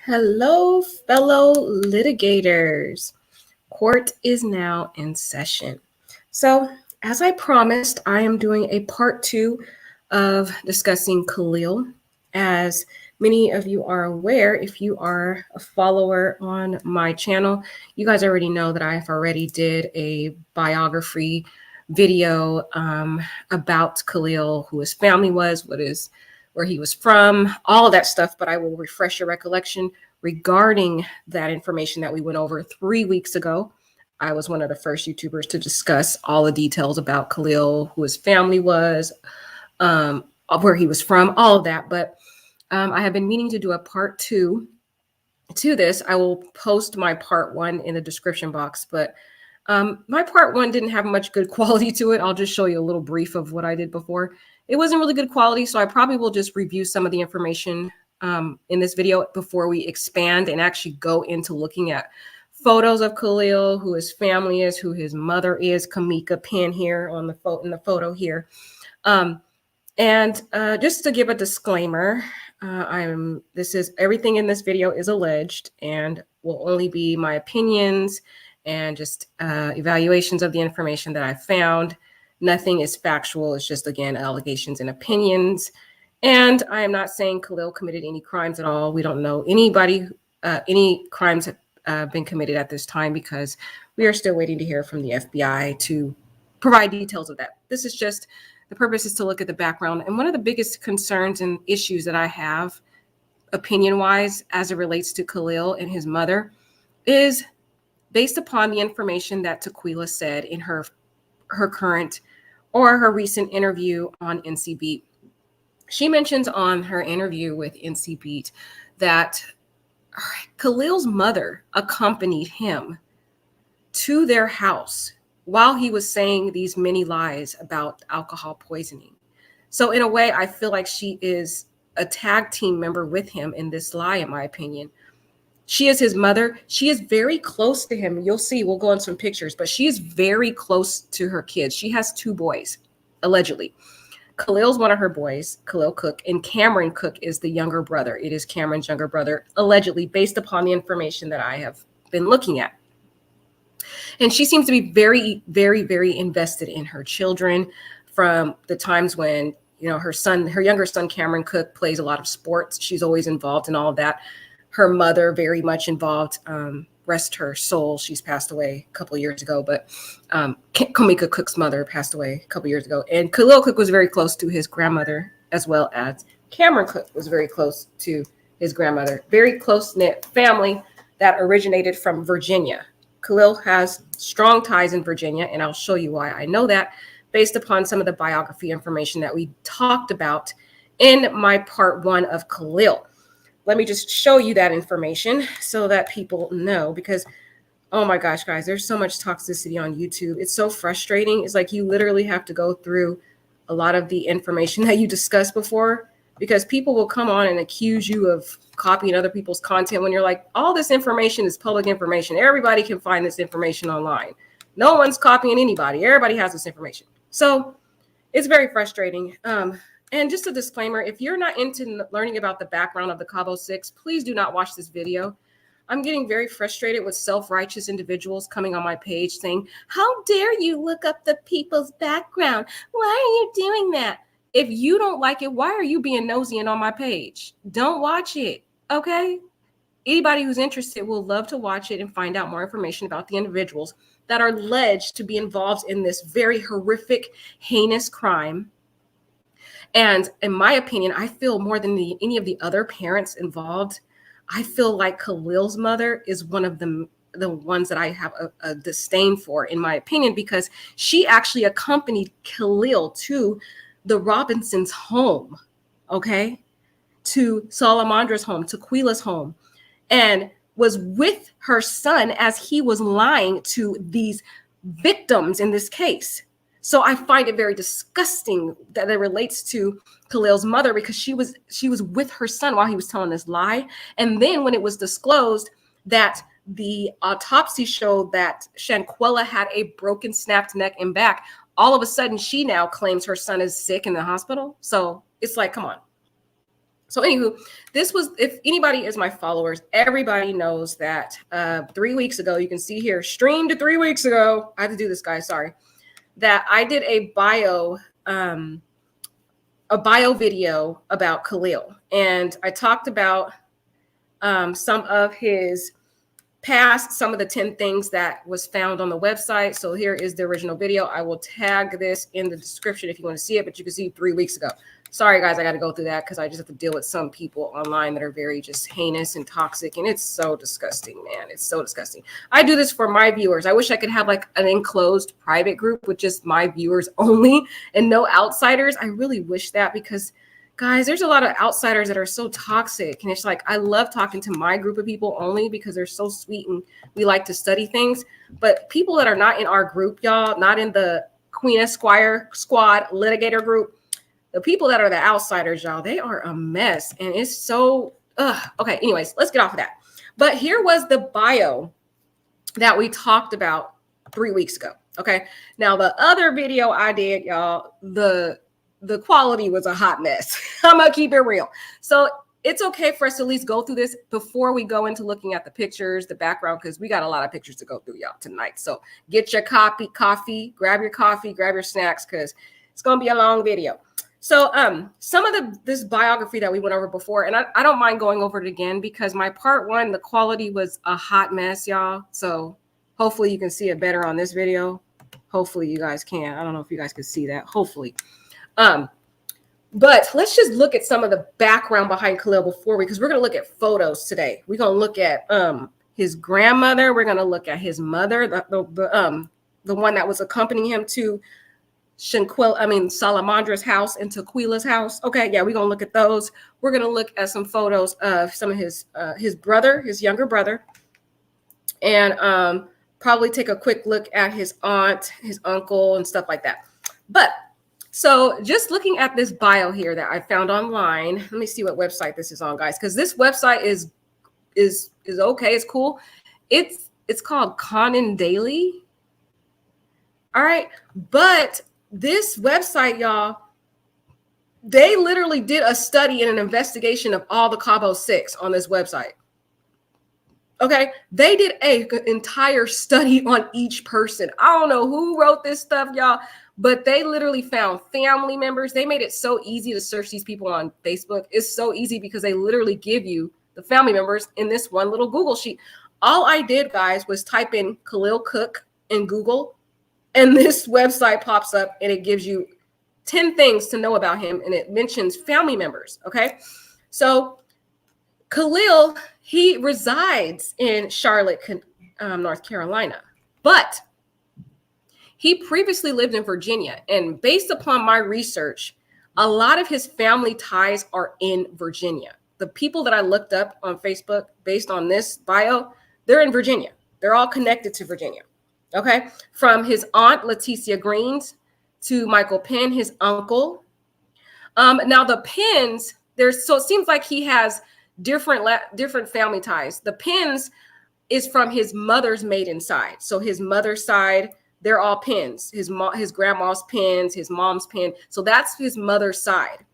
Hello, fellow litigators. Court is now in session. So, as I promised, I am doing a part two of discussing Khalil. As many of you are aware, if you are a follower on my channel, you guys already know that I've already did a biography video about Khalil, who his family was, where he was from, all of that stuff. But I will refresh your recollection regarding that information that we went over 3 weeks ago. I was one of the first YouTubers to discuss all the details about Khalil, who his family was, where he was from, all of that. But I have been meaning to do a part two to this. I will post my part one in the description box, but my part one didn't have much good quality to it. I'll just show you a little brief of what I did before. It wasn't really good quality, so I probably will just review some of the information in this video before we expand and actually go into looking at photos of Khalil, who his family is, who his mother is, Kamika Penn here on the in the photo here. And just to give a disclaimer, this is everything in this video is alleged and will only be my opinions and just evaluations of the information that I found. Nothing is factual. It's just, again, allegations and opinions. And I am not saying Khalil committed any crimes at all. We don't know any crimes have been committed at this time because we are still waiting to hear from the FBI to provide details of that. This is just, the purpose is to look at the background. And one of the biggest concerns and issues that I have opinion-wise as it relates to Khalil and his mother is based upon the information that Tequila said in her current or her recent interview on NC Beat. She mentions on her interview with NC Beat that Khalil's mother accompanied him to their house while he was saying these many lies about alcohol poisoning. So in a way, I feel like she is a tag team member with him in this lie, in my opinion. She is his mother. She is very close to him. You'll see, we'll go on some pictures, but she is very close to her kids. She has 2 boys, allegedly. Khalil's one of her boys, Khalil Cooke, and Cameron Cooke is the younger brother. It is Cameron's younger brother, allegedly, based upon the information that I have been looking at. And she seems to be very, very, very invested in her children from the times when, her younger son, Cameron Cooke, plays a lot of sports. She's always involved in all of that. Her mother, very much involved, rest her soul. She's passed away a couple of years ago, but Kamika Cooke's mother passed away a couple of years ago. And Khalil Cooke was very close to his grandmother, as well as Cameron Cooke was very close to his grandmother. Very close-knit family that originated from Virginia. Khalil has strong ties in Virginia, and I'll show you why I know that based upon some of the biography information that we talked about in my part one of Khalil. Let me just show you that information so that people know, because, oh my gosh, guys, there's so much toxicity on YouTube. It's so frustrating. It's like you literally have to go through a lot of the information that you discussed before, because people will come on and accuse you of copying other people's content when you're like, all this information is public information. Everybody can find this information online. No one's copying anybody. Everybody has this information. So it's very frustrating. And just a disclaimer, if you're not into learning about the background of the Cabo 6, please do not watch this video. I'm getting very frustrated with self-righteous individuals coming on my page saying, how dare you look up the people's background? Why are you doing that? If you don't like it, why are you being nosy and on my page? Don't watch it, okay? Anybody who's interested will love to watch it and find out more information about the individuals that are alleged to be involved in this very horrific, heinous crime. And in my opinion, I feel more than any of the other parents involved, I feel like Khalil's mother is one of the ones that I have a disdain for, in my opinion, because she actually accompanied Khalil to the Robinsons' home, okay, to Salamandra's home, to Quila's home, and was with her son as he was lying to these victims in this case. So I find it very disgusting that it relates to Khalil's mother, because she was with her son while he was telling this lie. And then when it was disclosed that the autopsy showed that Shanquella had a broken, snapped neck and back, all of a sudden she now claims her son is sick in the hospital. So it's like, come on. So anywho, this was, if anybody is my followers, everybody knows that 3 weeks ago, you can see here, streamed 3 weeks ago. I had to do this, guys. Sorry. That I did a bio video about Khalil, and I talked about some of his past, some of the 10 things that was found on the website. So here is the original video. I will tag this in the description if you want to see it, but you can see 3 weeks ago. Sorry, guys, I got to go through that because I just have to deal with some people online that are very just heinous and toxic. And it's so disgusting, man. It's so disgusting. I do this for my viewers. I wish I could have like an enclosed private group with just my viewers only and no outsiders. I really wish that, because guys, there's a lot of outsiders that are so toxic. And it's like, I love talking to my group of people only because they're so sweet and we like to study things. But people that are not in our group, y'all, not in the Queen Esquire Squad litigator group, the people that are the outsiders, y'all, they are a mess. And it's so, okay, anyways, let's get off of that. But here was the bio that we talked about 3 weeks ago. Okay. Now, the other video I did, y'all, the quality was a hot mess. I'm gonna keep it real. So it's okay for us to at least go through this before we go into looking at the pictures, the background, because we got a lot of pictures to go through, y'all, tonight. So get your coffee, grab your snacks, because it's gonna be a long video. So some of this biography that we went over before, and I don't mind going over it again because my part 1, the quality was a hot mess, y'all. So hopefully you can see it better on this video. Hopefully you guys can. I don't know if you guys can see that. Hopefully. But let's just look at some of the background behind Khalil before because we're going to look at photos today. We're going to look at his grandmother. We're going to look at his mother, the one that was accompanying him to Salamandra's house and Tequila's house. Okay, yeah, we're going to look at those. We're going to look at some photos of some of his brother, his younger brother, and probably take a quick look at his aunt, his uncle, and stuff like that. But so just looking at this bio here that I found online, let me see what website this is on, guys, because this website is okay. It's cool. It's called Conan Daily. All right. But this website, y'all, they literally did a study and an investigation of all the Cabo 6 on this website. Okay. They did an entire study on each person. I don't know who wrote this stuff, y'all, but they literally found family members. They made it so easy to search these people on Facebook. It's so easy because they literally give you the family members in this one little Google sheet. All I did, guys, was type in Khalil Cooke in Google, and this website pops up and it gives you 10 things to know about him, and it mentions family members. Okay. So Khalil, he resides in Charlotte, North Carolina, but he previously lived in Virginia. And based upon my research, a lot of his family ties are in Virginia. The people that I looked up on Facebook based on this bio, they're in Virginia. They're all connected to Virginia. Okay. From his aunt, Leticia Greens, to Michael Penn, his uncle. Now the Penns, so it seems like he has different family ties. The Penns is from his mother's maiden side. So his mother's side, they're all Penns. His grandma's Penns, his mom's Penn. So that's his mother's side.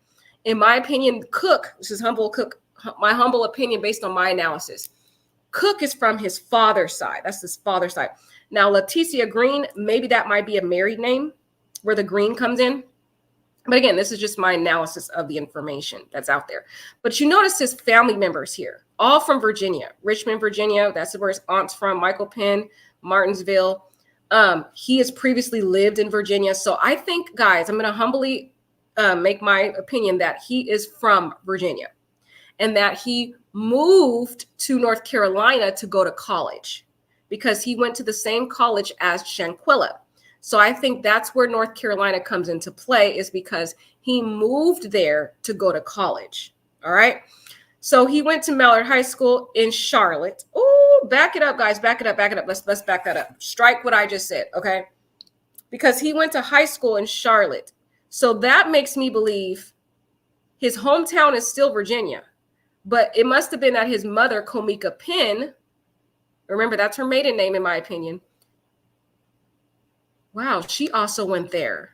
In my opinion, Cooke, this is my humble opinion based on my analysis, Cooke is from his father's side. That's his father's side. Now, Leticia Green, maybe that might be a married name where the Green comes in. But again, this is just my analysis of the information that's out there. But you notice his family members here, all from Virginia, Richmond, Virginia. That's where his aunt's from, Michael Penn, Martinsville. He has previously lived in Virginia. So I think, guys, I'm going to humbly make my opinion that he is from Virginia and that he moved to North Carolina to go to college because he went to the same college as Shanquella. So I think that's where North Carolina comes into play, is because he moved there to go to college. All right. So he went to Mallard High School in Charlotte. Oh, back it up, guys. Back it up. Let's back that up. Strike what I just said. Okay. Because he went to high school in Charlotte. So that makes me believe his hometown is still Virginia. But it must have been that his mother, Komika Penn, remember, that's her maiden name, in my opinion. Wow, she also went there.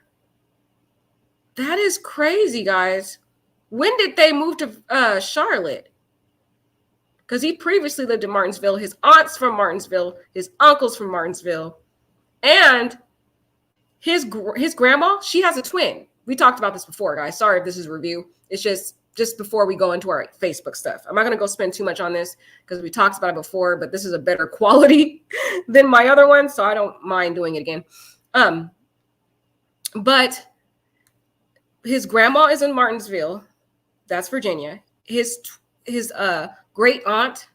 That is crazy, guys. When did they move to Charlotte? Because he previously lived in Martinsville. His aunt's from Martinsville. His uncle's from Martinsville. And his grandma, she has a twin. We talked about this before, guys. Sorry if this is a review. It's just before we go into our Facebook stuff. I'm not going to go spend too much on this because we talked about it before, but this is a better quality than my other one, so I don't mind doing it again. But his grandma is in Martinsville. That's Virginia. His great aunt,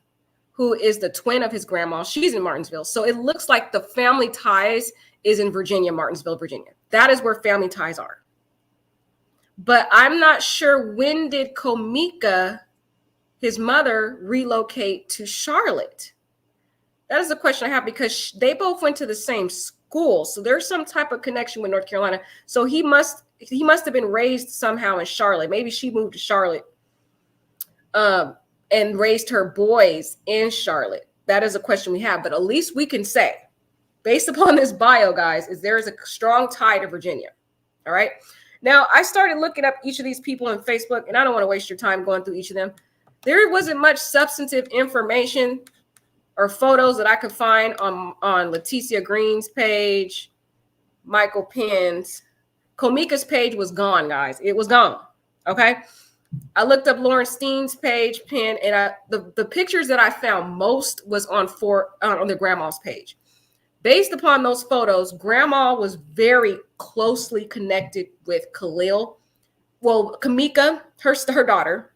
who is the twin of his grandma, she's in Martinsville. So it looks like the family ties is in Virginia, Martinsville, Virginia. That is where family ties are. But I'm not sure, when did Komika, his mother, relocate to Charlotte? That is a question I have, because they both went to the same school. So there's some type of connection with North Carolina. So he must have been raised somehow in Charlotte. Maybe she moved to Charlotte and raised her boys in Charlotte. That is a question we have. But at least we can say, based upon this bio, guys, is there is a strong tie to Virginia. All right. Now, I started looking up each of these people on Facebook, and I don't want to waste your time going through each of them. There wasn't much substantive information or photos that I could find on Leticia Green's page, Michael Penn's. Komika's page was gone, guys. It was gone. Okay. I looked up Lauren Steen's page, Penn, and the pictures that I found most was on the grandma's page. Based upon those photos, grandma was very closely connected with Khalil. Well, Komika, her daughter,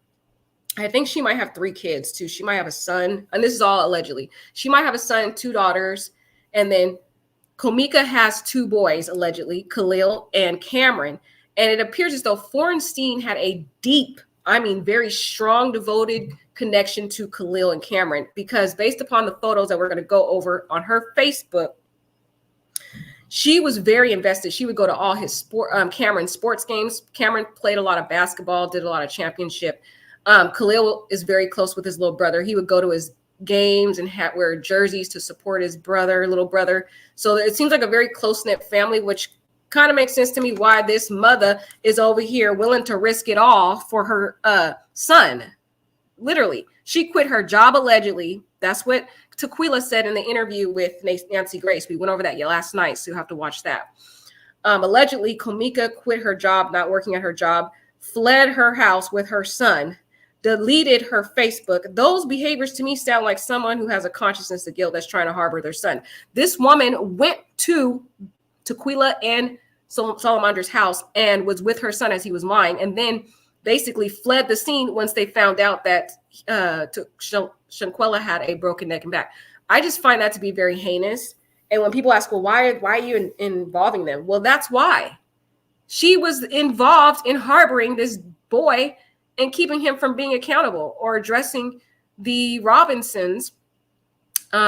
I think she might have 3 kids too. She might have a son, and this is all allegedly. She might have a son, 2 daughters, and then Komika has 2 boys, allegedly, Khalil and Cameron. And it appears as though Florentine had a deep, very strong, devoted connection to Khalil and Cameron, because based upon the photos that we're going to go over on her Facebook, she was very invested. She would go to all his Cameron's sports games. Cameron played a lot of basketball, did a lot of championship. Khalil is very close with his little brother. He would go to his games and wear jerseys to support his little brother. So it seems like a very close-knit family, which kind of makes sense to me why this mother is over here willing to risk it all for her son. Literally, she quit her job allegedly. That's what Tequila said in the interview with Nancy Grace. We went over that last night, so you have to watch that. Allegedly, Komika quit her job, not working at her job, fled her house with her son, deleted her Facebook. Those behaviors to me sound like someone who has a consciousness of guilt that's trying to harbor their son. This woman went to Tequila and Salamander's house and was with her son as he was lying, and then basically fled the scene once they found out that Shanquella had a broken neck and back. I just find that to be very heinous. And when people ask, well, why are you involving them? Well, that's why. She was involved in harboring this boy and keeping him from being accountable or addressing the Robinsons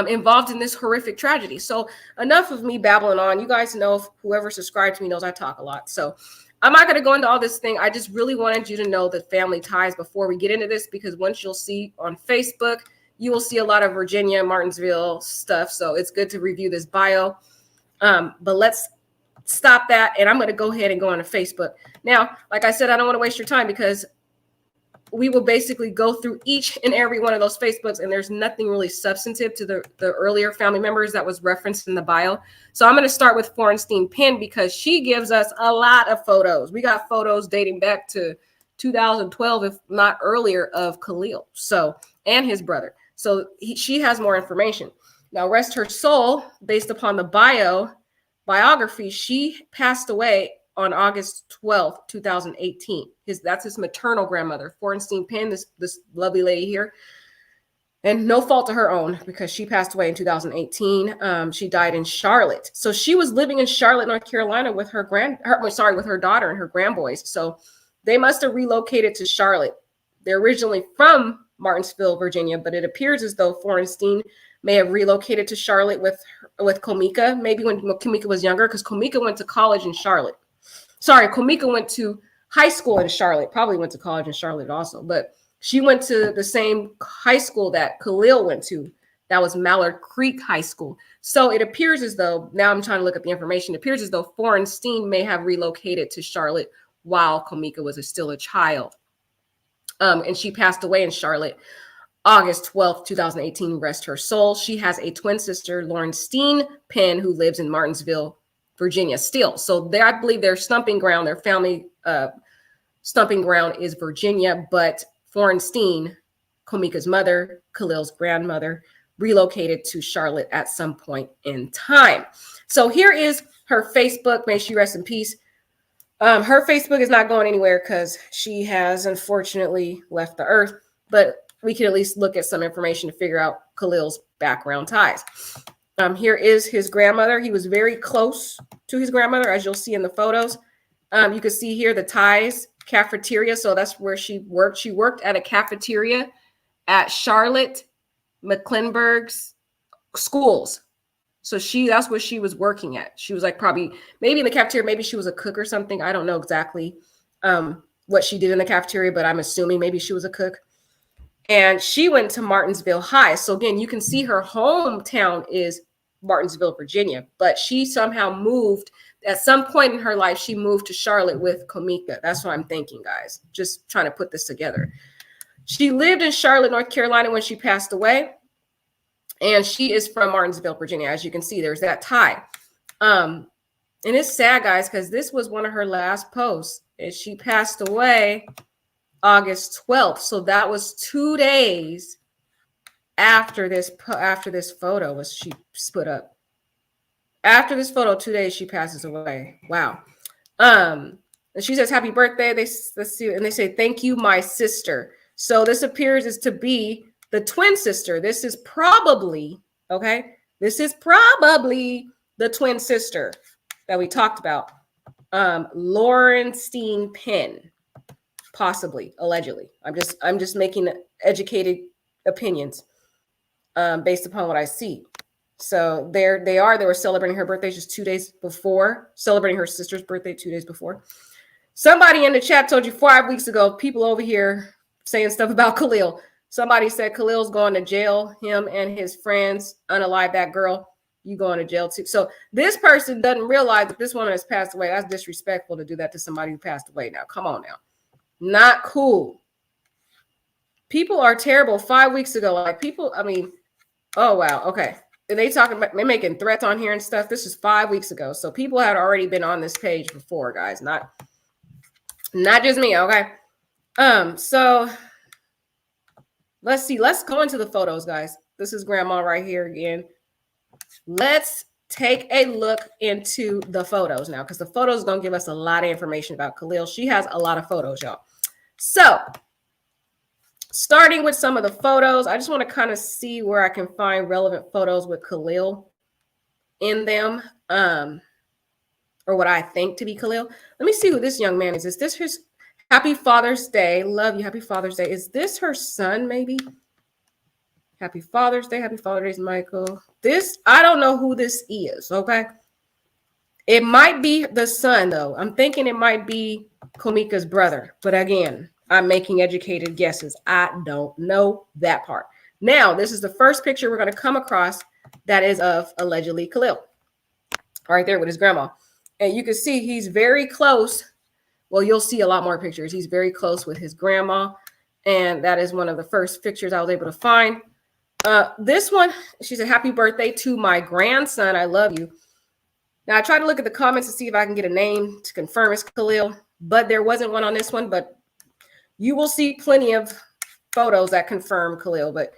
involved in this horrific tragedy. So enough of me babbling on. You guys know, whoever subscribed to me knows I talk a lot. So I'm not going to go into all this thing. I just really wanted you to know the family ties before we get into this, because once you'll see on Facebook, you will see a lot of Virginia, Martinsville stuff. So it's good to review this bio. But let's stop that. And I'm going to go ahead and go on to Facebook. Now, like I said, I don't want to waste your time, because we will basically go through each and every one of those Facebooks, and there's nothing really substantive to the earlier family members that was referenced in the bio. So I'm going to start with Florentine Penn, because she gives us a lot of photos. We got photos dating back to 2012, if not earlier, of Khalil, and his brother. So she has more information. Now, rest her soul, based upon the biography, she passed away on August 12th, 2018. That's his maternal grandmother, Florentine Penn, this lovely lady here. And no fault to her own, because she passed away in 2018. She died in Charlotte. So she was living in Charlotte, North Carolina with with her daughter and her grandboys. So they must have relocated to Charlotte. They're originally from Martinsville, Virginia, but it appears as though Florentine may have relocated to Charlotte with Komika, maybe when Komika was younger, because Komika went to college in Charlotte. Sorry, Komika went to high school in Charlotte, probably went to college in Charlotte also, but she went to the same high school that Khalil went to. That was Mallard Creek High School. So it appears as though, now I'm trying to look at the information, it appears as though Florentine may have relocated to Charlotte while Komika was still a child. And she passed away in Charlotte, August 12th, 2018. Rest her soul. She has a twin sister, Lauren Steen Penn, who lives in Martinsville, Virginia still. So there, I believe their stomping ground, their family stomping ground is Virginia, but Florentine, Komika's mother, Khalil's grandmother, relocated to Charlotte at some point in time. So here is her Facebook. May she rest in peace. Her Facebook is not going anywhere because she has unfortunately left the earth, but we can at least look at some information to figure out Khalil's background ties. Here is his grandmother. He was very close to his grandmother, as you'll see in the photos. You can see here the ties, cafeteria. So that's where she worked. She worked at a cafeteria at Charlotte Mecklenburg's schools. So that's what she was working at. She was like probably maybe in the cafeteria, maybe she was a cook or something. I don't know exactly what she did in the cafeteria, but I'm assuming maybe she was a cook. And she went to Martinsville High. So again, you can see her hometown is Martinsville, Virginia, but she somehow moved at some point in her life. She moved to Charlotte with Komika. That's what I'm thinking, guys. Just trying to put this together. She lived in Charlotte, North Carolina when she passed away. And she is from Martinsville, Virginia. As you can see, there's that tie. And it's sad, guys, because this was one of her last posts. And she passed away August 12th. So that was 2 days after this photo was she put up. After this photo, 2 days, she passes away. Wow. And she says, happy birthday. Let's see. And they say, thank you, my sister. So this appears is to be the twin sister. This is probably, okay, this is probably the twin sister that we talked about. Lauren Steen Penn, possibly, allegedly. I'm just making educated opinions based upon what I see. So there they are. They were celebrating her birthday just 2 days before, celebrating her sister's birthday 2 days before. Somebody in the chat told you 5 weeks ago, people over here saying stuff about Khalil. Somebody said Khalil's going to jail, him and his friends, unalive that girl. You going to jail too. So this person doesn't realize that this woman has passed away. That's disrespectful to do that to somebody who passed away. Now, come on now. Not cool. People are terrible. 5 weeks ago, like people, I mean, oh, wow. Okay. And they talking about, they're making threats on here and stuff. This is 5 weeks ago. So people had already been on this page before, guys. Not just me. Okay. So let's see. Let's go into the photos, guys. This is grandma right here again. Let's take a look into the photos now, because the photos are going to give us a lot of information about Khalil. She has a lot of photos, y'all. So starting with some of the photos, I just want to kind of see where I can find relevant photos with Khalil in them, or what I think to be Khalil. Let me see who this young man is. Is this his Happy Father's Day? Love you. Happy Father's Day. Is this her son, maybe? Happy Father's Day. Happy Father's Day, Michael. This, I don't know who this is, okay? It might be the son, though. I'm thinking it might be Komika's brother. But again, I'm making educated guesses. I don't know that part. Now, this is the first picture we're going to come across that is of allegedly Khalil. Right there with his grandma. And you can see he's very close. Well, you'll see a lot more pictures. He's very close with his grandma. And that is one of the first pictures I was able to find. This one, she said, happy birthday to my grandson. I love you. Now, I tried to look at the comments to see if I can get a name to confirm it's Khalil, but there wasn't one on this one. But you will see plenty of photos that confirm Khalil. But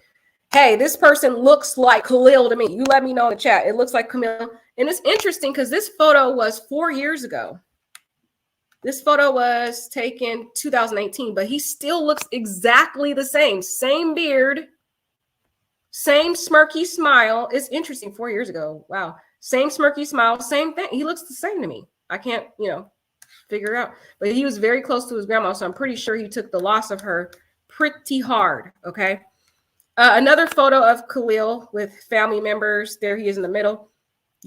hey, this person looks like Khalil to me. You let me know in the chat. It looks like Khalil. And it's interesting because this photo was 4 years ago. This photo was taken 2018, but he still looks exactly the same. Same beard. Same smirky smile. It's interesting. 4 years ago. Wow. Same smirky smile. Same thing. He looks the same to me. I can't, figure it out. But he was very close to his grandma, so I'm pretty sure he took the loss of her pretty hard. Okay. Another photo of Khalil with family members. There he is in the middle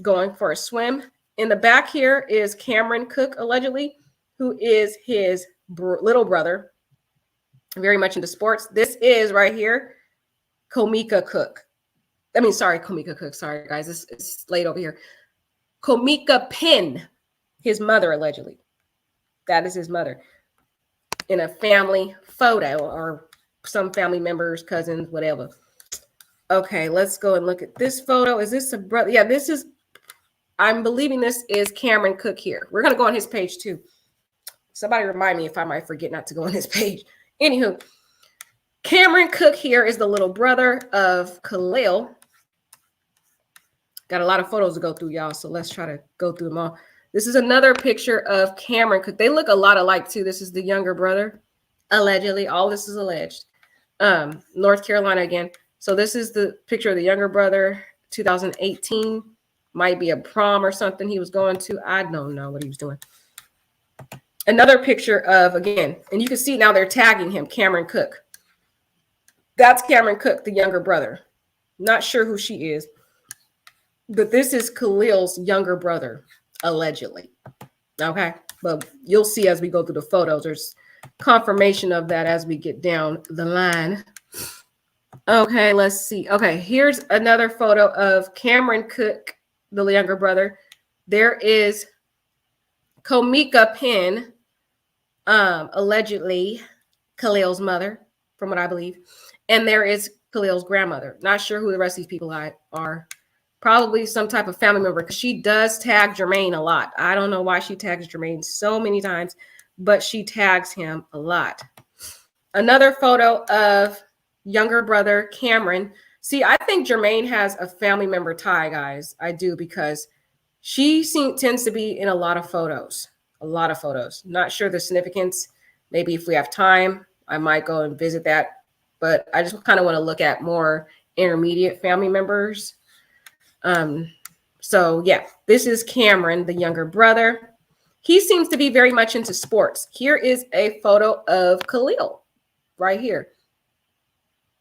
going for a swim. In the back here is Cameron Cooke, allegedly, who is his little brother. Very much into sports. This is right here. Komika Cooke. Komika Cooke. Sorry, guys. It's late over here. Komika Penn, his mother, allegedly. That is his mother. in a family photo or some family members, cousins, whatever. Okay, let's go and look at this photo. Is this a brother? Yeah, this is, I'm believing this is Cameron Cooke here. We're going to go on his page too. Somebody remind me if I might forget not to go on his page. Anywho, Cameron Cooke here is the little brother of Khalil. Got a lot of photos to go through, y'all, so let's try to go through them all. This is another picture of Cameron Cooke. They look a lot alike too. This is the younger brother, allegedly. All this is alleged. North Carolina again. So this is the picture of the younger brother, 2018. Might be a prom or something he was going to. I don't know what he was doing. Another picture of, again, and you can see now they're tagging him, Cameron Cooke. That's Cameron Cooke, the younger brother. Not sure who she is. But this is Khalil's younger brother, allegedly. Okay. But you'll see as we go through the photos, there's confirmation of that as we get down the line. Okay, let's see. Okay, here's another photo of Cameron Cooke, the younger brother. There is Komika Penn, allegedly Khalil's mother, from what I believe. And there is Khalil's grandmother. Not sure who the rest of these people are. Probably some type of family member, because she does tag Jermaine a lot. I don't know why she tags Jermaine so many times, but she tags him a lot. Another photo of younger brother Cameron. See, I think Jermaine has a family member tie, guys. I do, because she tends to be in a lot of photos. A lot of photos. Not sure the significance. Maybe if we have time, I might go and visit that. But I just kind of want to look at more intermediate family members. So yeah, this is Cameron, the younger brother. He seems to be very much into sports. Here is a photo of Khalil right here.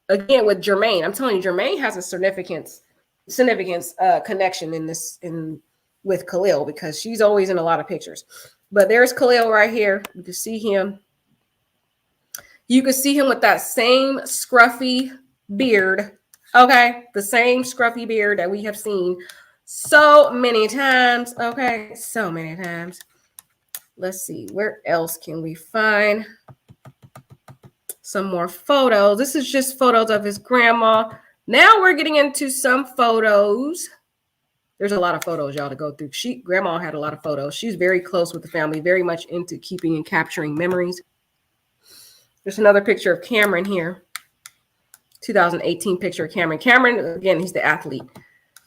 Again, with Jermaine. I'm telling you, Jermaine has a significance connection with Khalil, because she's always in a lot of pictures. But there's Khalil right here. You can see him. You can see him with that same scruffy beard. Okay, the same scruffy beard that we have seen so many times. Okay, so many times. Let's see, where else can we find some more photos? This is just photos of his grandma. Now we're getting into some photos. There's a lot of photos, y'all, to go through. Grandma had a lot of photos. She's very close with the family, very much into keeping and capturing memories. There's another picture of Cameron here. 2018 picture of Cameron. Cameron, again, he's the athlete.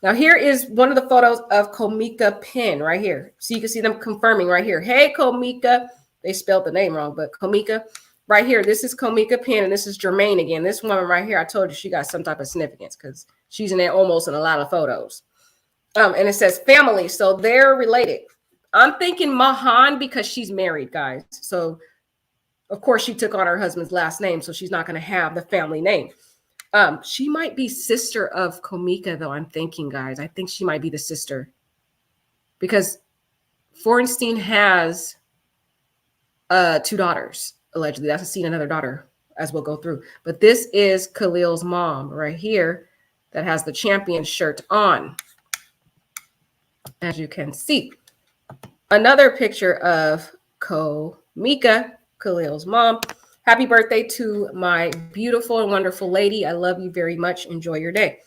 Now here is one of the photos of Komika Penn right here. So you can see them confirming right here. Hey, Komika. They spelled the name wrong, but Komika right here. This is Komika Penn, and this is Jermaine again. This woman right here, I told you she got some type of significance because she's in there almost in a lot of photos. And it says family, so they're related. I'm thinking Mahan because she's married, guys. So of course she took on her husband's last name, so she's not going to have the family name. She might be sister of Komika, though, I'm thinking, guys. I think she might be the sister. Because Fornstein has 2 daughters, allegedly. That's seen another daughter, as we'll go through. But this is Khalil's mom right here that has the champion shirt on, as you can see. Another picture of Komika, Khalil's mom. Happy birthday to my beautiful and wonderful lady. I love you very much. Enjoy your day.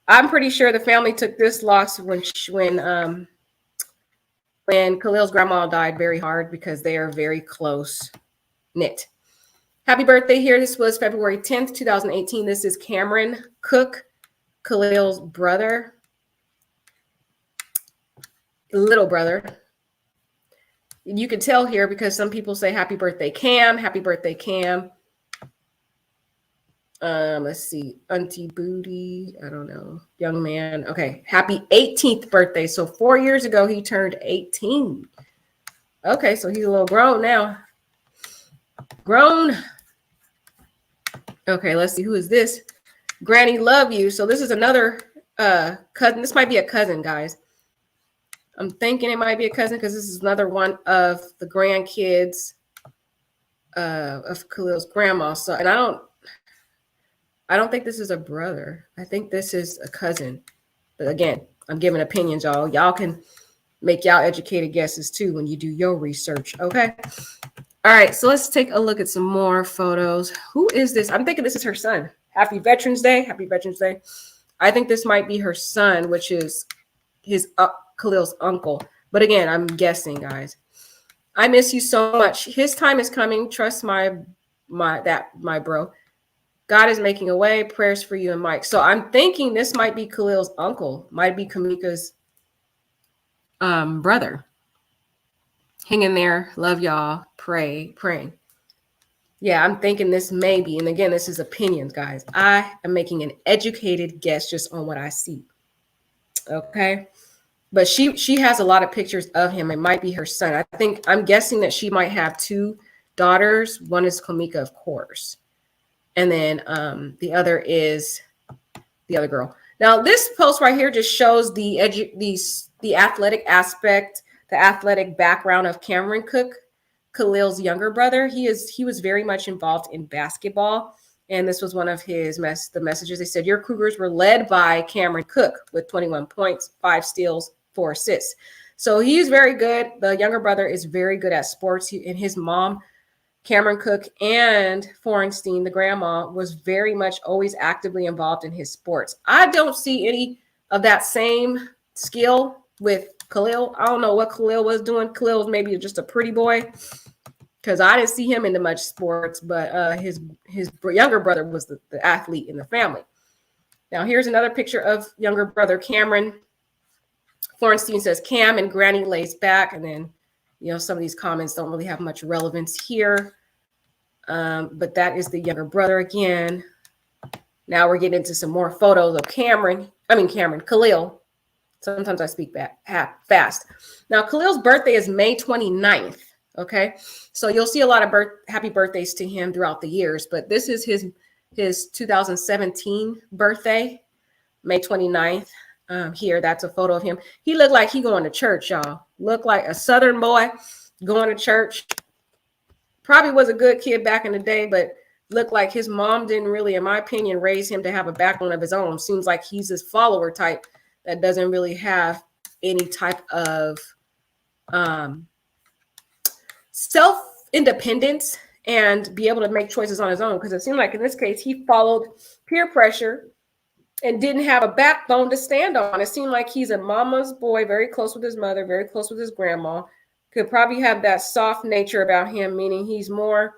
I'm pretty sure the family took this loss when Khalil's grandma died very hard, because they are very close knit. Happy birthday here. This was February 10th, 2018. This is Cameron Cooke, Khalil's brother, little brother. You can tell here because some people say happy birthday, Cam. Happy birthday, Cam. Let's see. Auntie Booty. I don't know. Young man. Okay. Happy 18th birthday. So 4 years ago, he turned 18. Okay. So he's a little grown now. Grown. Okay. Let's see. Who is this? Granny Love You. So this is another cousin. This might be a cousin, guys. I'm thinking it might be a cousin, because this is another one of the grandkids of Khalil's grandma. So, and I don't think this is a brother. I think this is a cousin. But again, I'm giving opinions, y'all. Y'all can make y'all educated guesses too when you do your research. Okay. All right, so let's take a look at some more photos. Who is this? I'm thinking this is her son. Happy Veterans Day. Happy Veterans Day. I think this might be her son, which is his Khalil's uncle. But again, I'm guessing, guys. I miss you so much. His time is coming. Trust my bro. God is making a way. Prayers for you and Mike. So I'm thinking this might be Khalil's uncle. Might be Kamika's brother. Hang in there. Love y'all. Praying. Yeah, I'm thinking this may be. And again, this is opinions, guys. I am making an educated guess just on what I see. Okay. But she has a lot of pictures of him. It might be her son. I'm guessing that she might have two daughters. One is Kamika, of course. And then the other is the other girl. Now, this post right here just shows the athletic aspect, the athletic background of Cameron Cooke, Khalil's younger brother. He was very much involved in basketball. And this was one of the messages. They said, your Cougars were led by Cameron Cooke with 21 points, 5 steals, 4 assists. So he's very good. The younger brother is very good at sports. And his mom, Cameron Cooke, and Florenstein, the grandma, was very much always actively involved in his sports. I don't see any of that same skill with Khalil. I don't know what Khalil was doing. Khalil was maybe just a pretty boy because I didn't see him into much sports, but his younger brother was the athlete in the family. Now, here's another picture of younger brother Cameron. Florenstein says, Cam and Granny lays back. And then, some of these comments don't really have much relevance here. But that is the younger brother again. Now we're getting into some more photos of Khalil. Sometimes I speak fast. Now, Khalil's birthday is May 29th. Okay. So you'll see a lot of happy birthdays to him throughout the years, but this is his 2017 birthday, May 29th. Here, that's a photo of him. He looked like he going to church, y'all. Looked like a Southern boy going to church. Probably was a good kid back in the day, but looked like his mom didn't really, in my opinion, raise him to have a backbone of his own. Seems like he's this follower type that doesn't really have any type of self-independence and be able to make choices on his own. Because it seemed like in this case, he followed peer pressure and didn't have a backbone to stand on. It seemed like he's a mama's boy, very close with his mother, very close with his grandma. Could probably have that soft nature about him, meaning he's more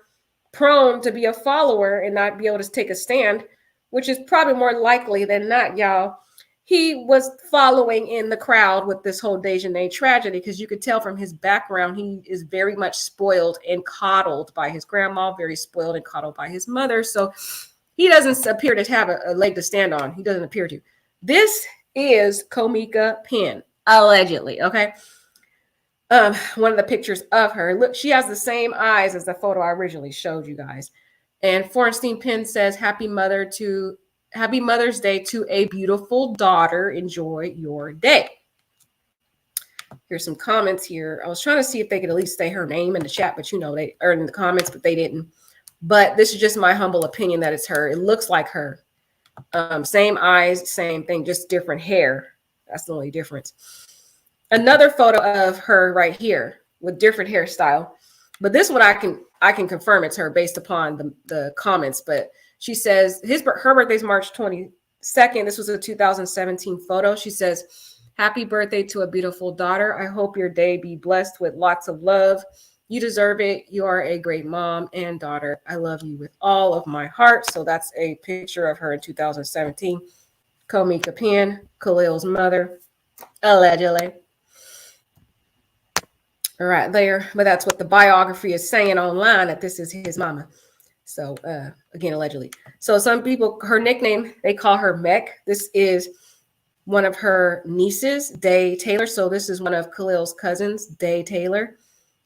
prone to be a follower and not be able to take a stand, which is probably more likely than not, y'all. He was following in the crowd with this whole Dejanay tragedy because you could tell from his background, he is very much spoiled and coddled by his grandma, very spoiled and coddled by his mother. So he doesn't appear to have a leg to stand on. He doesn't appear to. This is Kamika Penn, allegedly, okay? One of the pictures of her. Look, she has the same eyes as the photo I originally showed you guys. And Florenstein Penn says, Happy Mother's Day to a beautiful daughter. Enjoy your day. Here's some comments here. I was trying to see if they could at least say her name in the chat, but they are in the comments, but they didn't. But this is just my humble opinion that it's her. It looks like her. Same eyes, same thing, just different hair. That's the only difference. Another photo of her right here with different hairstyle. But this one I can confirm it's her based upon the comments. But she says her birthday is March 22nd. This was a 2017 photo. She says, happy birthday to a beautiful daughter. I hope your day be blessed with lots of love. You deserve it. You are a great mom and daughter. I love you with all of my heart. So that's a picture of her in 2017. Kamika Penn, Khalil's mother, allegedly. All right, there. But that's what the biography is saying online, that this is his mama. So again, allegedly. So some people, her nickname, they call her Mech. This is one of her nieces, Day Taylor. So this is one of Khalil's cousins, Day Taylor.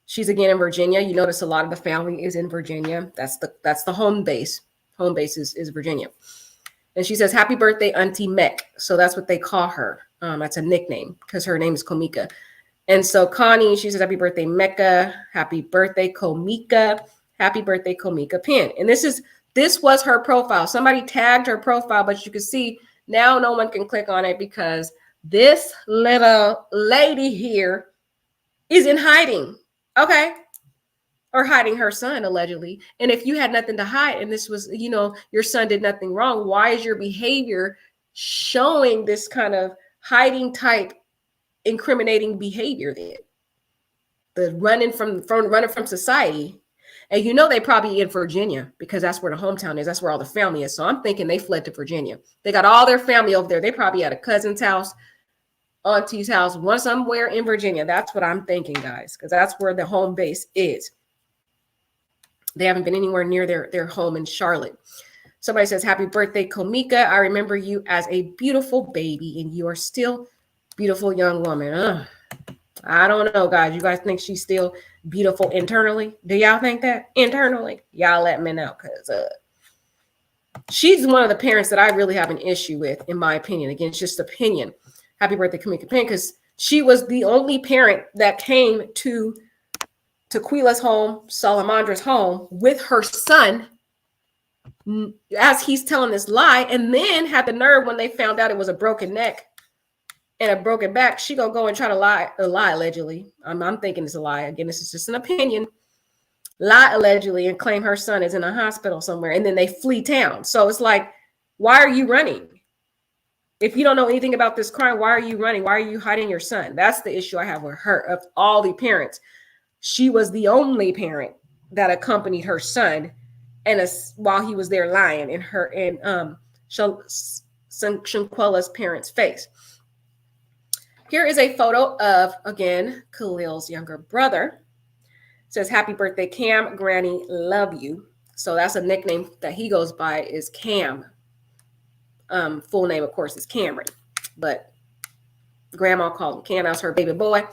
She's again in Virginia. You notice a lot of the family is in Virginia. That's the home base. Home base is Virginia. And she says, happy birthday, Auntie Mech. So that's what they call her. That's a nickname because her name is Kamika. And so Connie, she says, happy birthday, Mecca. Happy birthday, Kamika. Happy birthday, Kamika Penn. And this was her profile. Somebody tagged her profile, but you can see now no one can click on it because this little lady here is in hiding. Okay. or hiding her son, allegedly. And if you had nothing to hide and this was, your son did nothing wrong, why is your behavior showing this kind of hiding type incriminating behavior then? The running from society. And they probably in Virginia because that's where the hometown is. That's where all the family is. So I'm thinking they fled to Virginia. They got all their family over there. They probably at a cousin's house, auntie's house, one somewhere in Virginia. That's what I'm thinking, guys, because that's where the home base is. They haven't been anywhere near their home in Charlotte. Somebody says, happy birthday, Komika. I remember you as a beautiful baby, and you are still beautiful young woman. I don't know, guys. You guys think she's still beautiful internally? Do y'all think that internally? Y'all let me know, because she's one of the parents that I really have an issue with, in my opinion. Again, it's just opinion. Happy birthday, Kamika Penn, because she was the only parent that came to Tequila's home, Salamandra's home, with her son, as he's telling this lie, and then had the nerve when they found out it was a broken neck and a broken back, she gonna go and try to lie allegedly. I'm thinking it's a lie. Again, this is just an opinion. Lie allegedly and claim her son is in a hospital somewhere, and then they flee town. So it's like, why are you running? If you don't know anything about this crime, why are you running? Why are you hiding your son? That's the issue I have with her. Of all the parents, she was the only parent that accompanied her son, and while he was there lying in Shanquella's parents' face. Here is a photo of, again, Khalil's younger brother. It says, happy birthday, Cam. Granny, love you. So that's a nickname that he goes by, is Cam. Full name, of course, is Cameron. But grandma called him Cam. That's her baby boy.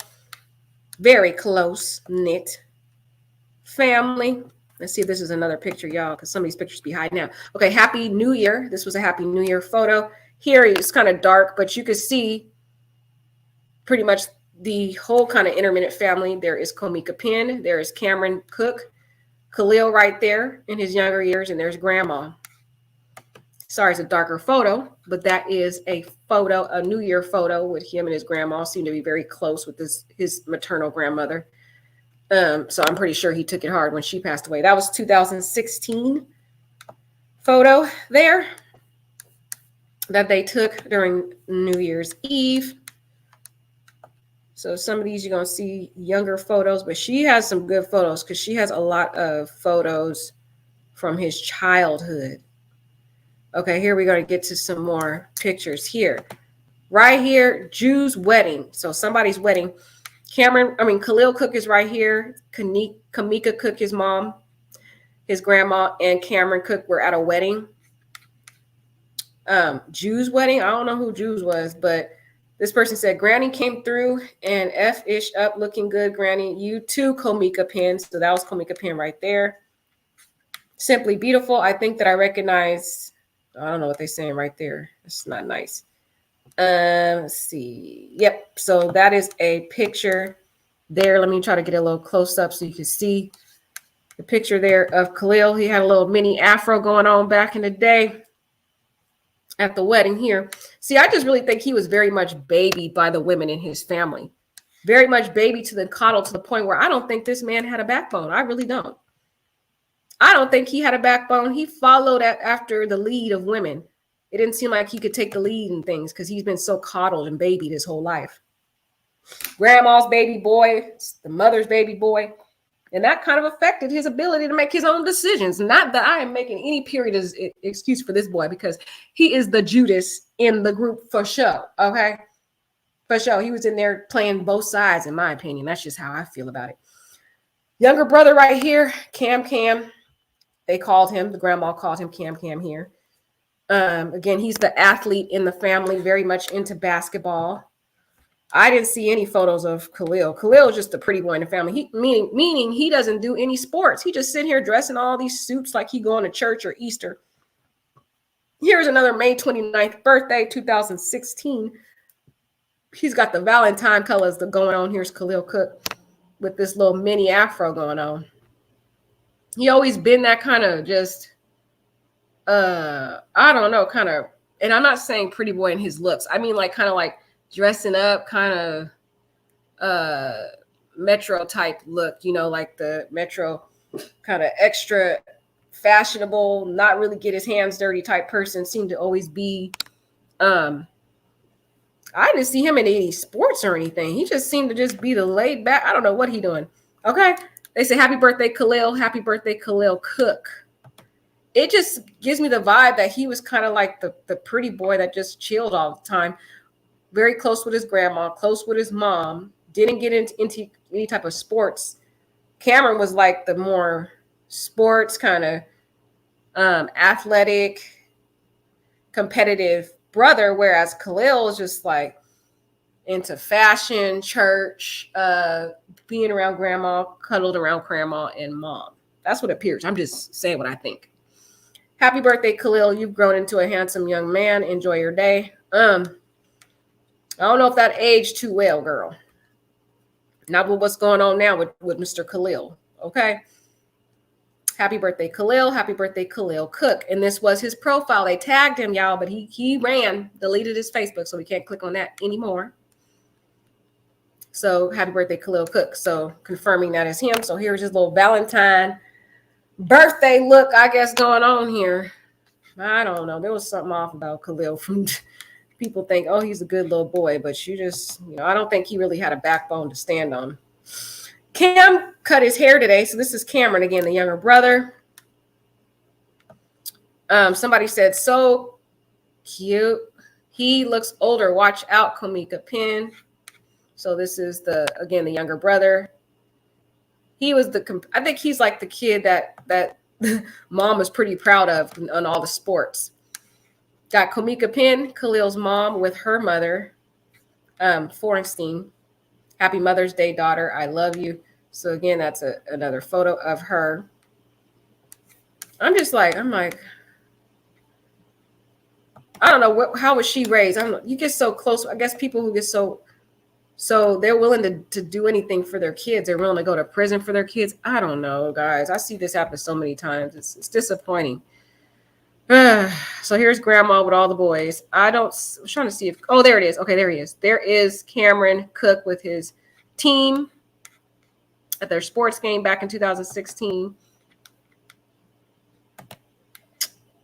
Very close-knit family. Let's see if this is another picture, y'all, because some of these pictures be hiding now. Okay, Happy New Year. This was a Happy New Year photo. Here it's kind of dark, but you can see pretty much the whole kind of intermittent family. There is Komika Penn. There is Cameron Cooke. Khalil right there in his younger years, and there's grandma. Sorry, it's a darker photo, but that is a photo, a New Year photo with him and his grandma. Seem to be very close with his maternal grandmother. So I'm pretty sure he took it hard when she passed away. That was 2016 photo there that they took during New Year's Eve. So some of these you're going to see younger photos, but she has some good photos because she has a lot of photos from his childhood. Okay, here we're going to get to some more pictures here. Right here, Jew's wedding. So somebody's wedding. Khalil Cooke is right here. Kamika Cooke, his mom, his grandma, and Cameron Cooke were at a wedding. Jew's wedding. I don't know who Jew's was, but this person said, Granny came through and F-ish up, looking good, Granny. You too, Komika Penn. So that was Komika Penn right there. Simply beautiful. I think that I recognize, I don't know what they're saying right there. It's not nice. Let's see. Yep. So that is a picture there. Let me try to get a little close up so you can see the picture there of Khalil. He had a little mini afro going on back in the day at the wedding here. See, I just really think he was very much babied by the women in his family. Very much baby to the coddle, to the point where I don't think this man had a backbone. I really don't. I don't think he had a backbone. He followed after the lead of women. It didn't seem like he could take the lead in things because he's been so coddled and babied his whole life. Grandma's baby boy, the mother's baby boy. And that kind of affected his ability to make his own decisions. Not that I am making any period as excuse for this boy, because he is the Judas in the group for sure. Okay. For sure. He was in there playing both sides, in my opinion. That's just how I feel about it. Younger brother right here, Cam. They called him, the grandma called him Cam here. Again, he's the athlete in the family, very much into basketball. I didn't see any photos of Khalil. Khalil is just the pretty boy in the family. Meaning he doesn't do any sports. He just sit here dressing all these suits like he going to church or Easter. Here's another May 29th birthday, 2016. He's got the Valentine colors going on. Here's Khalil Cooke with this little mini afro going on. He always been that kind of just, I don't know, kind of, and I'm not saying pretty boy in his looks. I mean, like, kind of like dressing up, kind of, Metro type look, you know, like the Metro kind of extra fashionable, not really get his hands dirty type person, seemed to always be. I didn't see him in any sports or anything. He just seemed to just be the laid back. I don't know what he doing. Okay. They say, happy birthday, Khalil. Happy birthday, Khalil Cooke. It just gives me the vibe that he was kind of like the pretty boy that just chilled all the time. Very close with his grandma, close with his mom. Didn't get into any type of sports. Cameron was like the more sports kind of athletic, competitive brother, whereas Khalil is just like into fashion, church, being around grandma, cuddled around grandma and mom. That's what appears. I'm just saying what I think. Happy birthday, Khalil. You've grown into a handsome young man. Enjoy your day. I don't know if that aged too well, girl. Not with what's going on now with Mr. Khalil. Okay. Happy birthday, Khalil. Happy birthday, Khalil Cooke. And this was his profile. They tagged him, y'all, but he ran, deleted his Facebook, so we can't click on that anymore. So happy birthday, Khalil Cooke. So confirming that is him. So here's his little Valentine birthday look, I guess, going on here. I don't know. There was something off about Khalil. From people think, oh, he's a good little boy, but you just, I don't think he really had a backbone to stand on. Cam cut his hair today. So this is Cameron again, the younger brother. Somebody said, so cute. He looks older. Watch out, Kamika Penn. So this is the younger brother. He was I think he's like the kid that mom was pretty proud of on all the sports. Got Kamika Penn, Khalil's mom, with her mother, Florenstein. Happy Mother's Day, daughter. I love you. So again, that's another photo of her. I'm like, I don't know how was she raised? I don't know. You get so close. I guess people who get so they're willing to do anything for their kids. They're willing to go to prison for their kids. I don't know, guys. I see this happen so many times. It's disappointing. So here's grandma with all the boys. I'm trying to see if, oh, there it is. Okay, there he is. There is Cameron Cooke with his team at their sports game back in 2016.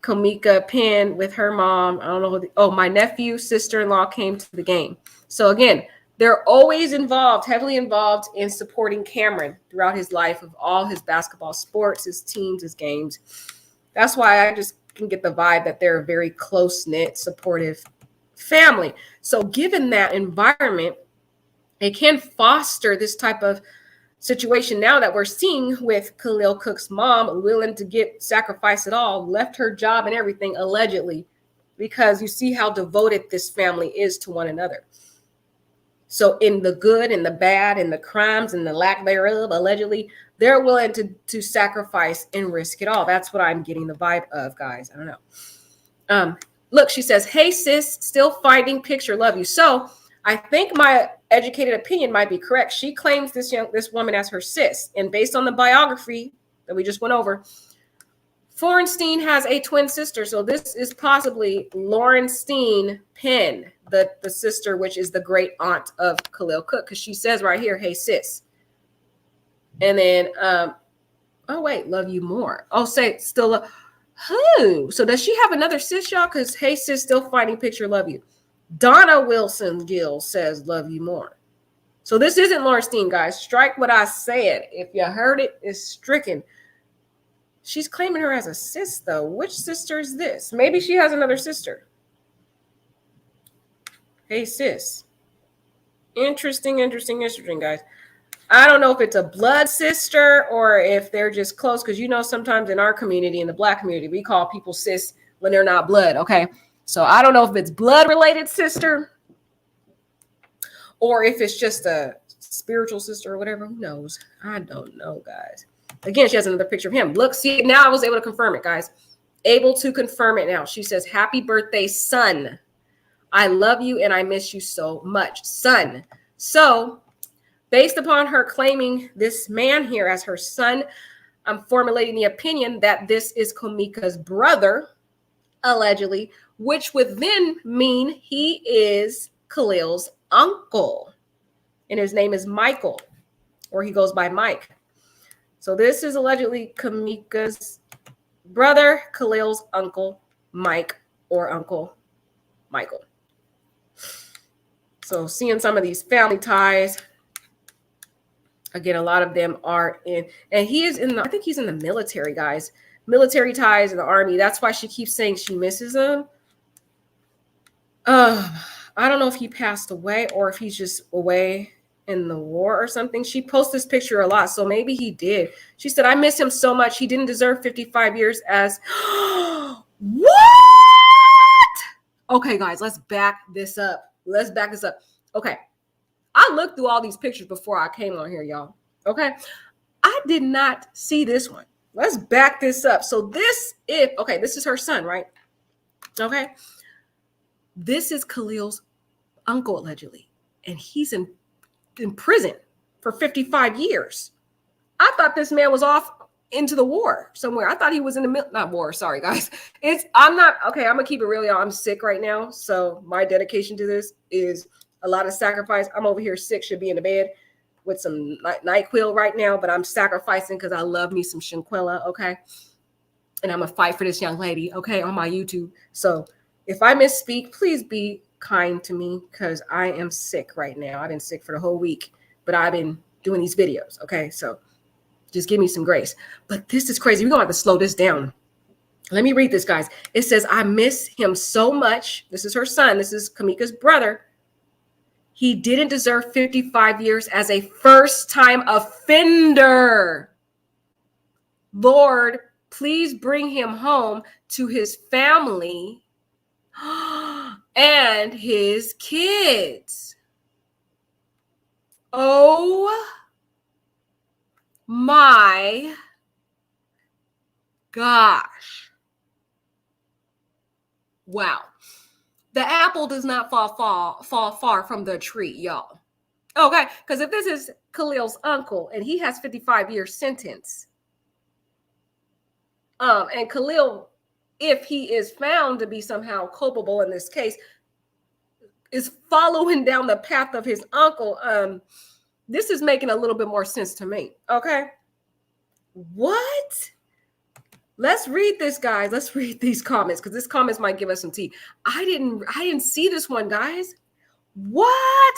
Kamika Penn with her mom. I don't know. My nephew, sister-in-law came to the game. So again, they're always heavily involved in supporting Cameron throughout his life of all his basketball sports, his teams, his games. That's why I just can get the vibe that they're a very close-knit, supportive family. So given that environment, it can foster this type of situation now that we're seeing with Khalil Cooke's mom willing to sacrifice it all, left her job and everything, allegedly, because you see how devoted this family is to one another. So in the good and the bad and the crimes and the lack thereof, allegedly, they're willing to sacrifice and risk it all. That's what I'm getting the vibe of, guys. I don't know. Look, she says, hey, sis, still finding picture. Love you. So I think my educated opinion might be correct. She claims this woman as her sis. And based on the biography that we just went over, Florenstein has a twin sister. So this is possibly Laurenstein Penn, the sister, which is the great aunt of Khalil Cooke, because she says right here, hey, sis. And then, oh, wait, love you more. Oh, say still, who? So does she have another sis, y'all? Because, hey, sis, still finding picture, love you. Donna Wilson Gill says, love you more. So this isn't Laurenstein, guys. Strike what I said. If you heard it, it's stricken. She's claiming her as a sis, though. Which sister is this? Maybe she has another sister. Hey, sis. Interesting, guys. I don't know if it's a blood sister or if they're just close, because sometimes in our community, in the Black community, we call people sis when they're not blood, okay? So I don't know if it's blood-related sister or if it's just a spiritual sister or whatever. Who knows? I don't know, guys. Again, she has another picture of him. Look, see, now I was able to confirm it, guys. Able to confirm it now. She says, happy birthday, son. I love you and I miss you so much, son. So based upon her claiming this man here as her son, I'm formulating the opinion that this is Kamika's brother, allegedly, which would then mean he is Khalil's uncle. And his name is Michael. or he goes by Mike. So this is allegedly Kamika's brother, Khalil's uncle, Mike, or Uncle Michael. So seeing some of these family ties, again, a lot of them are in, and he is in the, I think he's in the military, guys. Military ties in the army. That's why she keeps saying she misses him. I don't know if he passed away or if he's just away in the war or something. She posts this picture a lot, so maybe he did. She said, I miss him so much. He didn't deserve 55 years as what? Okay, guys, let's back this up. Okay. I looked through all these pictures before I came on here, y'all. Okay. I did not see this one. Let's back this up. So this is her son, right? Okay. This is Khalil's uncle, allegedly, and he's in prison for 55 years. I thought this man was off into the war somewhere. I thought he was in the not war. Sorry, guys. I'm gonna keep it real, y'all. I'm sick right now, so my dedication to this is a lot of sacrifice. I'm over here sick, should be in the bed with some NyQuil right now, but I'm sacrificing because I love me some Shinquella, okay? And I'm gonna fight for this young lady, okay, on my YouTube. So if I misspeak, please be kind to me because I am sick right now. I've been sick for the whole week, but I've been doing these videos, okay? So just give me some grace. But this is crazy. We're gonna have to slow this down. Let me read this, guys. It says, I miss him so much. This is her son. This is Kamika's brother. He didn't deserve 55 years as a first-time offender. Lord, please bring him home to his family and his kids. Oh my gosh. Wow. The apple does not fall far from the tree, y'all. Okay, because if this is Khalil's uncle and he has 55-year sentence, and Khalil, if he is found to be somehow culpable in this case, is following down the path of his uncle, this is making a little bit more sense to me. Okay, what? Let's read this, guys. Let's read these comments because this comments might give us some tea. I didn't see this one, guys. What?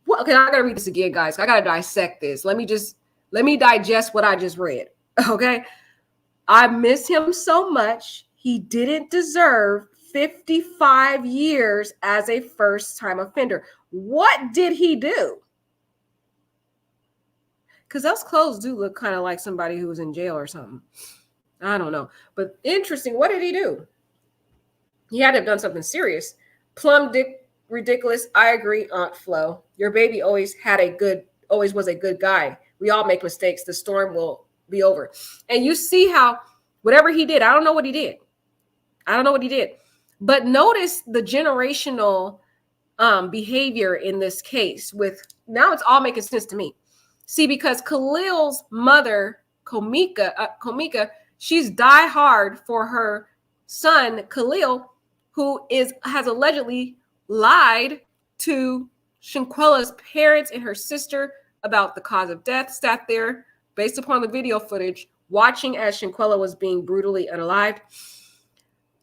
Okay, I gotta read this again, guys. I gotta dissect this. Let me digest what I just read. Okay. I miss him so much. He didn't deserve 55 years as a first-time offender. What did he do? Because those clothes do look kind of like somebody who was in jail or something. I don't know. But interesting. What did he do? He had to have done something serious. Plum dick ridiculous. I agree, Aunt Flo. Your baby always was a good guy. We all make mistakes. The storm will be over. And you see how whatever he did, I don't know what he did. But notice the generational behavior in this case with now it's all making sense to me. See, because Khalil's mother, Kamika, she's die hard for her son, Khalil, who has allegedly lied to Shinquella's parents and her sister about the cause of death, sat there based upon the video footage, watching as Shinquella was being brutally unalived.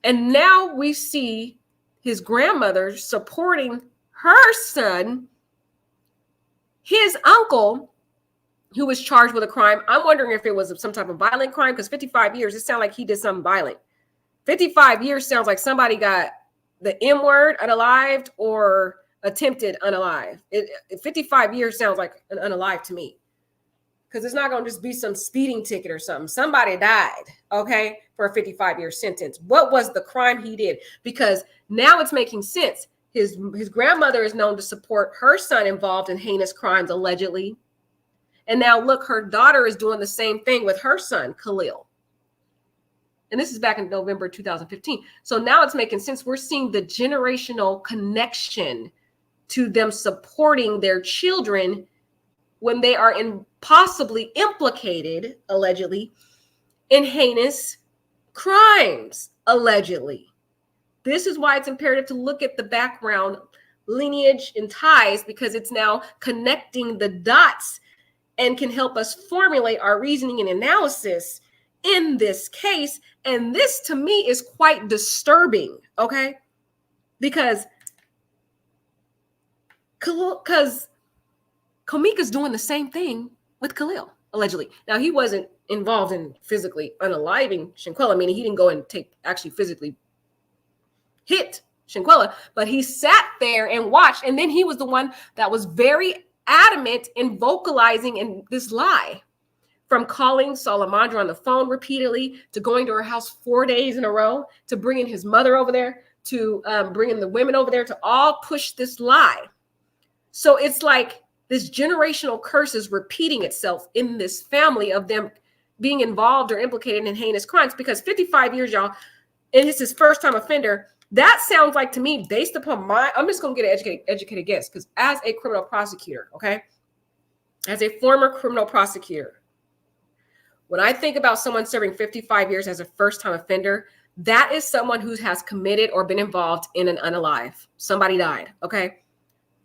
And now we see his grandmother supporting her son, his uncle, who was charged with a crime. I'm wondering if it was some type of violent crime because 55 years, it sounds like he did something violent. 55 years sounds like somebody got the M word, unalived, or attempted unalive. 55 years sounds like an unalive to me because it's not going to just be some speeding ticket or something. Somebody died, okay, for a 55-year sentence. What was the crime he did? Because now it's making sense. His grandmother is known to support her son involved in heinous crimes, allegedly. And now look, her daughter is doing the same thing with her son, Khalil. And this is back in November 2015. So now it's making sense. We're seeing the generational connection to them supporting their children when they are possibly implicated, allegedly, in heinous crimes, allegedly. This is why it's imperative to look at the background, lineage, and ties, because it's now connecting the dots and can help us formulate our reasoning and analysis in this case. And this to me is quite disturbing, okay? Because Kamika's doing the same thing with Khalil, allegedly. Now, he wasn't involved in physically unaliving Shanquella, meaning he didn't go and actually physically hit Shanquella, but he sat there and watched. And then he was the one that was very adamant in vocalizing in this lie, from calling Salamandra on the phone repeatedly, to going to her house 4 days in a row, to bringing his mother over there, to bringing the women over there, to all push this lie. So it's like this generational curse is repeating itself in this family of them being involved or implicated in heinous crimes, because 55 years, y'all, and it's his first time offender. That sounds like to me, based upon I'm just going to get an educated guess, because as a criminal prosecutor, okay, as a former criminal prosecutor, when I think about someone serving 55 years as a first-time offender, that is someone who has committed or been involved in an unalive. Somebody died, okay?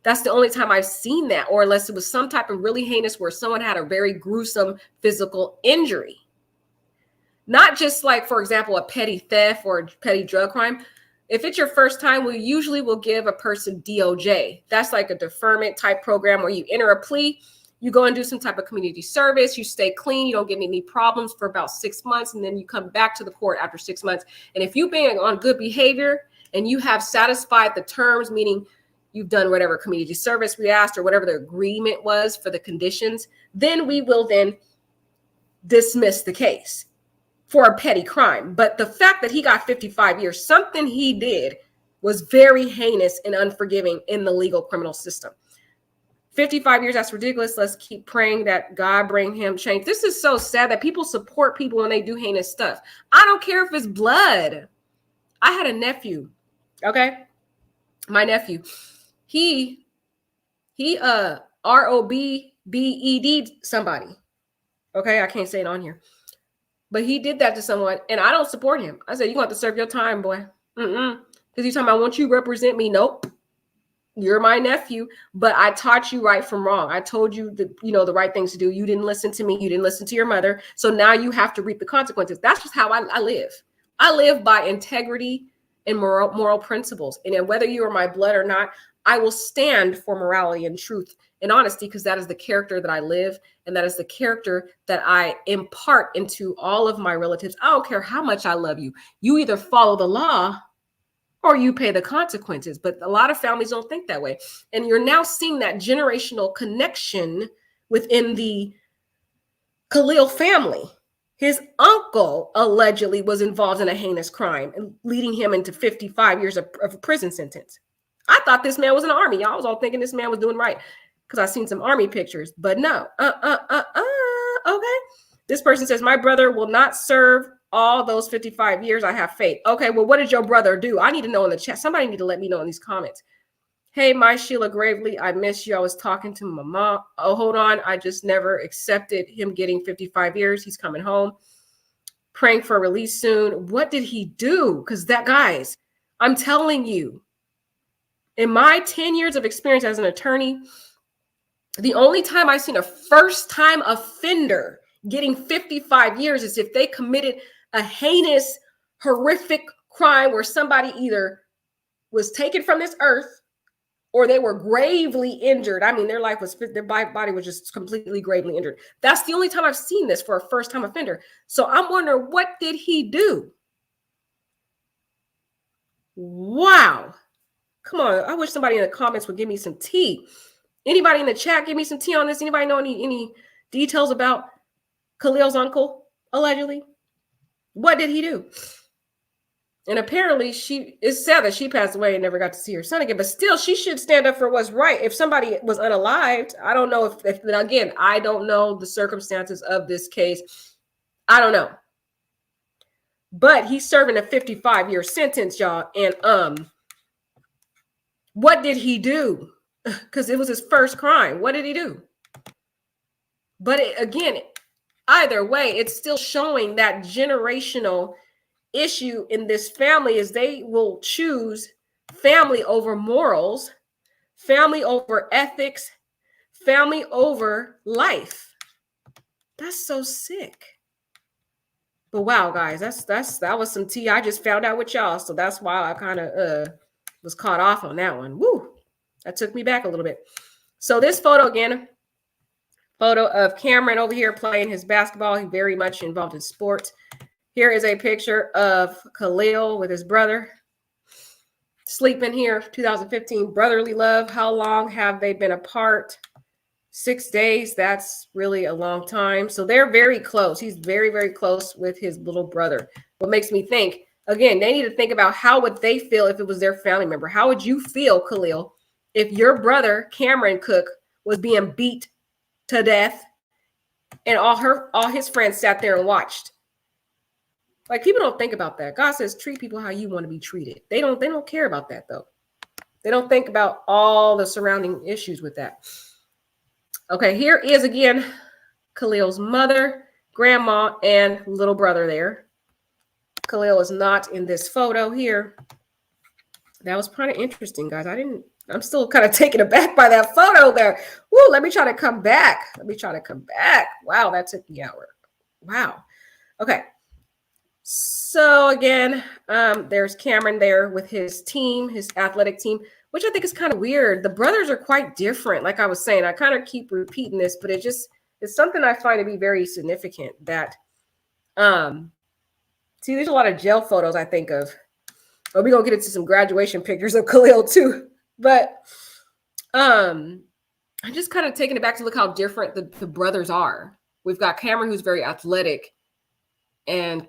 That's the only time I've seen that, or unless it was some type of really heinous where someone had a very gruesome physical injury. Not just like, for example, a petty theft or a petty drug crime. If it's your first time, we usually will give a person DOJ. That's like a deferment type program where you enter a plea, you go and do some type of community service, you stay clean, you don't get any problems for about 6 months, and then you come back to the court after 6 months. And if you've been on good behavior and you have satisfied the terms, meaning you've done whatever community service we asked or whatever the agreement was for the conditions, then we will then dismiss the case for a petty crime. But the fact that he got 55 years, something he did was very heinous and unforgiving in the legal criminal system. 55 years, that's ridiculous. Let's keep praying that God bring him change. This is so sad that people support people when they do heinous stuff. I don't care if it's blood. I had a nephew, okay? My nephew, he ROBBED somebody. Okay, I can't say it on here. But he did that to someone, and I don't support him. I said, you're going to have to serve your time, boy. Because he's talking about, won't you represent me? Nope. You're my nephew, but I taught you right from wrong. I told you the right things to do. You didn't listen to me. You didn't listen to your mother. So now you have to reap the consequences. That's just how I live. I live by integrity and moral principles. And then whether you are my blood or not, I will stand for morality and truth and honesty, because that is the character that I live. And that is the character that I impart into all of my relatives. I don't care how much I love you. You either follow the law or you pay the consequences. But a lot of families don't think that way. And you're now seeing that generational connection within the Khalil family. His uncle allegedly was involved in a heinous crime and leading him into 55 years of a prison sentence. I thought this man was in the army. I was all thinking this man was doing right because I seen some army pictures, but no. Okay. This person says, my brother will not serve all those 55 years. I have faith. Okay, well, what did your brother do? I need to know in the chat. Somebody need to let me know in these comments. Hey, my Sheila Gravely, I miss you. I was talking to my mom. Oh, hold on. I just never accepted him getting 55 years. He's coming home. Praying for release soon. What did he do? Because that, guys, I'm telling you, in my 10 years of experience as an attorney, the only time I've seen a first-time offender getting 55 years is if they committed a heinous, horrific crime where somebody either was taken from this earth or they were gravely injured. I mean, their body was just completely gravely injured. That's the only time I've seen this for a first-time offender. So I'm wondering, what did he do? Wow. Come on. I wish somebody in the comments would give me some tea. Anybody in the chat, give me some tea on this. Anybody know any details about Khalil's uncle, allegedly? What did he do? And apparently it's sad that she passed away and never got to see her son again, but still she should stand up for what's right. If somebody was unalived, I don't know if again, I don't know the circumstances of this case. I don't know. But he's serving a 55-year sentence, y'all. And what did he do? Because it was his first crime. What did he do? But again, either way, it's still showing that generational issue in this family is they will choose family over morals, family over ethics, family over life. That's so sick. But wow, guys, that was some tea I just found out with y'all. So that's why I kind of was caught off on that one. Woo! That took me back a little bit. So this photo again, photo of Cameron over here playing his basketball. He's very much involved in sports. Here is a picture of Khalil with his brother. Sleeping here, 2015, brotherly love. How long have they been apart? 6 days. That's really a long time. So they're very close. He's very, very close with his little brother. What makes me think, again, they need to think about how would they feel if it was their family member? How would you feel, Khalil, if your brother, Cameron Cooke, was being beat to death and all his friends sat there and watched? Like, people don't think about that. God says, treat people how you want to be treated. They don't care about that, though. They don't think about all the surrounding issues with that. Okay, here is again Khalil's mother, grandma, and little brother there. Khalil is not in this photo here. That was kind of interesting, guys. I'm still kind of taken aback by that photo there. Woo, let me try to come back. Wow, that took me out. Wow. Okay. So again, there's Cameron there with his team, his athletic team, which I think is kind of weird. The brothers are quite different. Like I was saying, I kind of keep repeating this, but it's something I find to be very significant that, see, there's a lot of jail photos I think of. Oh, we're going to get into some graduation pictures of Khalil too. But I'm just kind of taking it back to look how different the brothers are. We've got Cameron, who's very athletic, and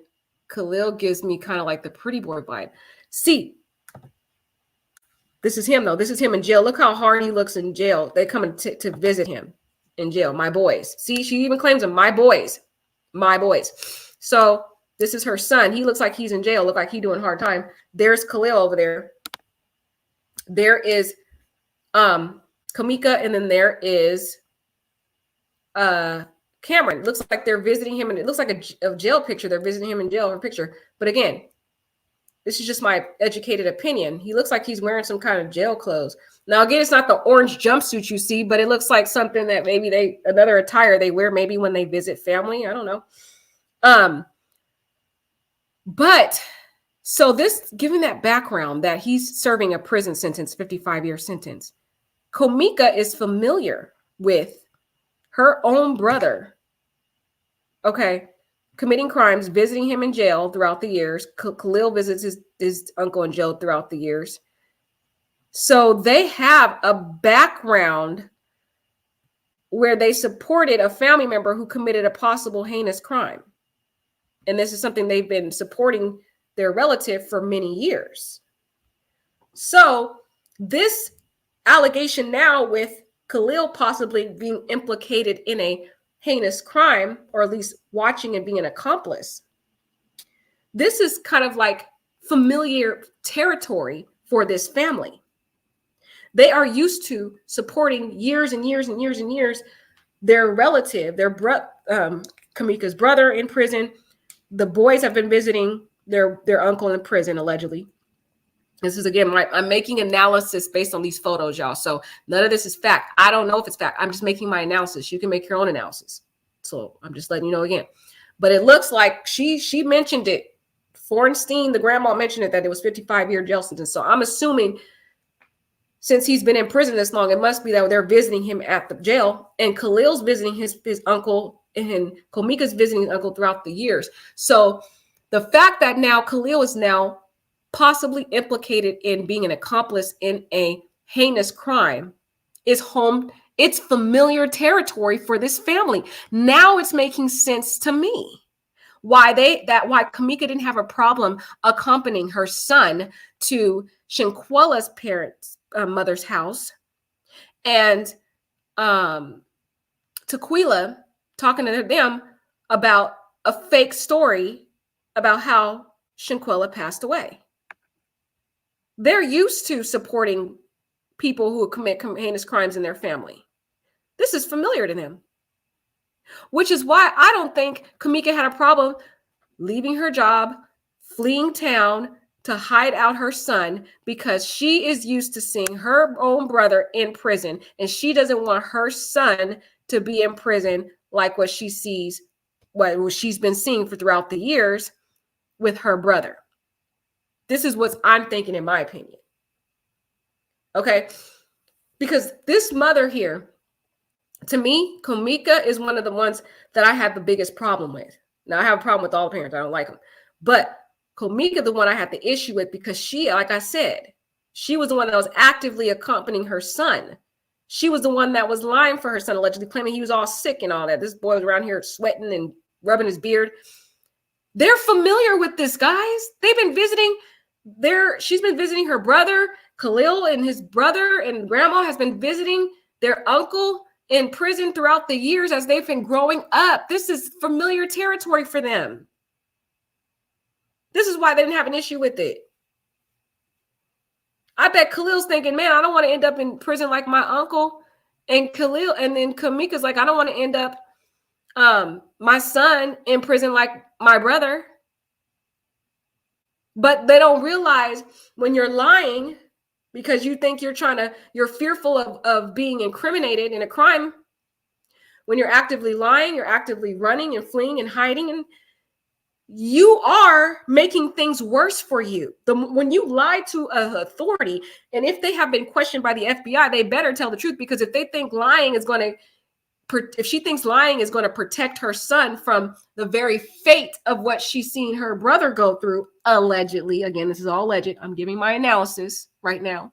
Khalil gives me kind of like the pretty boy vibe. See, this is him, though. This is him in jail. Look how hard he looks in jail. They come to visit him in jail. My boys. See, she even claims them. My boys. My boys. So this is her son. He looks like he's in jail. Look like he's doing hard time. There's Khalil over there. There is Kamika, and then there is Cameron. Looks like they're visiting him, and it looks like a jail picture. They're visiting him in jail or picture. But again, this is just my educated opinion. He looks like he's wearing some kind of jail clothes. Now, again, it's not the orange jumpsuit you see, but it looks like something that maybe another attire they wear maybe when they visit family. I don't know. But so this, given that background that he's serving a prison sentence, 55-year sentence, Komika is familiar with her own brother, okay, committing crimes, visiting him in jail throughout the years. Khalil visits his uncle in jail throughout the years. So they have a background where they supported a family member who committed a possible heinous crime. And this is something they've been supporting their relative for many years. So this allegation now with Khalil possibly being implicated in a heinous crime, or at least watching and being an accomplice, this is kind of like familiar territory for this family. They are used to supporting years and years and years and years their relative, Kamika's brother in prison. The boys have been visiting their uncle in prison, allegedly. This is, again, I'm making analysis based on these photos, y'all. So none of this is fact. I don't know if it's fact. I'm just making my analysis. You can make your own analysis. So I'm just letting you know again. But it looks like she mentioned it. Fornstein, the grandma, mentioned it, that it was 55-year jail sentence. So I'm assuming since he's been in prison this long, it must be that they're visiting him at the jail. And Khalil's visiting his uncle, and Komika's visiting his uncle throughout the years. So the fact that now Khalil is now possibly implicated in being an accomplice in a heinous crime it's familiar territory for this family. Now it's making sense to me why Kamika didn't have a problem accompanying her son to Shinquella's mother's house, and Tequila talking to them about a fake story about how Shinquella passed away. They're used to supporting people who commit heinous crimes in their family. This is familiar to them, which is why I don't think Kamika had a problem leaving her job, fleeing town to hide out her son, because she is used to seeing her own brother in prison, and she doesn't want her son to be in prison like what she sees, what she's been seeing for throughout the years with her brother. This is what I'm thinking, in my opinion. Okay. Because this mother here, to me, Kamika is one of the ones that I have the biggest problem with. Now, I have a problem with all the parents. I don't like them. But Kamika, the one I had the issue with, because she, like I said, she was the one that was actively accompanying her son. She was the one that was lying for her son, allegedly claiming he was all sick and all that. This boy was around here sweating and rubbing his beard. They're familiar with this, guys. They've been visiting she's been visiting her brother, Khalil, and his brother and grandma has been visiting their uncle in prison throughout the years as they've been growing up. This is familiar territory for them. This is why they didn't have an issue with it. I bet Khalil's thinking, man, I don't want to end up in prison like my uncle. And Khalil, and then Kamika's like, I don't want to end up my son in prison like my brother. But they don't realize when you're lying because you think you're fearful of being incriminated in a crime. When you're actively lying, you're actively running and fleeing and hiding, and you are making things worse for you. When you lie to an authority, and if they have been questioned by the FBI, they better tell the truth, because if they think lying is going to, if she thinks lying is going to protect her son from the very fate of what she's seen her brother go through, allegedly, again, this is all alleged, I'm giving my analysis right now.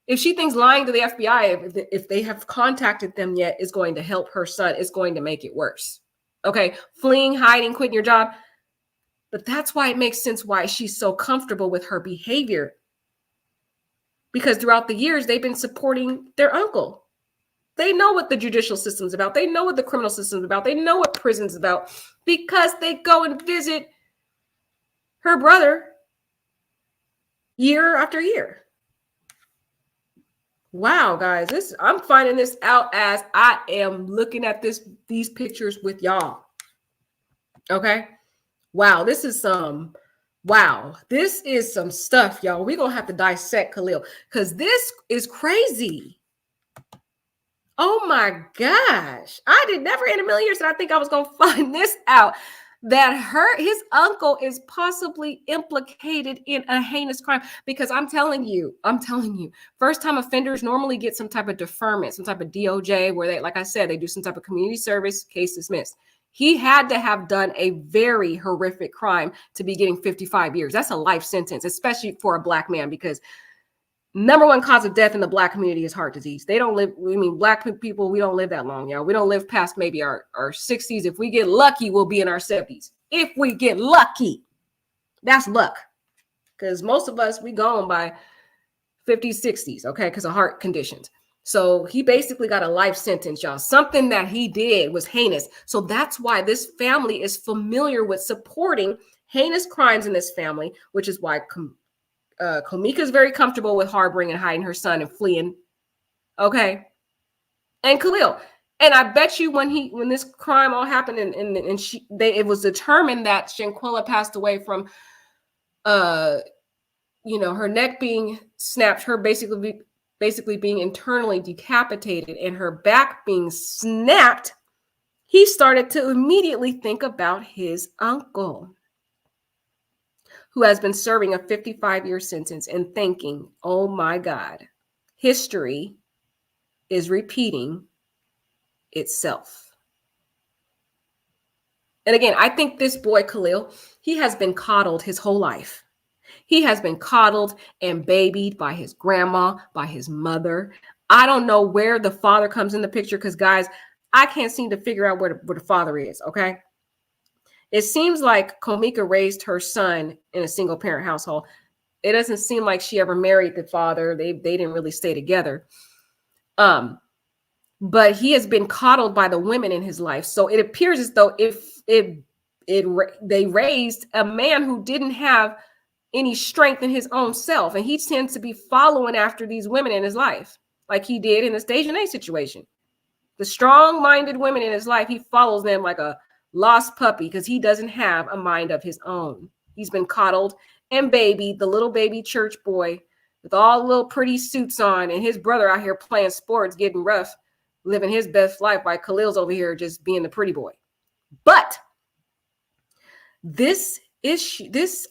If she thinks lying to the FBI, if they have contacted them yet, is going to help her son, it's going to make it worse. Okay, fleeing, hiding, quitting your job. But that's why it makes sense why she's so comfortable with her behavior. Because throughout the years, they've been supporting their uncle. They know what the judicial system's about. They know what the criminal system's about. They know what prison's about, because they go and visit her brother year after year. Wow, guys, I'm finding this out as I am looking at these pictures with y'all. Okay. Wow, this is some stuff, y'all. We're gonna have to dissect Khalil, because this is crazy. Oh my gosh. I did never in a million years that I think I was gonna find this out, that his uncle is possibly implicated in a heinous crime. Because I'm telling you, first time offenders normally get some type of deferment, some type of DOJ, where they, like I said, they do some type of community service, case dismissed. He had to have done a very horrific crime to be getting 55 years. That's a life sentence, especially for a Black man, because number one cause of death in the Black community is heart disease. They don't live, Black people, we don't live that long, y'all. We don't live past maybe our 60s. If we get lucky, we'll be in our 70s. If we get lucky, that's luck. Because most of us, we gone by 50s, 60s, okay, because of heart conditions. So he basically got a life sentence, y'all. Something that he did was heinous. So that's why this family is familiar with supporting heinous crimes in this family, which is why Kamika is very comfortable with harboring and hiding her son and fleeing. Okay. And Khalil. And I bet you when this crime all happened and it was determined that Shanquella passed away from her neck being snapped, her basically being internally decapitated, and her back being snapped, he started to immediately think about his uncle, who has been serving a 55-year sentence, and thinking, oh my God, history is repeating itself. And again, I think this boy, Khalil, he has been coddled his whole life. He has been coddled and babied by his grandma, by his mother. I don't know where the father comes in the picture, because, guys, I can't seem to figure out where the father is, okay? It seems like Kamika raised her son in a single parent household. It doesn't seem like she ever married the father. They didn't really stay together. But he has been coddled by the women in his life. So it appears as though they raised a man who didn't have any strength in his own self. And he tends to be following after these women in his life, like he did in the Station A situation. The strong-minded women in his life, he follows them like a lost puppy, because he doesn't have a mind of his own. He's been coddled and babied, the little baby church boy with all the little pretty suits on, and his brother out here playing sports, getting rough, living his best life while Khalil's over here just being the pretty boy. But this issue, this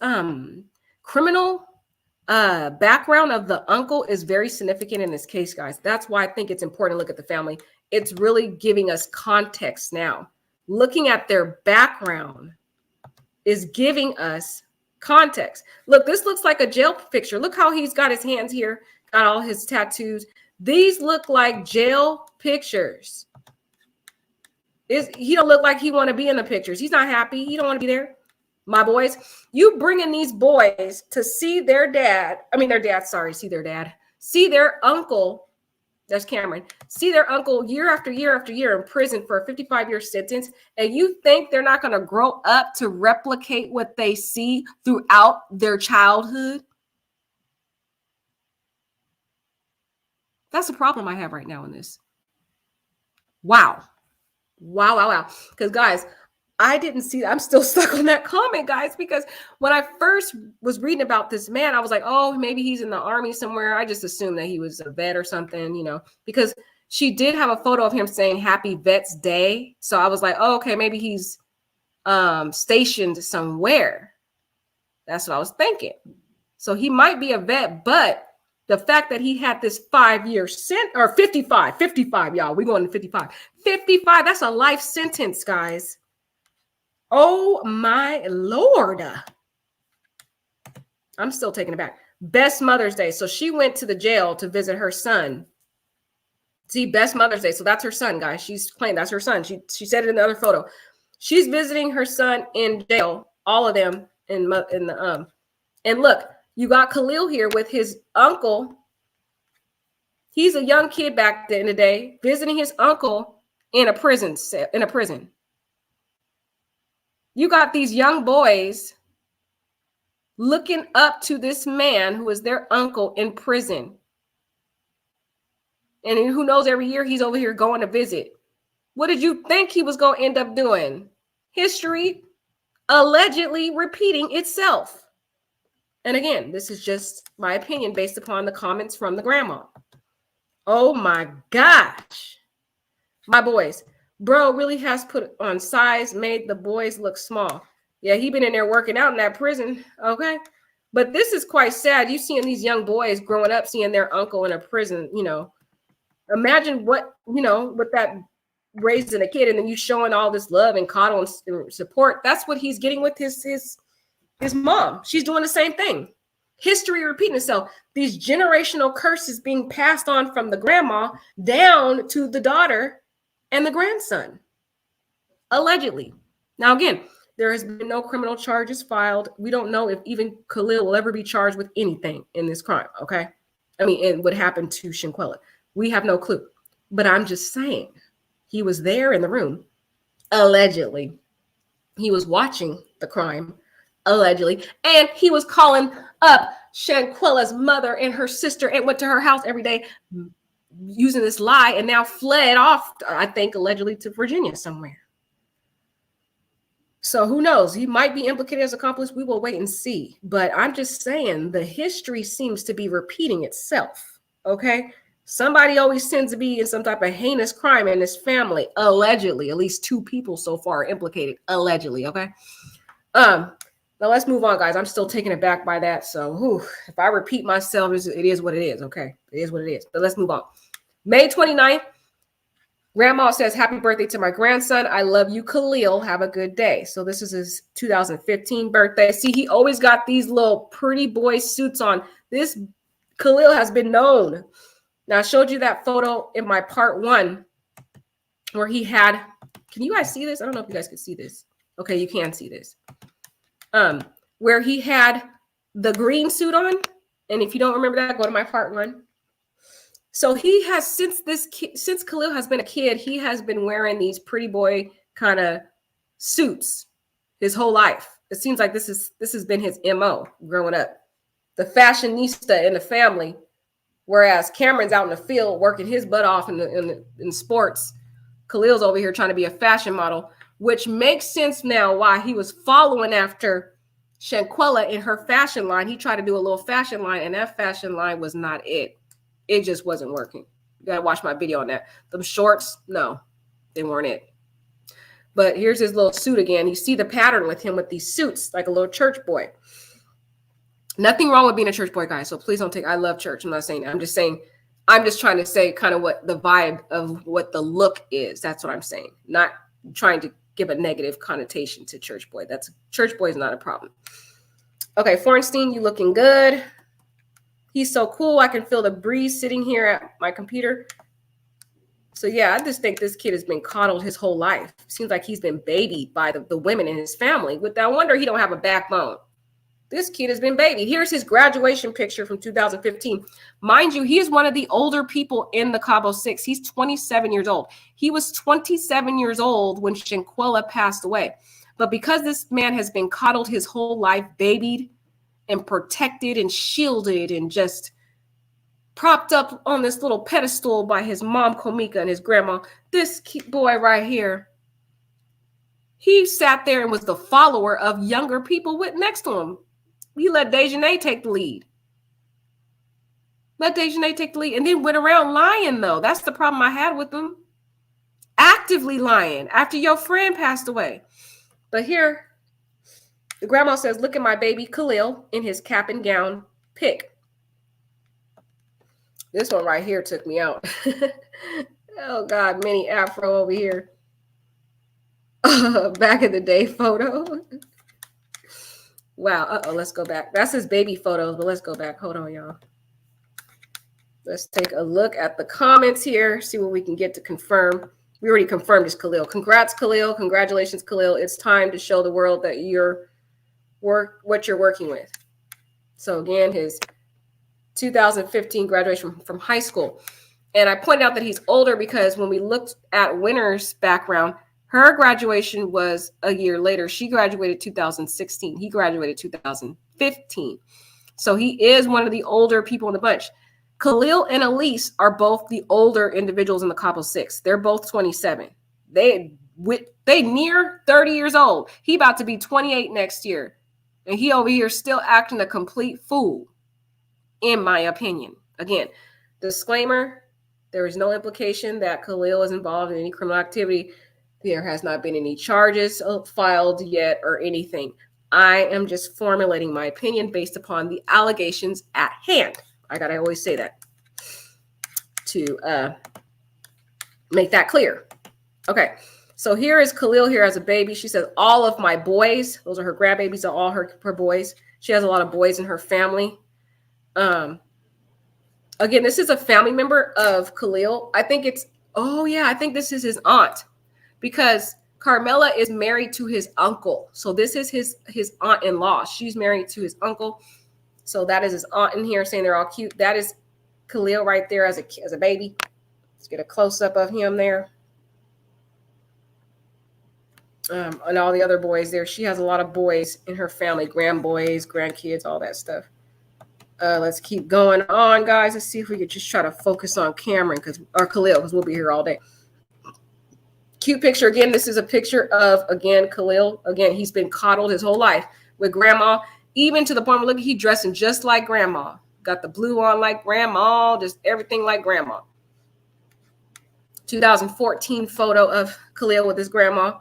criminal background of the uncle is very significant in this case, guys. That's why I think it's important to look at the family. It's really giving us context now. Looking at their background is giving us context. Look, this looks like a jail picture. Look how he's got his hands here, got all his tattoos. These look like jail pictures. He don't look like he want to be in the pictures. He's not happy. He don't want to be there. My boys, you bringing these boys to see their dad. See their uncle. That's Cameron. See their uncle year after year after year in prison for a 55-year sentence. And you think they're not going to grow up to replicate what they see throughout their childhood? That's the problem I have right now in this. Wow. Because, guys, I didn't see that. I'm still stuck on that comment, guys, because when I first was reading about this man, I was like, oh, maybe he's in the army somewhere. I just assumed that he was a vet or something, because she did have a photo of him saying Happy Vets Day. So I was like, oh, okay, maybe he's stationed somewhere. That's what I was thinking. So he might be a vet, but the fact that he had this 5-year sentence, or 55, y'all, we're going to 55. 55, that's a life sentence, guys. Oh my Lord. I'm still taken aback. Best Mother's Day. So she went to the jail to visit her son. See, Best Mother's Day. So that's her son, guys. She's claimed that's her son. She said it in the other photo. She's visiting her son in jail. All of them in the and look, you got Khalil here with his uncle. He's a young kid back in the day, visiting his uncle in a prison. You got these young boys looking up to this man who is their uncle in prison. And who knows, every year he's over here going to visit. What did you think he was going to end up doing? History allegedly repeating itself. And again, this is just my opinion based upon the comments from the grandma. Oh my gosh. My boys. Bro really has put on size, made the boys look small. Yeah, he been in there working out in that prison. Okay. But this is quite sad. You seeing these young boys growing up, seeing their uncle in a prison, Imagine what that raising a kid and then you showing all this love and coddle and support. That's what he's getting with his mom. She's doing the same thing. History repeating itself. These generational curses being passed on from the grandma down to the daughter and the grandson, allegedly. Now, again, there has been no criminal charges filed. We don't know if even Khalil will ever be charged with anything in this crime, okay? And what happened to Shanquella. We have no clue. But I'm just saying, he was there in the room, allegedly. He was watching the crime, allegedly. And he was calling up Shanquella's mother and her sister and went to her house every day using this lie and now fled off, I think, allegedly to Virginia somewhere. So who knows? He might be implicated as accomplice. We will wait and see. But I'm just saying the history seems to be repeating itself. Okay. Somebody always tends to be in some type of heinous crime in this family. Allegedly, at least 2 people so far implicated. Allegedly. Okay. Now let's move on, guys. I'm still taken aback by that. So if I repeat myself, it is what it is. Okay. It is what it is. But let's move on. May 29th. Grandma says, happy birthday to my grandson. I love you, Khalil. Have a good day. So this is his 2015 birthday. See, he always got these little pretty boy suits on. This Khalil has been known. Now, I showed you that photo in my part 1 where he had, can you guys see this? I don't know if you guys can see this. Okay, you can see this. Where he had the green suit on. And if you don't remember that, go to my part 1. So he has, since Khalil has been a kid, he has been wearing these pretty boy kind of suits his whole life. It seems like this has been his MO growing up. The fashionista in the family, whereas Cameron's out in the field working his butt off in sports. Khalil's over here trying to be a fashion model, which makes sense now why he was following after Shanquella in her fashion line. He tried to do a little fashion line, and that fashion line was not it. It just wasn't working. You gotta watch my video on that. Them shorts, no, they weren't it. But here's his little suit again. You see the pattern with him with these suits, like a little church boy. Nothing wrong with being a church boy, guys. So please don't take, I love church. I'm not saying that. I'm just trying to say kind of what the vibe of what the look is. That's what I'm saying. Not trying to give a negative connotation to church boy. Church boy is not a problem. Okay, Fornstein, you looking good. He's so cool. I can feel the breeze sitting here at my computer. So yeah, I just think this kid has been coddled his whole life. Seems like he's been babied by the women in his family. No wonder he don't have a backbone. This kid has been babied. Here's his graduation picture from 2015. Mind you, he is one of the older people in the Cabo Six. He's 27 years old. He was 27 years old when Shanquella passed away. But because this man has been coddled his whole life, babied and protected and shielded and just propped up on this little pedestal by his mom, Komika, and his grandma, this boy right here, he sat there and was the follower of younger people next to him. He let Dejanay take the lead. And then went around lying, though. That's the problem I had with him. Actively lying after your friend passed away. But here, the grandma says, look at my baby Khalil in his cap and gown pic. This one right here took me out. Oh, God, mini afro over here. Back in the day photo. Wow. Let's go back. That's his baby photos, but let's go back. Hold on, y'all. Let's take a look at the comments here, see what we can get to confirm. We already confirmed this, Khalil. Congrats, Khalil. Congratulations, Khalil. It's time to show the world that what you're working with. So again, his 2015 graduation from high school. And I pointed out that he's older because when we looked at Winter's background, her graduation was a year later. She graduated 2016. He graduated 2015. So he is one of the older people in the bunch. Khalil and Elise are both the older individuals in the Cabo Six. They're both 27. They near 30 years old. He about to be 28 next year. And he over here still acting a complete fool, in my opinion. Again, disclaimer, there is no implication that Khalil is involved in any criminal activity. There has not been any charges filed yet or anything. I am just formulating my opinion based upon the allegations at hand. I gotta always say that to make that clear. Okay, so here is Khalil here as a baby. She says, all of my boys, those are her grandbabies, are all her boys. She has a lot of boys in her family. Again, this is a family member of Khalil. I think this is his aunt, because Carmela is married to his uncle. So this is his aunt-in-law. She's married to his uncle. So that is his aunt in here saying they're all cute. That is Khalil right there as a baby. Let's get a close-up of him there. And all the other boys there. She has a lot of boys in her family, grandboys, grandkids, all that stuff. Let's keep going on, guys. Let's see if we could just try to focus on Cameron or Khalil, because we'll be here all day. Cute picture. Again, this is a picture of, again, Khalil. Again, he's been coddled his whole life with grandma, even to the point where, look, he's dressing just like grandma. Got the blue on like grandma, just everything like grandma. 2014 photo of Khalil with his grandma.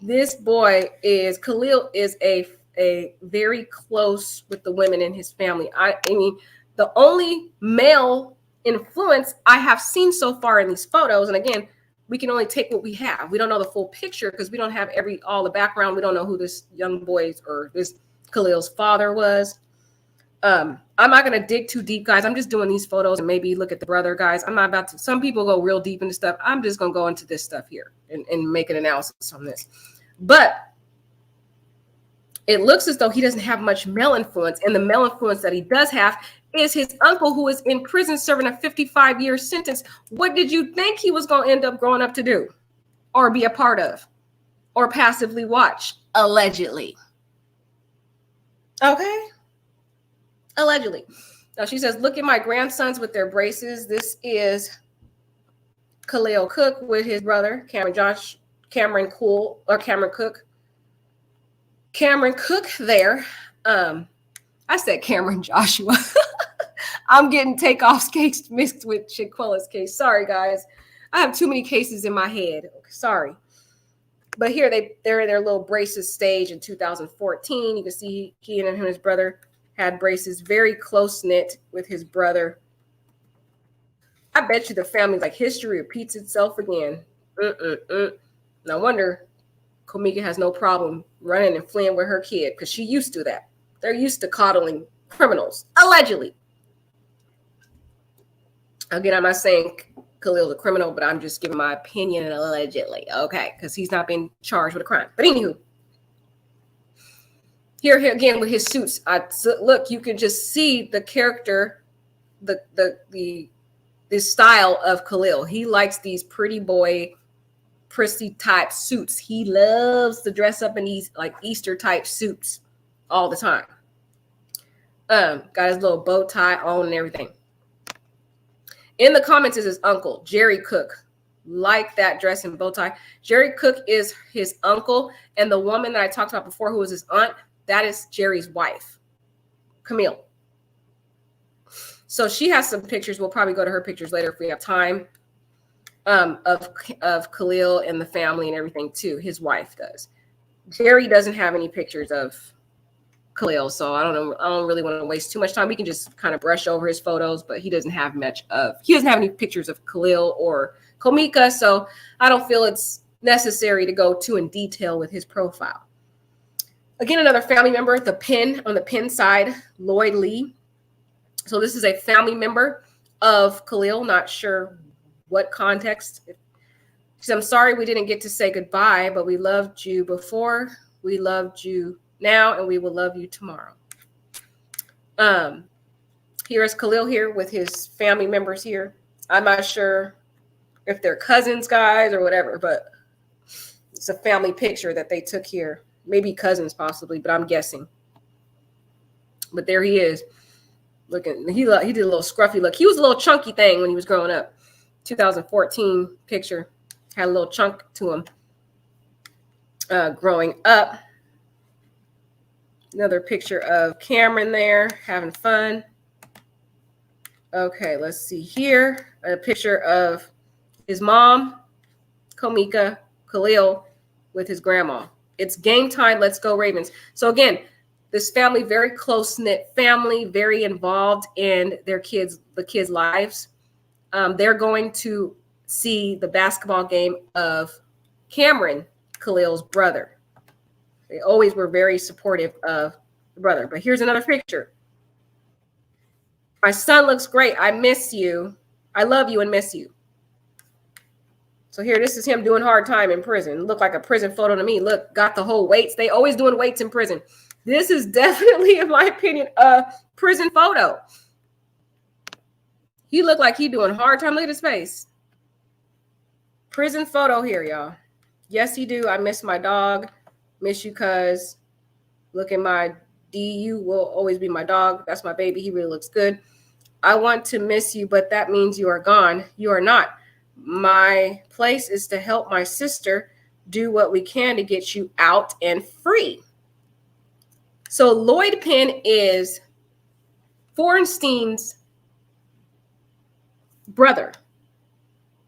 Khalil is a very close with the women in his family. I mean, the only male influence I have seen so far in these photos, and again, we can only take what we have. We don't know the full picture because we don't have all the background. We don't know who this young boy's or this Khalil's father was. I'm not going to dig too deep, guys. I'm just doing these photos and maybe look at the brother, guys. I'm not about to. Some people go real deep into stuff. I'm just going to go into this stuff here and make an analysis on this. But it looks as though he doesn't have much male influence. And the male influence that he does have is his uncle, who is in prison serving a 55-year sentence. What did you think he was going to end up growing up to do or be a part of or passively watch? Allegedly. Okay. Allegedly. Now she says, look at my grandsons with their braces. This is Khalil Cooke with his brother, Cameron Cooke. Cameron Cooke there. I said Cameron Joshua. I'm getting Takeoff's case mixed with Chiquella's case. Sorry, guys. I have too many cases in my head. Sorry. But here they're in their little braces stage in 2014. You can see he and his brother had braces, very close knit with his brother. I bet you the family like history repeats itself again. No wonder Kamika has no problem running and fleeing with her kid because she used to that. They're used to coddling criminals, allegedly. Again, I'm not saying Khalil's a criminal, but I'm just giving my opinion allegedly, okay? Because he's not been charged with a crime. But anywho, here again with his suits. Look, you can just see the character, the style of Khalil. He likes these pretty boy, prissy type suits. He loves to dress up in these like Easter type suits all the time. Got his little bow tie on and everything. In the comments is his uncle, Jerry Cooke. Like that dress and bow tie. Jerry Cooke is his uncle. And the woman that I talked about before, who was his aunt, that is Jerry's wife, Camille. So she has some pictures. We'll probably go to her pictures later if we have time, of Khalil and the family and everything too. His wife does. Jerry doesn't have any pictures of Khalil, so I don't really want to waste too much time. We can just kind of brush over his photos, but he doesn't have any pictures of Khalil or Kamika, so I don't feel it's necessary to go too in detail with his profile. Again, another family member, on the pin side, Lloyd Lee. So this is a family member of Khalil, not sure what context. I'm sorry we didn't get to say goodbye, but we loved you before, we loved you now, and we will love you tomorrow. Here is Khalil here with his family members here. I'm not sure if they're cousins, guys, or whatever, but it's a family picture that they took here. Maybe cousins possibly, but I'm guessing. But there he is. Looking, he did a little scruffy look. He was a little chunky thing when he was growing up. 2014 picture. Had a little chunk to him growing up. Another picture of Cameron there, having fun. Okay, let's see here. A picture of his mom, Kamika, Khalil, with his grandma. It's game time. Let's go Ravens. So again, this family, very close-knit family, very involved in the kids' lives. They're going to see the basketball game of Cameron, Khalil's brother. They always were very supportive of the brother. But here's another picture. My son looks great. I miss you. I love you and miss you. So here, this is him doing hard time in prison. Looked like a prison photo to me. Look, got the whole weights. They always doing weights in prison. This is definitely, in my opinion, a prison photo. He looked like he doing hard time. Look at his face. Prison photo here, y'all. Yes, he do. I miss my dog. Miss you, cuz. Look at my DU will always be my dog. That's my baby. He really looks good. I want to miss you, but that means you are gone. You are not. My place is to help my sister do what we can to get you out and free. So Lloyd Penn is Fornstein's brother.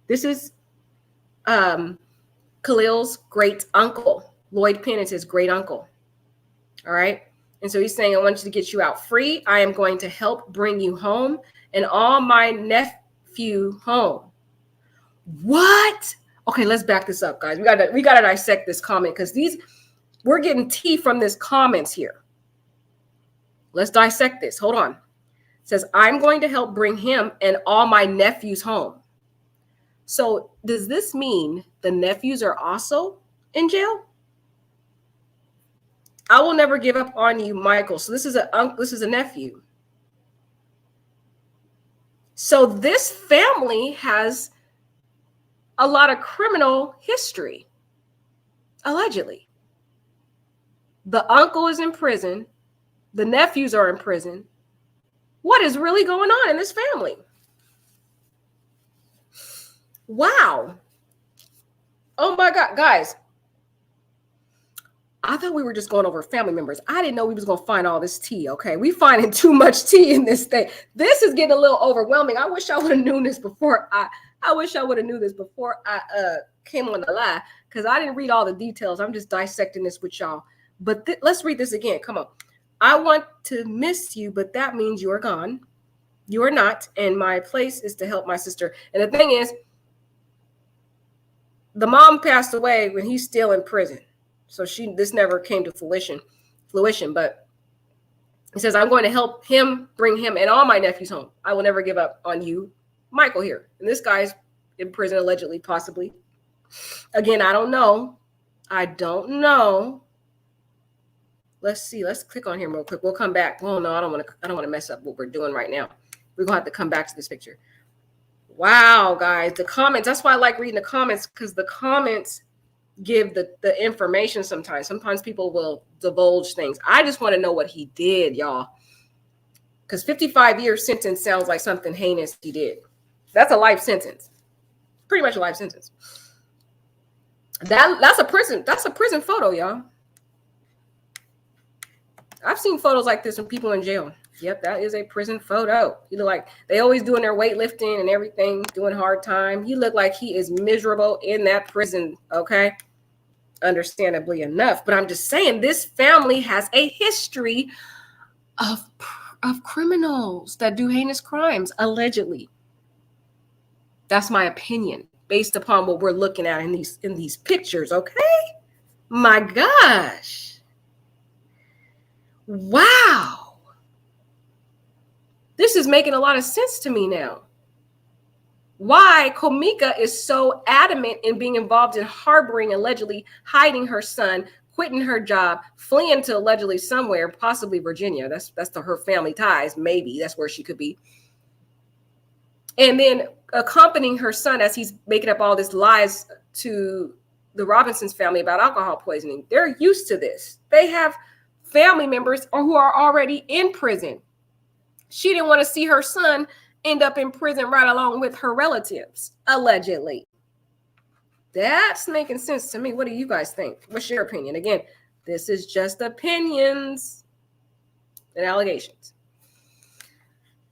This is Khalil's great uncle. Lloyd Penn is his great uncle. All right. And so he's saying, I want you to get you out free. I am going to help bring you home and all my nephew home. What? Okay, let's back this up, guys. We gotta dissect this comment because we're getting tea from this comments here. Let's dissect this. Hold on. It says, I'm going to help bring him and all my nephews home. So does this mean the nephews are also in jail? I will never give up on you, Michael. So this is a nephew. So this family has a lot of criminal history, allegedly. The uncle is in prison. The nephews are in prison. What is really going on in this family? Wow. Oh my God, guys. I thought we were just going over family members. I didn't know we was going to find all this tea, okay? We finding too much tea in this thing. This is getting a little overwhelming. I wish I would have known this before I wish I would have knew this before I came on the live, because I didn't read all the details. I'm just dissecting this with y'all. But let's read this again. Come on. I want to miss you, but that means you're gone. You are not, and my place is to help my sister. And the thing is, the mom passed away when he's still in prison. So this never came to fruition. But he says, I'm going to help him, bring him and all my nephews home. I will never give up on you, Michael here. And this guy's in prison, allegedly, possibly. Again, I don't know. Let's see. Let's click on him real quick. We'll come back. Oh no, I don't want to mess up what we're doing right now. We're gonna have to come back to this picture. Wow, guys, the comments. That's why I like reading the comments, because the comments give the information sometimes. Sometimes people will divulge things. I just want to know what he did, y'all. Because 55-year sentence sounds like something heinous he did. That's a life sentence. Pretty much a life sentence. That's a prison photo, y'all. I've seen photos like this from people in jail. Yep, that is a prison photo. You look like they always doing their weightlifting and everything, doing hard time. He looked like he is miserable in that prison, okay? Understandably enough. But I'm just saying, this family has a history of criminals that do heinous crimes, allegedly. That's my opinion, based upon what we're looking at in these pictures, okay? My gosh. Wow. This is making a lot of sense to me now. Why Komika is so adamant in being involved in harboring, allegedly hiding her son, quitting her job, fleeing to allegedly somewhere, possibly Virginia. That's to her family ties. Maybe that's where she could be. And then accompanying her son as he's making up all these lies to the Robinsons family about alcohol poisoning. They're used to this. They have family members who are already in prison. She didn't want to see her son end up in prison right along with her relatives, allegedly. That's making sense to me. What do you guys think? What's your opinion? Again, this is just opinions and allegations.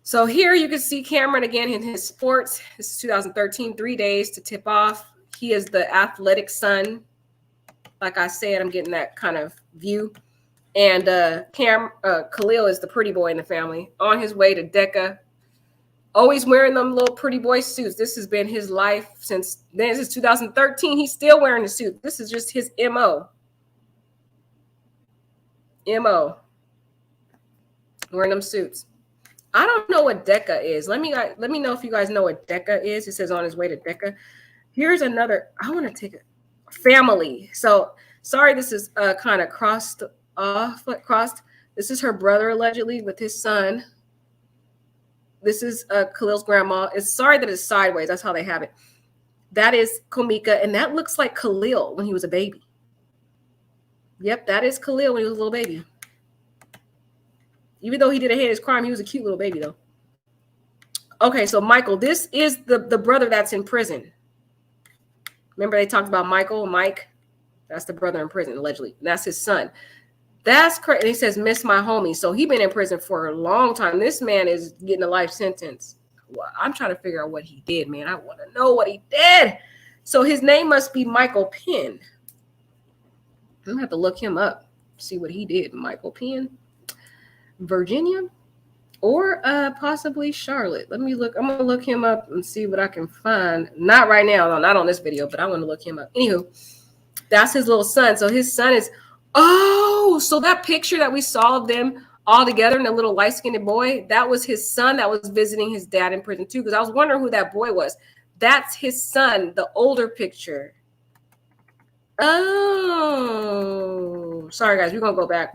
So here you can see Cameron again in his sports. This is 2013, 3 days to tip off. He is the athletic son. Like I said, I'm getting that kind of view. And Khalil is the pretty boy in the family, on his way to DECA, always wearing them little pretty boy suits. This has been his life since then. This is 2013. He's still wearing the suit. This is just his MO. Wearing them suits. I don't know what DECA is. Let me know if you guys know what DECA is. It says on his way to DECA. Here's another. I want to take a family. So sorry, this is kind of crossed. This is her brother allegedly with his son. This is Khalil's grandma. It's sorry that it's sideways. That's how they have it. That is Komika, and that looks like Khalil when he was a baby. Yep, that is Khalil when he was a little baby. Even though he did a heinous crime, he was a cute little baby though. Okay, so Michael, this is the brother that's in prison. Remember they talked about Mike? That's the brother in prison allegedly. And that's his son. That's crazy. He says, miss my homie. So he been in prison for a long time. This man is getting a life sentence. Well, I'm trying to figure out what he did, man. I want to know what he did. So his name must be Michael Penn. I'm going to have to look him up, see what he did. Michael Penn, Virginia, or possibly Charlotte. Let me look. I'm going to look him up and see what I can find. Not right now, no, not on this video, but I want to look him up. Anywho, that's his little son. So his son is... Oh, so that picture that we saw of them all together and the little light-skinned boy, that was his son that was visiting his dad in prison too, because I was wondering who that boy was. That's his son, the older picture. Oh, sorry, guys. We're going to go back.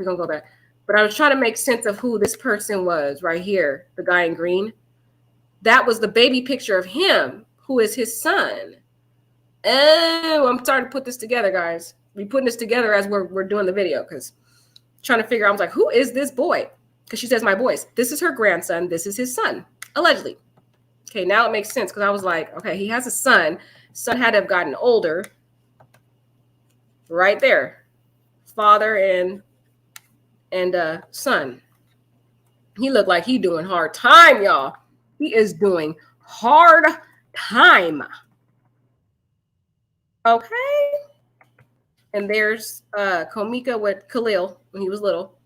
But I was trying to make sense of who this person was right here, the guy in green. That was the baby picture of him, who is his son. Oh, I'm starting to put this together, guys. We're putting this together as we're doing the video, because trying to figure out, I was like, who is this boy? Because she says my boys. This is her grandson. This is his son, allegedly. Okay, now it makes sense, because I was like, okay, he has a son. Son had to have gotten older. Right there. father and son. He looked like he doing hard time, y'all. He is doing hard time. Okay. And there's Komika with Khalil when he was little.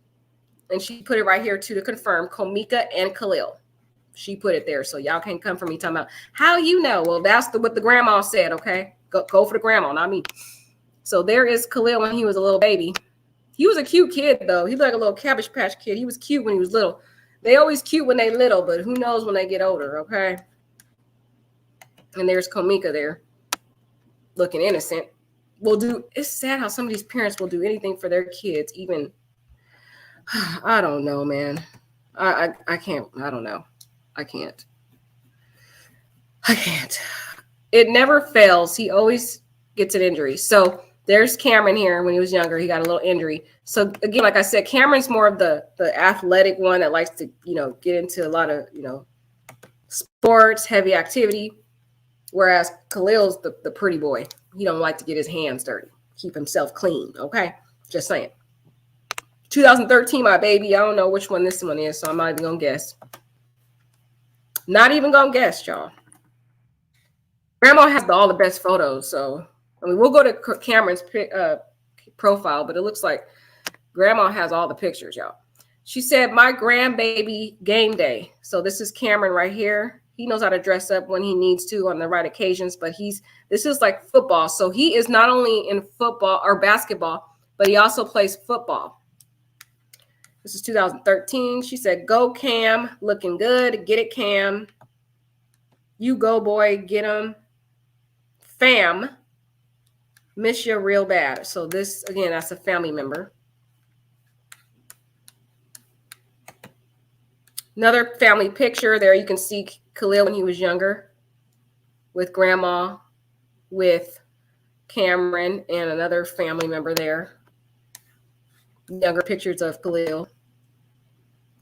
And she put it right here too to confirm Komika and Khalil. She put it there. So y'all can't come for me talking about how you know. Well, that's what the grandma said, okay? Go for the grandma, not me. So there is Khalil when he was a little baby. He was a cute kid, though. He was like a little Cabbage Patch Kid. He was cute when he was little. They always cute when they little, but who knows when they get older, okay? And there's Komika there, looking innocent. It's sad how some of these parents will do anything for their kids, even, I don't know, man. I can't, I don't know. I can't. It never fails. He always gets an injury. So there's Cameron here when he was younger. He got a little injury. So again, like I said, Cameron's more of the athletic one that likes to, get into a lot of, sports, heavy activity. Whereas Khalil's the pretty boy. He don't like to get his hands dirty. Keep himself clean. Okay. Just saying. 2013, my baby. I don't know which one this one is, so I'm not even going to guess. Not even going to guess, y'all. Grandma has all the best photos, so we'll go to Cameron's profile, but it looks like Grandma has all the pictures, y'all. She said, my grandbaby game day. So this is Cameron right here. He knows how to dress up when he needs to on the right occasions, but this is like football. So he is not only in football or basketball, but he also plays football. This is 2013. She said, go Cam, looking good. Get it, Cam. You go, boy, get him. Fam, miss you real bad. So this, again, that's a family member. Another family picture there. You can see Khalil when he was younger with Grandma, with Cameron, and another family member there. Younger pictures of Khalil.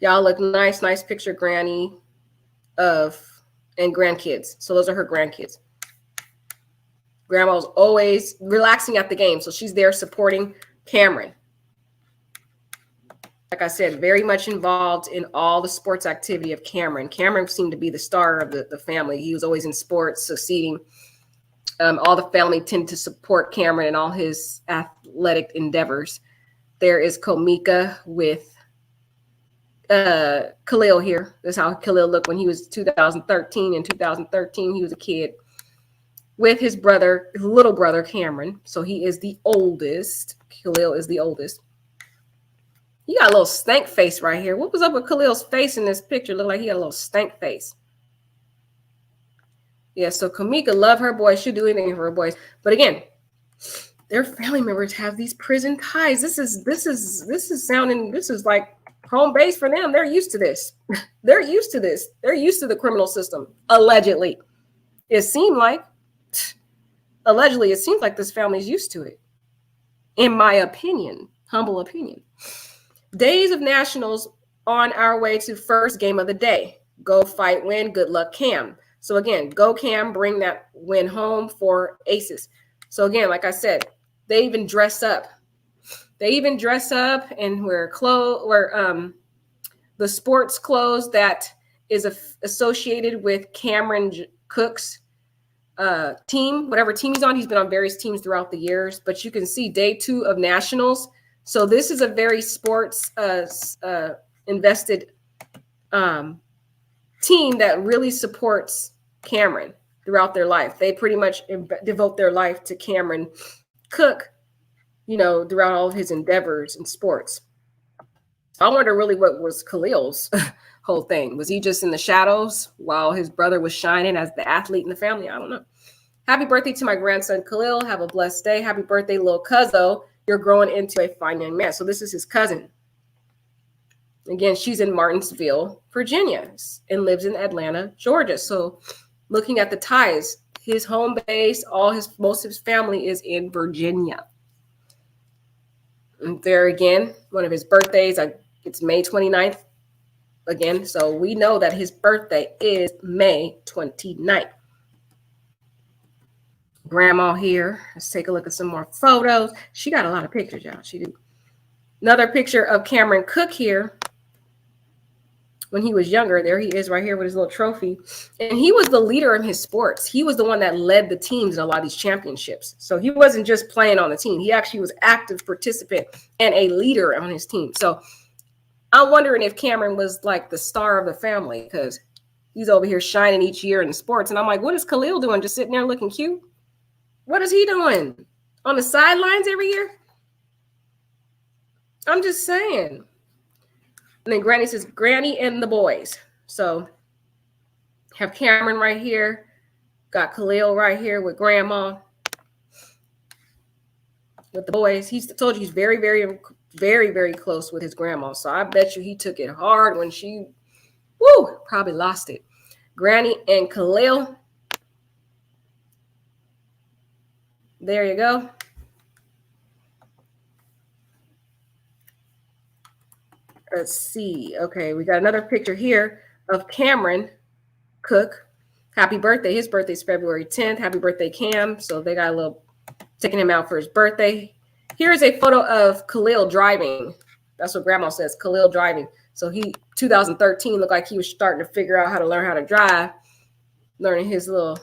Y'all look nice. Nice picture, Granny, and grandkids. So those are her grandkids. Grandma's always relaxing at the game. So she's there supporting Cameron. Like I said, very much involved in all the sports activity of Cameron. Cameron seemed to be the star of the family. He was always in sports, succeeding. All the family tended to support Cameron in all his athletic endeavors. There is Komika with Khalil here. This is how Khalil looked when he was 2013. In 2013, he was a kid with his brother, his little brother, Cameron. So he is the oldest. Khalil is the oldest. He got a little stank face right here. What was up with Khalil's face in this picture? Looked like he had a little stank face. Yeah, so Komika love her boys. She'll do anything for her boys. But again, their family members have these prison ties. This is like home base for them. They're used to this. They're used to this. They're used to the criminal system. Allegedly. It seemed like this family's used to it. In my opinion, humble opinion. Days of Nationals on our way to first game of the day. Go fight, win. Good luck, Cam. So again, go Cam, bring that win home for Aces. So again, like I said, they even dress up. And wear the sports clothes that is associated with Cameron Cooke's team, whatever team he's on. He's been on various teams throughout the years, but you can see day 2 of Nationals. So this is a very sports invested team that really supports Cameron throughout their life. They pretty much devote their life to Cameron Cooke, throughout all of his endeavors in sports. I wonder really what was Khalil's whole thing. Was he just in the shadows while his brother was shining as the athlete in the family? I don't know. Happy birthday to my grandson, Khalil. Have a blessed day. Happy birthday, little cuzzo. You're growing into a fine young man. So this is his cousin. Again, she's in Martinsville, Virginia, and lives in Atlanta, Georgia. So looking at the ties, his home base, most of his family is in Virginia. And there again, one of his birthdays, it's May 29th again. So we know that his birthday is May 29th. Grandma here. Let's take a look at some more photos. She got a lot of pictures, y'all. She do. Another picture of Cameron Cooke here when he was younger. There he is right here with his little trophy. And he was the leader in his sports. He was the one that led the teams in a lot of these championships. So he wasn't just playing on the team. He actually was active participant and a leader on his team. So I'm wondering if Cameron was like the star of the family because he's over here shining each year in the sports. And I'm like, what is Khalil doing? Just sitting there looking cute? What is he doing? On the sidelines every year? I'm just saying. And then Granny says, Granny and the boys. So have Cameron right here. Got Khalil right here with Grandma. With the boys. He's told you he's very, very, very, very close with his grandma. So I bet you he took it hard when she, probably lost it. Granny and Khalil. There you go. Let's see. Okay, we got another picture here of Cameron Cooke. Happy birthday. His birthday's February 10th. Happy birthday, Cam. So they got a little taking him out for his birthday. Here's a photo of Khalil driving. That's what Grandma says, Khalil driving. So 2013 looked like he was starting to figure out how to learn how to drive, learning his little,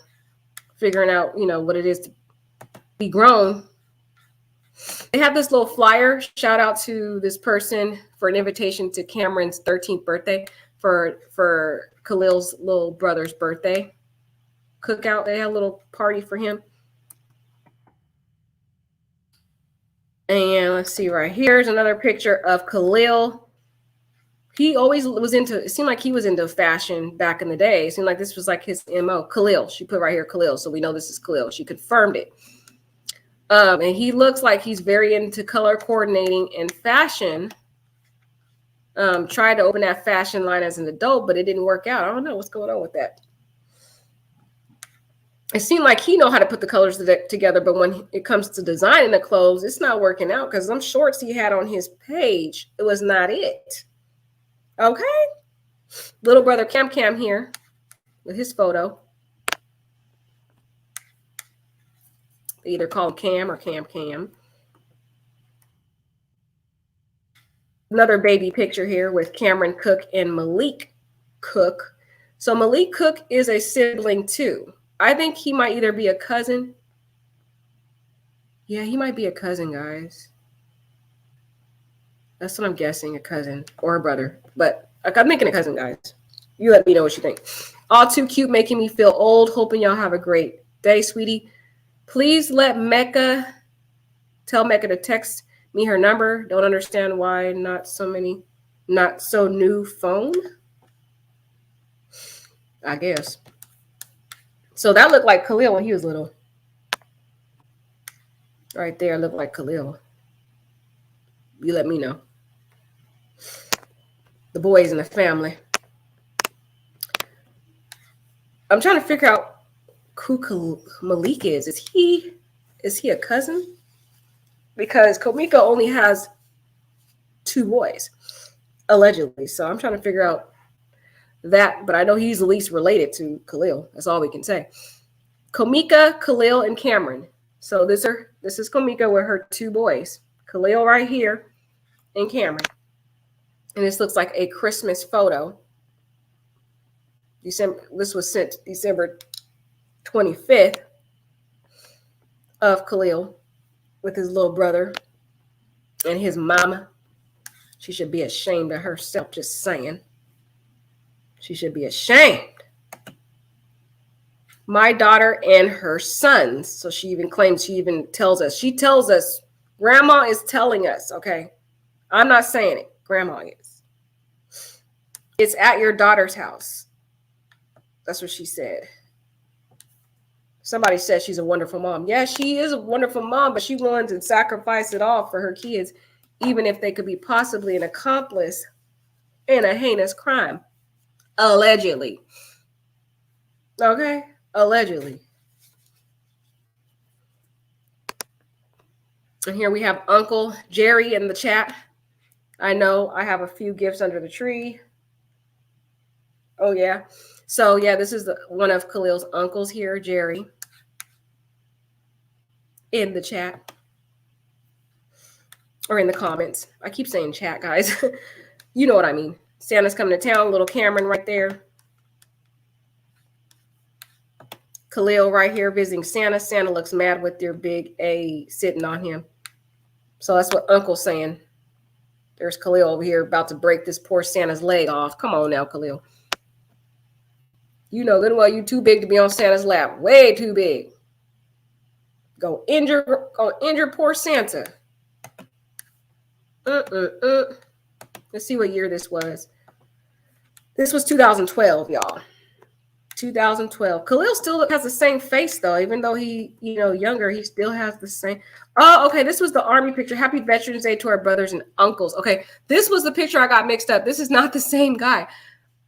figuring out, what it is to be grown. They have this little flyer. Shout out to this person for an invitation to Cameron's 13th birthday for Khalil's little brother's birthday cookout. They had a little party for him. And let's see right here's another picture of Khalil. He always was it seemed like he was into fashion back in the day. It seemed like this was like his MO. Khalil. She put right here Khalil. So we know this is Khalil. She confirmed it. And he looks like he's very into color coordinating and fashion. Tried to open that fashion line as an adult, but it didn't work out. I don't know what's going on with that. It seemed like he know how to put the colors together, but when it comes to designing the clothes, it's not working out because them shorts he had on his page, it was not it. Okay. Little brother Cam here with his photo. They either call him Cam or Cam. Another baby picture here with Cameron Cooke and Malik Cooke. So Malik Cooke is a sibling too. I think he might either be a cousin. Yeah, he might be a cousin, guys. That's what I'm guessing, a cousin or a brother. But I'm thinking a cousin, guys. You let me know what you think. All too cute, making me feel old. Hoping y'all have a great day, sweetie. Please tell Mecca to text me her number. Don't understand why not so new phone. I guess. So that looked like Khalil when he was little. Right there looked like Khalil. You let me know. The boys in the family. I'm trying to figure out who Malik is. Is he a cousin? Because Komika only has 2 boys, allegedly. So I'm trying to figure out that, but I know he's the least related to Khalil. That's all we can say. Komika, Khalil, and Cameron. So this is Komika with her 2 boys. Khalil right here and Cameron. And this looks like a Christmas photo. This was sent December 25th of Khalil with his little brother and his mama. She should be ashamed of herself, just saying. She should be ashamed. My daughter and her sons. So she even tells us. She tells us, Grandma is telling us, okay? I'm not saying it. Grandma is. It's at your daughter's house. That's what she said. Somebody said she's a wonderful mom. Yeah, she is a wonderful mom, but she willing to sacrifice it all for her kids, even if they could be possibly an accomplice in a heinous crime. Allegedly. Okay? Allegedly. And here we have Uncle Jerry in the chat. I know I have a few gifts under the tree. Oh, yeah. So, yeah, this is one of Khalil's uncles here, Jerry, in the chat. or in the comments. I keep saying chat, guys. You know what I mean. Santa's coming to town. Little Cameron right there. Khalil right here visiting Santa. Santa looks mad with their big A sitting on him. So that's what Uncle's saying. There's Khalil over here about to break this poor Santa's leg off. Come on now, Khalil. You know good and well you too big to be on Santa's lap. Way too big. Go injure poor Santa. Let's see what year this was. This was 2012, y'all. 2012. Khalil still has the same face though, even though he, younger, he still has the same. Oh, okay. This was the Army picture. Happy Veterans Day to our brothers and uncles. Okay. This was the picture I got mixed up. This is not the same guy.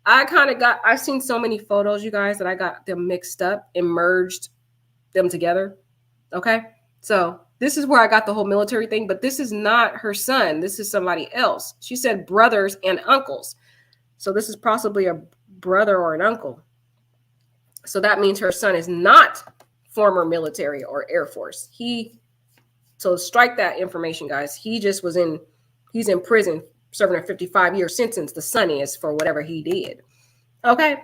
I've seen so many photos, you guys, that I got them mixed up and merged them together. Okay. So this is where I got the whole military thing, but this is not her son. This is somebody else. She said brothers and uncles. So this is possibly a brother or an uncle. So that means her son is not former military or Air Force. So strike that information, guys. He's in prison serving a 55-year sentence. The son is for whatever he did. Okay.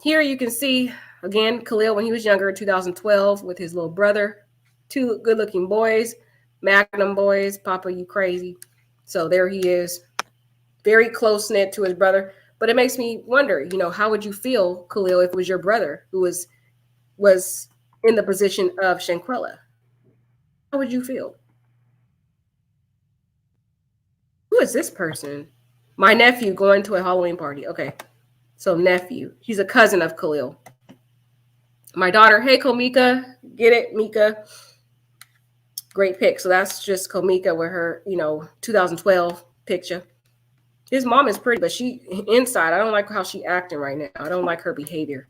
Here you can see again, Khalil when he was younger, 2012, with his little brother, two good-looking boys, Magnum boys. Papa, you crazy. So there he is, very close-knit to his brother. But it makes me wonder, how would you feel, Khalil, if it was your brother who was in the position of Shanquella? How would you feel? Who is this person? My nephew going to a Halloween party. Okay. So nephew. He's a cousin of Khalil. My daughter. Hey, Komika. Get it, Mika? Great pic. So that's just Komika with her, 2012 picture. His mom is pretty, but she inside, I don't like how she acting right now. I don't like her behavior.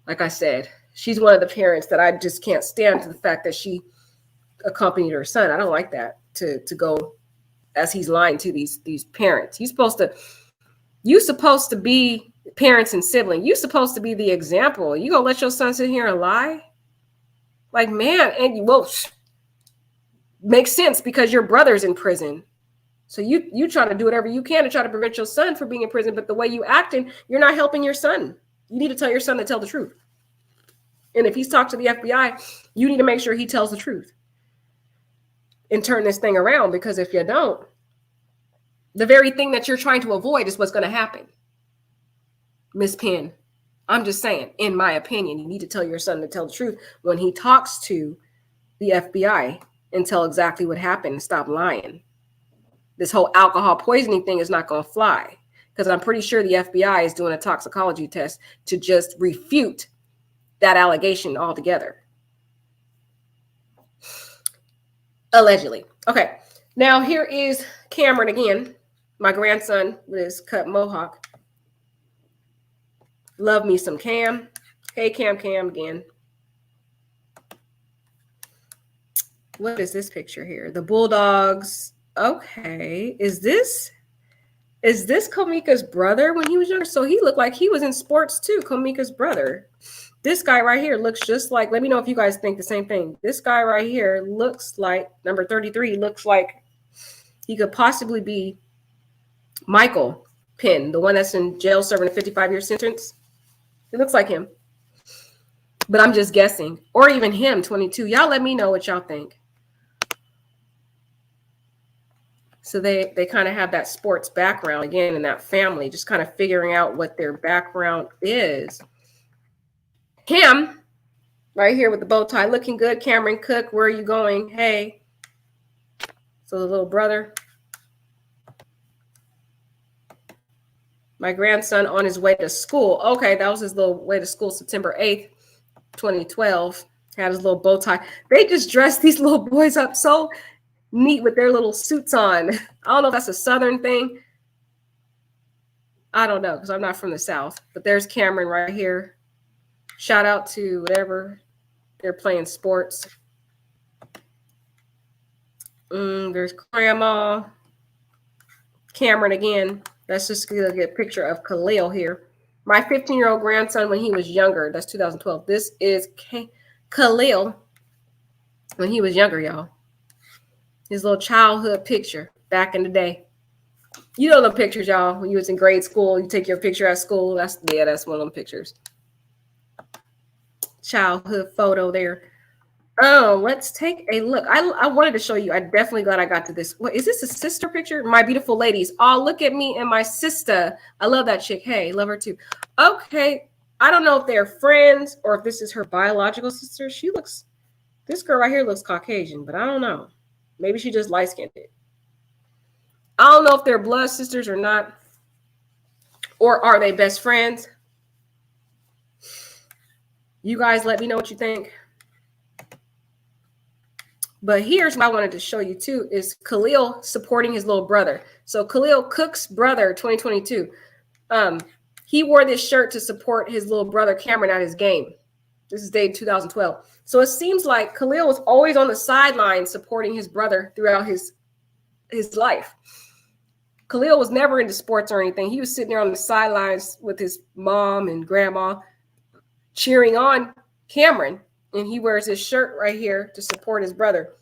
Like I said, she's one of the parents that I just can't stand to the fact that she accompanied her son. I don't like that to go as he's lying to these parents. You're supposed to be parents and sibling. You're supposed to be the example. You gonna let your son sit here and lie? Like, man, and makes sense because your brother's in prison. So you trying to do whatever you can to try to prevent your son from being in prison, but the way you acting, you're not helping your son. You need to tell your son to tell the truth. And if he's talked to the FBI, you need to make sure he tells the truth and turn this thing around, because if you don't, the very thing that you're trying to avoid is what's going to happen. Miss Penn, I'm just saying, in my opinion, you need to tell your son to tell the truth when he talks to the FBI and tell exactly what happened and stop lying. This whole alcohol poisoning thing is not going to fly, because I'm pretty sure the FBI is doing a toxicology test to just refute that allegation altogether. Allegedly. Okay. Now here is Cameron again, my grandson with his cut mohawk. Love me some Cam. Hey, Cam again. What is this picture here? The Bulldogs. Okay. Is this Komika's brother when he was younger? So he looked like he was in sports too, Komika's brother. This guy right here looks just like, let me know if you guys think the same thing. This guy right here looks like, number 33, looks like he could possibly be Michael Penn, the one that's in jail serving a 55-year sentence. It looks like him. But I'm just guessing. Or even him, 22. Y'all let me know what y'all think. So they kind of have that sports background again in that family, just kind of figuring out what their background is. Him, right here with the bow tie, looking good. Cameron Cooke, where are you going? Hey. So the little brother. My grandson on his way to school. Okay, that was his little way to school, September 8th, 2012. Had his little bow tie. They just dressed these little boys up so neat with their little suits on. I don't know if that's a Southern thing. I don't know, because I'm not from the South. But there's Cameron right here. Shout out to whatever they're playing sports. There's Grandma. Cameron again. Let's just get a picture of Khalil here. My 15-year-old grandson when he was younger. That's 2012. This is Khalil when he was younger, y'all. His little childhood picture back in the day. You know the pictures, y'all, when you was in grade school, you take your picture at school. That's one of them pictures. Childhood photo there. Oh, let's take a look. I wanted to show you. I definitely glad I got to this. What is this, a sister picture? My beautiful ladies. Oh, look at me and my sister. I love that chick. Hey, love her too. Okay. I don't know if they're friends or if this is her biological sister. This girl right here looks Caucasian, but I don't know. Maybe she just light-skinned it. I don't know if they're blood sisters or not. Or are they best friends? You guys let me know what you think. But here's what I wanted to show you too is Khalil supporting his little brother. So Khalil Cooke's brother, 2022, he wore this shirt to support his little brother Cameron at his game. This is dated 2012. So it seems like Khalil was always on the sidelines supporting his brother throughout his life. Khalil was never into sports or anything. He was sitting there on the sidelines with his mom and grandma cheering on Cameron. And he wears his shirt right here to support his brother,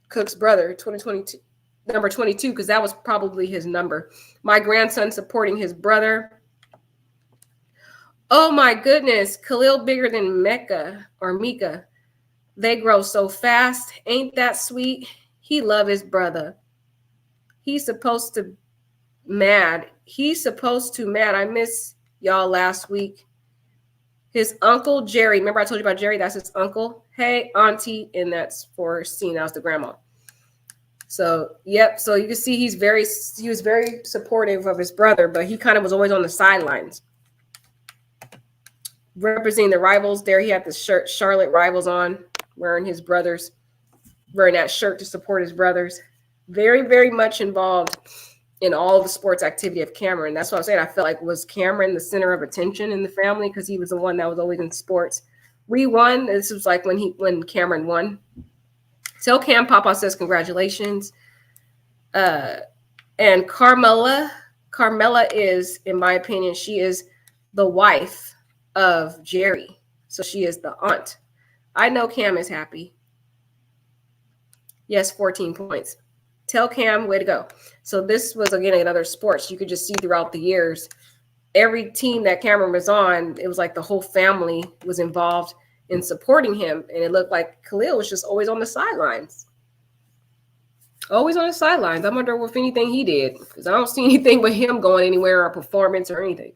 Cook's brother, 2022, number 22, because that was probably his number. My grandson supporting his brother. Oh my goodness, Khalil bigger than Mecca or Mika. They grow so fast. Ain't that sweet? He love his brother. He's supposed to mad. I miss y'all last week. His uncle, Jerry. Remember I told you about Jerry? That's his uncle. Hey, auntie. And that's for Christine. That was the grandma. So, yep. So you can see he was very supportive of his brother, but he kind of was always on the sidelines. Representing the rivals there. He had the shirt, Charlotte Rivals on, wearing that shirt to support his brothers. Very, very much involved in all the sports activity of Cameron. That's what I'm saying. I felt like, was Cameron the center of attention in the family because he was the one that was always in sports. We won. This was like when Cameron won. Tell Cam Papa says congratulations. And Carmela is, in my opinion, she is the wife of Jerry. So she is the aunt. I know Cam is happy. Yes, 14 points. Tell Cam, way to go. So this was, again, another sports. You could just see throughout the years, every team that Cameron was on, it was like the whole family was involved in supporting him. And it looked like Khalil was just always on the sidelines. Always on the sidelines. I wonder if anything he did, because I don't see anything with him going anywhere or performance or anything.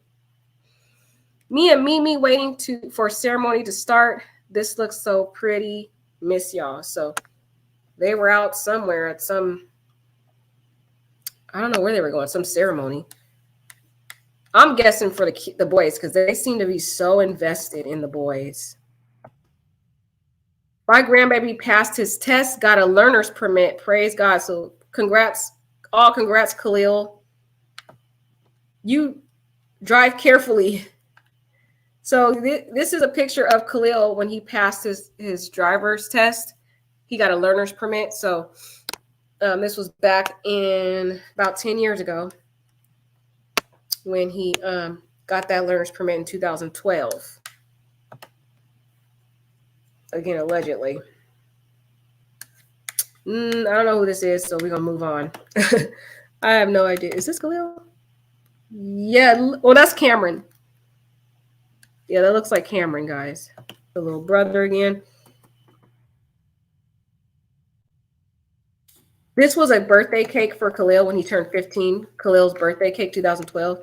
Me and Mimi waiting for ceremony to start. This looks so pretty. Miss y'all. So they were out somewhere at some, I don't know where they were going, some ceremony. I'm guessing for the boys because they seem to be so invested in the boys. My grandbaby passed his test, got a learner's permit. Praise God. So congrats, Khalil. You drive carefully. So this is a picture of Khalil when he passed his driver's test. He got a learner's permit. So this was back in about 10 years ago when he got that learner's permit in 2012. Again, allegedly. I don't know who this is, so we're going to move on. I have no idea. Is this Khalil? Yeah. Well, that's Cameron. Yeah, that looks like Cameron, guys. The little brother again. This was a birthday cake for Khalil when he turned 15. Khalil's birthday cake, 2012.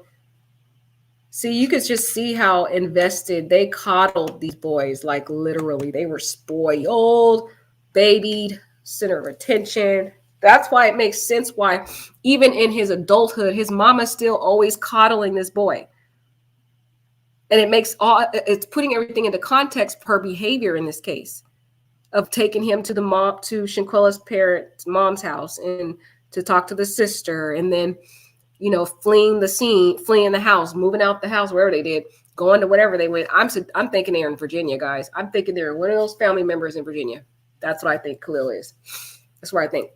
See, you could just see how invested they coddled these boys. Like literally, they were spoiled, babied, center of attention. That's why it makes sense why even in his adulthood, his mama's still always coddling this boy. And it's putting everything into context per behavior in this case of taking him to Shanquella's mom's house and to talk to the sister, and then, fleeing the house, moving out the house, wherever they did, going to whatever they went. I'm thinking they're in Virginia, guys. I'm thinking they're one of those family members in Virginia. That's what I think Khalil is. That's where I think.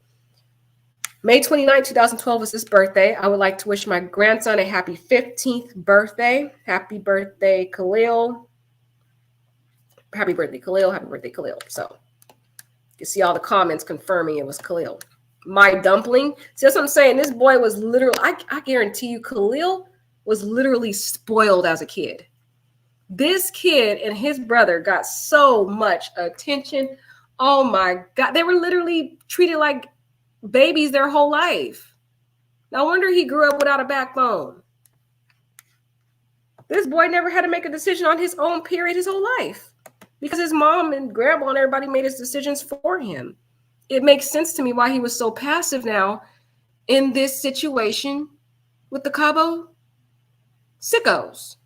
May 29, 2012 was his birthday. I would like to wish my grandson a happy 15th birthday. Happy birthday, Khalil. Happy birthday, Khalil. Happy birthday, Khalil. So you You see all the comments confirming it was Khalil. My dumpling. See, that's what I'm saying. This boy was literally, I guarantee you, Khalil was literally spoiled as a kid. This kid and his brother got so much attention. Oh my God. They were literally treated like babies their whole life. No wonder he grew up without a backbone. This boy never had to make a decision on his own, period, his whole life. Because his mom and grandma and everybody made his decisions for him. It makes sense to me why he was so passive now in this situation with the Cabo sickos.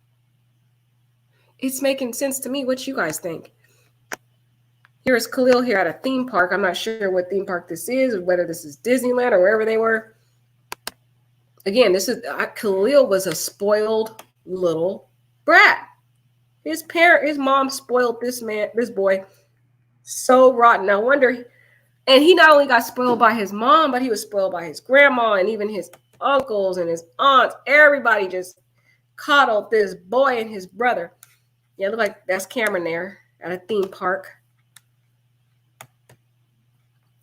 It's making sense to me. What you guys think? Here is Khalil here at a theme park. I'm not sure what theme park this is, or whether this is Disneyland or wherever they were. Again, Khalil was a spoiled little brat. His mom spoiled this boy so rotten. I wonder, and he not only got spoiled by his mom, but he was spoiled by his grandma and even his uncles and his aunts. Everybody just coddled this boy and his brother. Yeah, look like that's Cameron there at a theme park.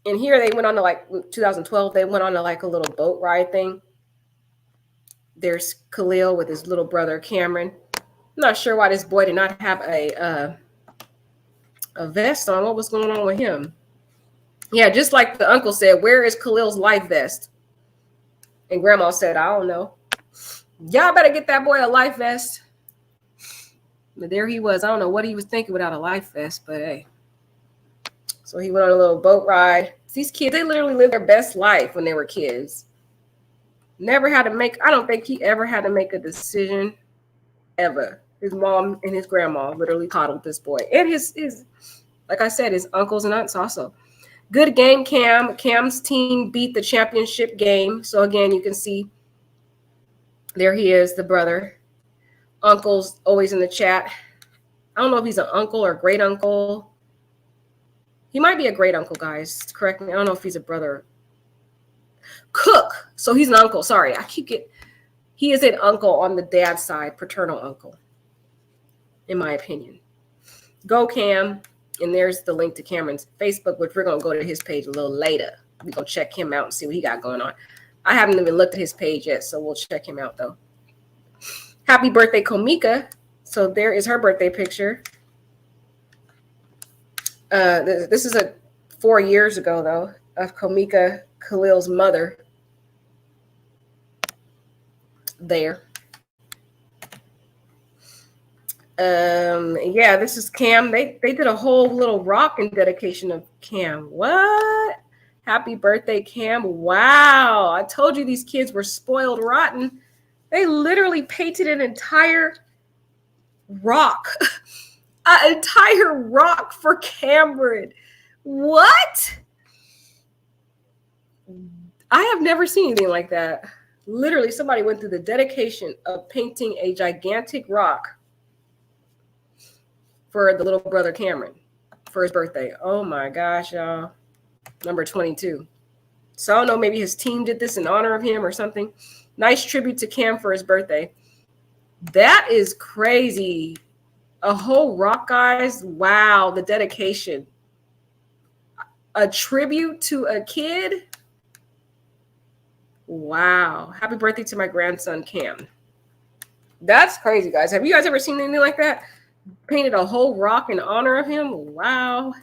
And here they went on to 2012, they went on to a little boat ride thing. There's Khalil with his little brother, Cameron. I'm not sure why this boy did not have a vest on. What was going on with him? Yeah, just like the uncle said, where is Khalil's life vest? And grandma said, I don't know. Y'all better get that boy a life vest. But there he was. I don't know what he was thinking without a life vest, but hey. So he went on a little boat ride. These kids, they literally lived their best life when they were kids. Never had to make, I don't think he ever had to make a decision ever. His mom and his grandma literally coddled this boy. And his like I said, his uncles and aunts also. Good game, Cam. Cam's team beat the championship game. So again, you can see there he is, the brother. Uncle's always in the chat. I don't know if he's an uncle or great uncle. He might be a great uncle, guys. Correct me. I don't know if he's a brother. Cook. So he's an uncle. Sorry. He is an uncle on the dad's side, paternal uncle, in my opinion. Go Cam. And there's the link to Cameron's Facebook, which we're going to go to his page a little later. We're going to check him out and see what he got going on. I haven't even looked at his page yet, so we'll check him out, though. Happy birthday, Komika. So there is her birthday picture. This is 4 years ago, though, of Komika, Khalil's mother. There. Yeah, this is Cam. They did a whole little rock in dedication of Cam. What? Happy birthday, Cam. Wow. I told you these kids were spoiled rotten. They literally painted an entire rock. An entire rock for Cameron. What? I have never seen anything like that. Literally, somebody went through the dedication of painting a gigantic rock for the little brother Cameron for his birthday. Oh my gosh, y'all. Number 22. So I don't know, maybe his team did this in honor of him or something. Nice tribute to Cam for his birthday. That is crazy. A whole rock, guys. Wow, the dedication. A tribute to a kid. Wow. Happy birthday to my grandson, Cam. That's crazy, guys. Have you guys ever seen anything like that? Painted a whole rock in honor of him. Wow.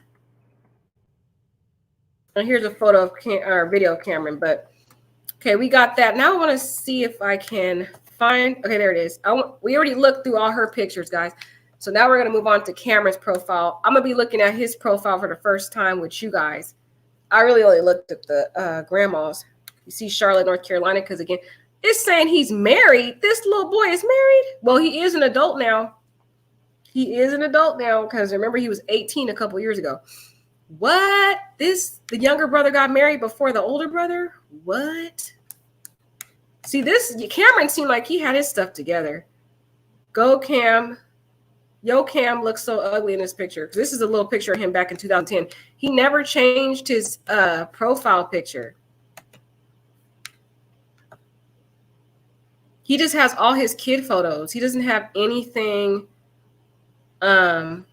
And here's a photo of video of Cameron. But okay, we got that. Now I want to see if I can find. Okay, there it is. We already looked through all her pictures, guys. So now we're going to move on to Cameron's profile. I'm going to be looking at his profile for the first time with you guys. I really only looked at the grandmas. You see Charlotte, North Carolina, because again, it's saying he's married. This little boy is married. Well, he is an adult now. He is an adult now because remember he was 18 a couple years ago. What? The younger brother got married before the older brother? What? See, Cameron seemed like he had his stuff together. Go Cam. Yo, Cam looks so ugly in this picture. This is a little picture of him back in 2010. He never changed his profile picture. He just has all his kid photos. He doesn't have anything of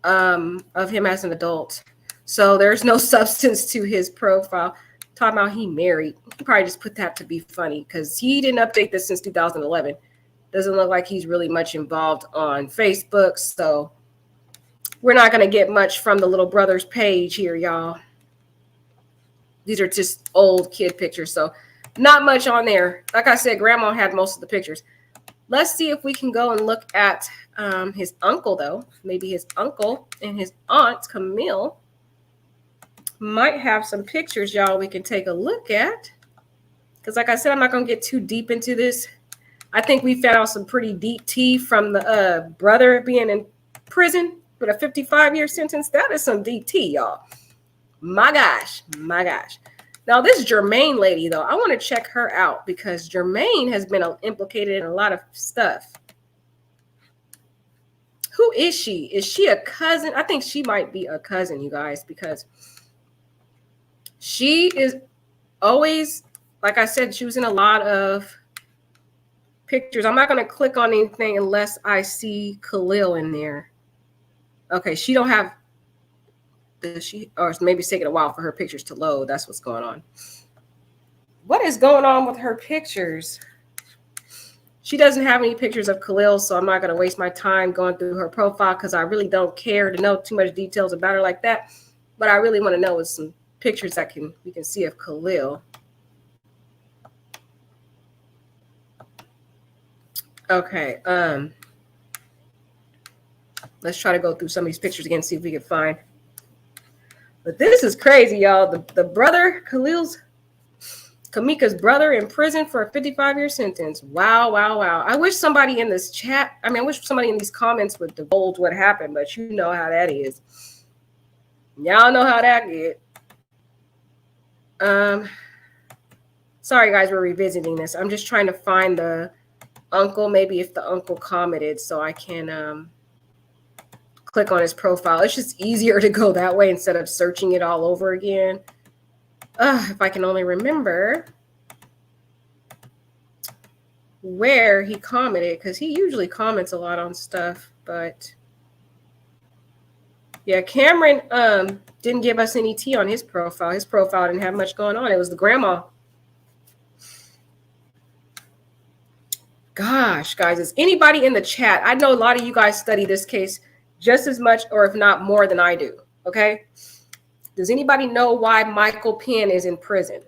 him as an adult. So there's no substance to his profile. Talking about he married. He probably just put that to be funny because he didn't update this since 2011. Doesn't look like he's really much involved on Facebook. So we're not going to get much from the little brother's page here, y'all. These are just old kid pictures. So not much on there. Like I said, grandma had most of the pictures. Let's see if we can go and look at his uncle, though. Maybe his uncle and his aunt, Camille, might have some pictures, y'all, we can take a look at. Because like I said, I'm not going to get too deep into this. I think we found out some pretty deep tea from the brother being in prison with a 55-year sentence. That is some deep tea, y'all. My gosh. My gosh. Now, this Jermaine lady, though, I want to check her out because Jermaine has been implicated in a lot of stuff. Who is she? Is she a cousin? I think she might be a cousin, you guys, because she is always, like I said, she was in a lot of pictures. I'm not going to click on anything unless I see Khalil in there. Okay, she don't have... or maybe it's taking a while for her pictures to load. That's what's going on. What is going on with her pictures? She doesn't have any pictures of Khalil, so I'm not going to waste my time going through her profile because I really don't care to know too much details about her like that. But I really want to know is some pictures that we can see of Khalil. Okay. Let's try to go through some of these pictures again, see if we can find. But this is crazy, y'all. The brother, Kamika's brother in prison for a 55-year sentence. Wow, wow, wow. I wish somebody in this chat, I wish somebody in these comments would divulge what happened, but you know how that is. Y'all know how that get. Sorry, guys, we're revisiting this. I'm just trying to find the uncle, maybe if the uncle commented so I can click on his profile. It's just easier to go that way instead of searching it all over again. If I can only remember where he commented, because he usually comments a lot on stuff. But yeah, Cameron didn't give us any tea on his profile. His profile didn't have much going on. It was the grandma. Gosh, guys, is anybody in the chat? I know a lot of you guys study this case just as much, or if not more than I do. Okay. Does anybody know why Michael Penn is in prison?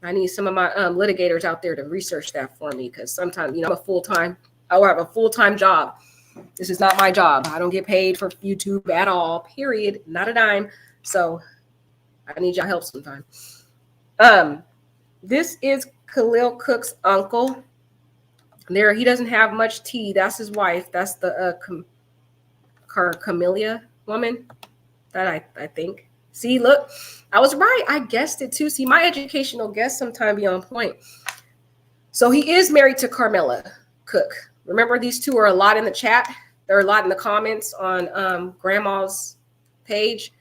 I need some of my litigators out there to research that for me, because sometimes, I'm a full-time, I have a full-time job. This is not my job. I don't get paid for YouTube at all, period. Not a dime. So I need y'all help sometime. This is Khalil Cooke's uncle. There, he doesn't have much tea. That's his wife. That's the Camellia woman. That I think. See, look, I was right. I guessed it too. See, my educational guess sometime be on point. So he is married to Carmela Cooke. Remember, these two are a lot in the chat. There are a lot in the comments on Grandma's page.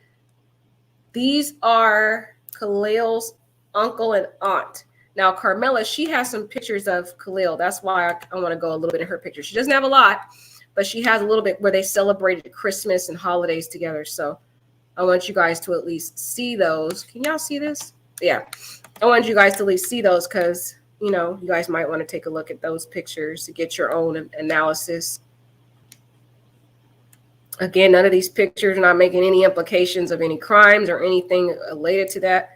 These are Khalil's uncle and aunt. Now, Carmela, she has some pictures of Khalil. That's why I want to go a little bit in her picture. She doesn't have a lot, but she has a little bit where they celebrated Christmas and holidays together. So I want you guys to at least see those. Can y'all see this? Yeah. I want you guys to at least see those because, you guys might want to take a look at those pictures to get your own analysis. Again, none of these pictures are not making any implications of any crimes or anything related to that.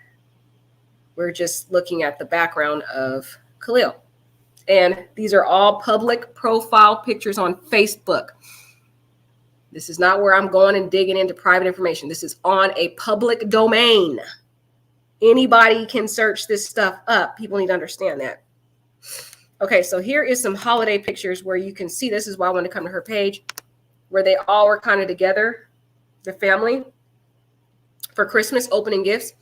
We're just looking at the background of Khalil. And these are all public profile pictures on Facebook. This is not where I'm going and digging into private information. This is on a public domain. Anybody can search this stuff up. People need to understand that. Okay, so here is some holiday pictures where you can see, this is why I want to come to her page, where they all were kind of together, the family, for Christmas, opening gifts.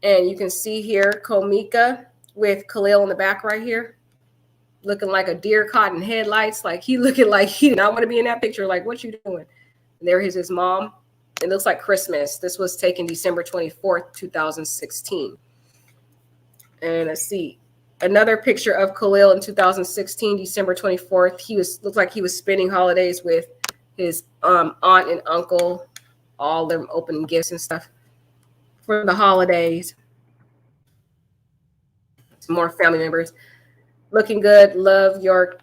And you can see here Komika with Khalil in the back right here, looking like a deer caught in headlights. Like he looking like he did not want to be in that picture. Like, what you doing? And there is his mom. It looks like Christmas. This was taken December 24th, 2016. And let's see. Another picture of Khalil in 2016, December 24th. Looked like he was spending holidays with his aunt and uncle. all them opening gifts and stuff for the holidays. Some more family members. Looking good. Love your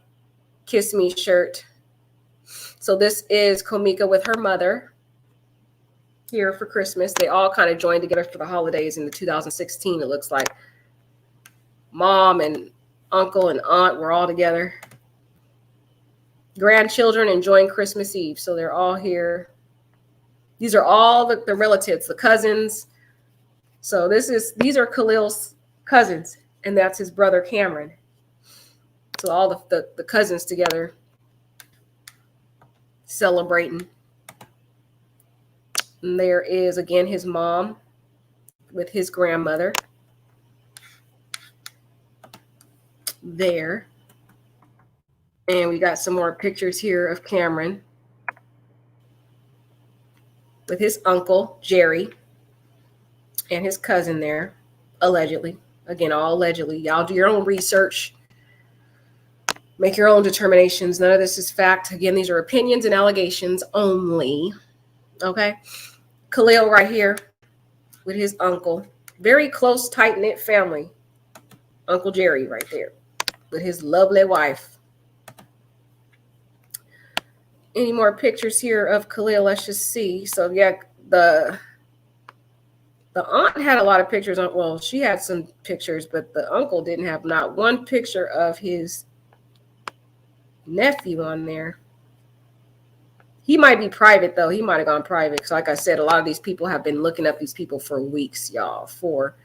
Kiss Me shirt. So this is Komika with her mother here for Christmas. They all kind of joined together for the holidays in the 2016, it looks like. Mom and uncle and aunt were all together. Grandchildren enjoying Christmas Eve. So they're all here. These are all the relatives, the cousins. So these are Khalil's cousins, and that's his brother Cameron. So all the cousins together celebrating. And there is, again, his mom with his grandmother there. And we got some more pictures here of Cameron with his uncle, Jerry, and his cousin there, allegedly. Again, all allegedly. Y'all do your own research. Make your own determinations. None of this is fact. Again, these are opinions and allegations only. Okay? Khalil right here with his uncle. Very close, tight-knit family. Uncle Jerry right there with his lovely wife. Any more pictures here of Khalil? Let's just see. So, yeah, the aunt had a lot of pictures. Well, she had some pictures, but the uncle didn't have not one picture of his nephew on there. He might be private, though. He might have gone private. Because like I said, a lot of these people have been looking up these people for weeks, y'all. For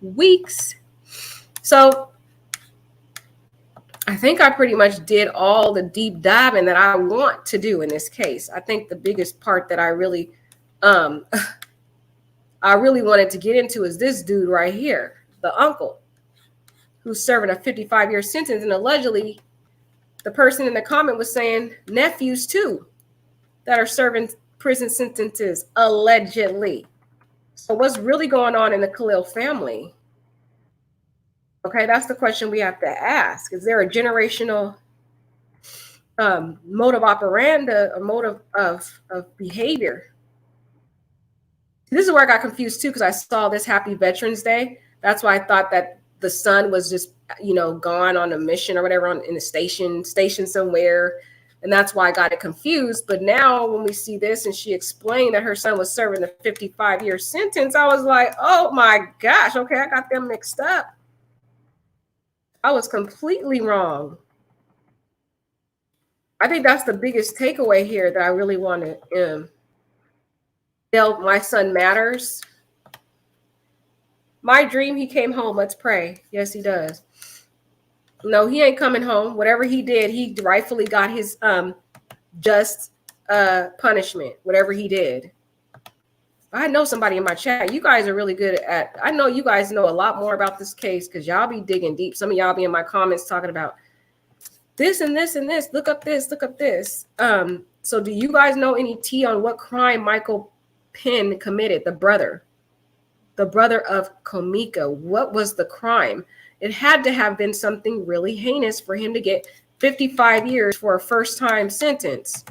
weeks. So I think I pretty much did all the deep diving that I want to do in this case. I think the biggest part that I really wanted to get into is this dude right here, the uncle, who's serving a 55-year sentence. And allegedly, the person in the comment was saying nephews, too, that are serving prison sentences, allegedly. So what's really going on in the Khalil family? Okay, that's the question we have to ask. Is there a generational mode of operandi, a mode of behavior? This is where I got confused too, because I saw this Happy Veterans Day. That's why I thought that the son was just, gone on a mission or whatever in the station somewhere. And that's why I got it confused. But now when we see this and she explained that her son was serving a 55-year sentence, I was like, oh my gosh, okay, I got them mixed up. I was completely wrong. I think that's the biggest takeaway here that I really want to tell. My son matters. My dream, he came home. Let's pray. Yes, he does. No, he ain't coming home. Whatever he did, he rightfully got his just punishment, whatever he did. I know somebody in my chat. You guys are really good at, I know you guys know a lot more about this case because y'all be digging deep. Some of y'all be in my comments talking about this and this and this. Look up this, look up this. So do you guys know any tea on what crime Michael Penn committed, the brother of Komika? What was the crime? It had to have been something really heinous for him to get 55 years for a first-time sentence.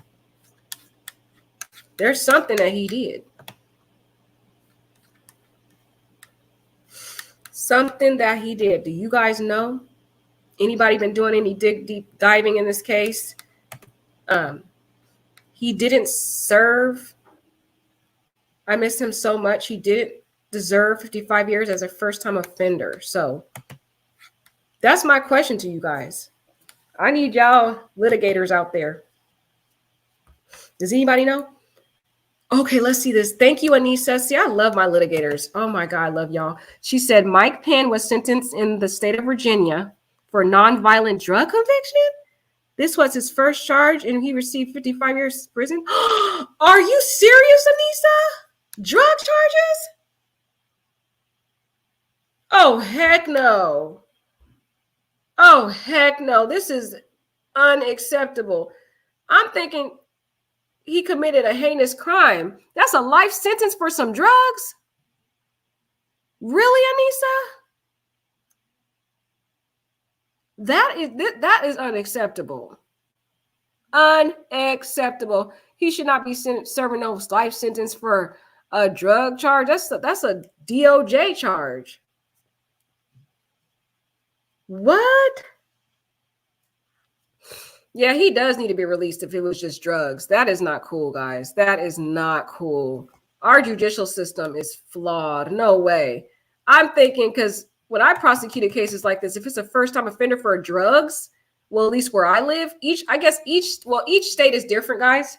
There's something that he did. Something that he did. Do you guys know? Anybody been doing any deep diving in this case? He didn't serve. I miss him so much. He didn't deserve 55 years as a first-time offender. So that's my question to you guys. I need y'all litigators out there. Does anybody know? Okay, let's see this. Thank you, Anissa. See, I love my litigators. Oh my God, I love y'all. She said Mike Penn was sentenced in the state of Virginia for nonviolent drug conviction. This was his first charge, and he received 55 years prison. Are you serious, Anissa? Drug charges? Oh, heck no. Oh, heck no. This is unacceptable. I'm thinking he committed a heinous crime. That's a life sentence for some drugs? Really, Anissa? That is unacceptable. Unacceptable. He should not be serving no life sentence for a drug charge. That's a DOJ charge. What? Yeah, he does need to be released if it was just drugs. That is not cool, guys. That is not cool. Our judicial system is flawed. No way. I'm thinking because when I prosecuted cases like this, if it's a first-time offender for drugs, well, at least where I live, each state is different, guys.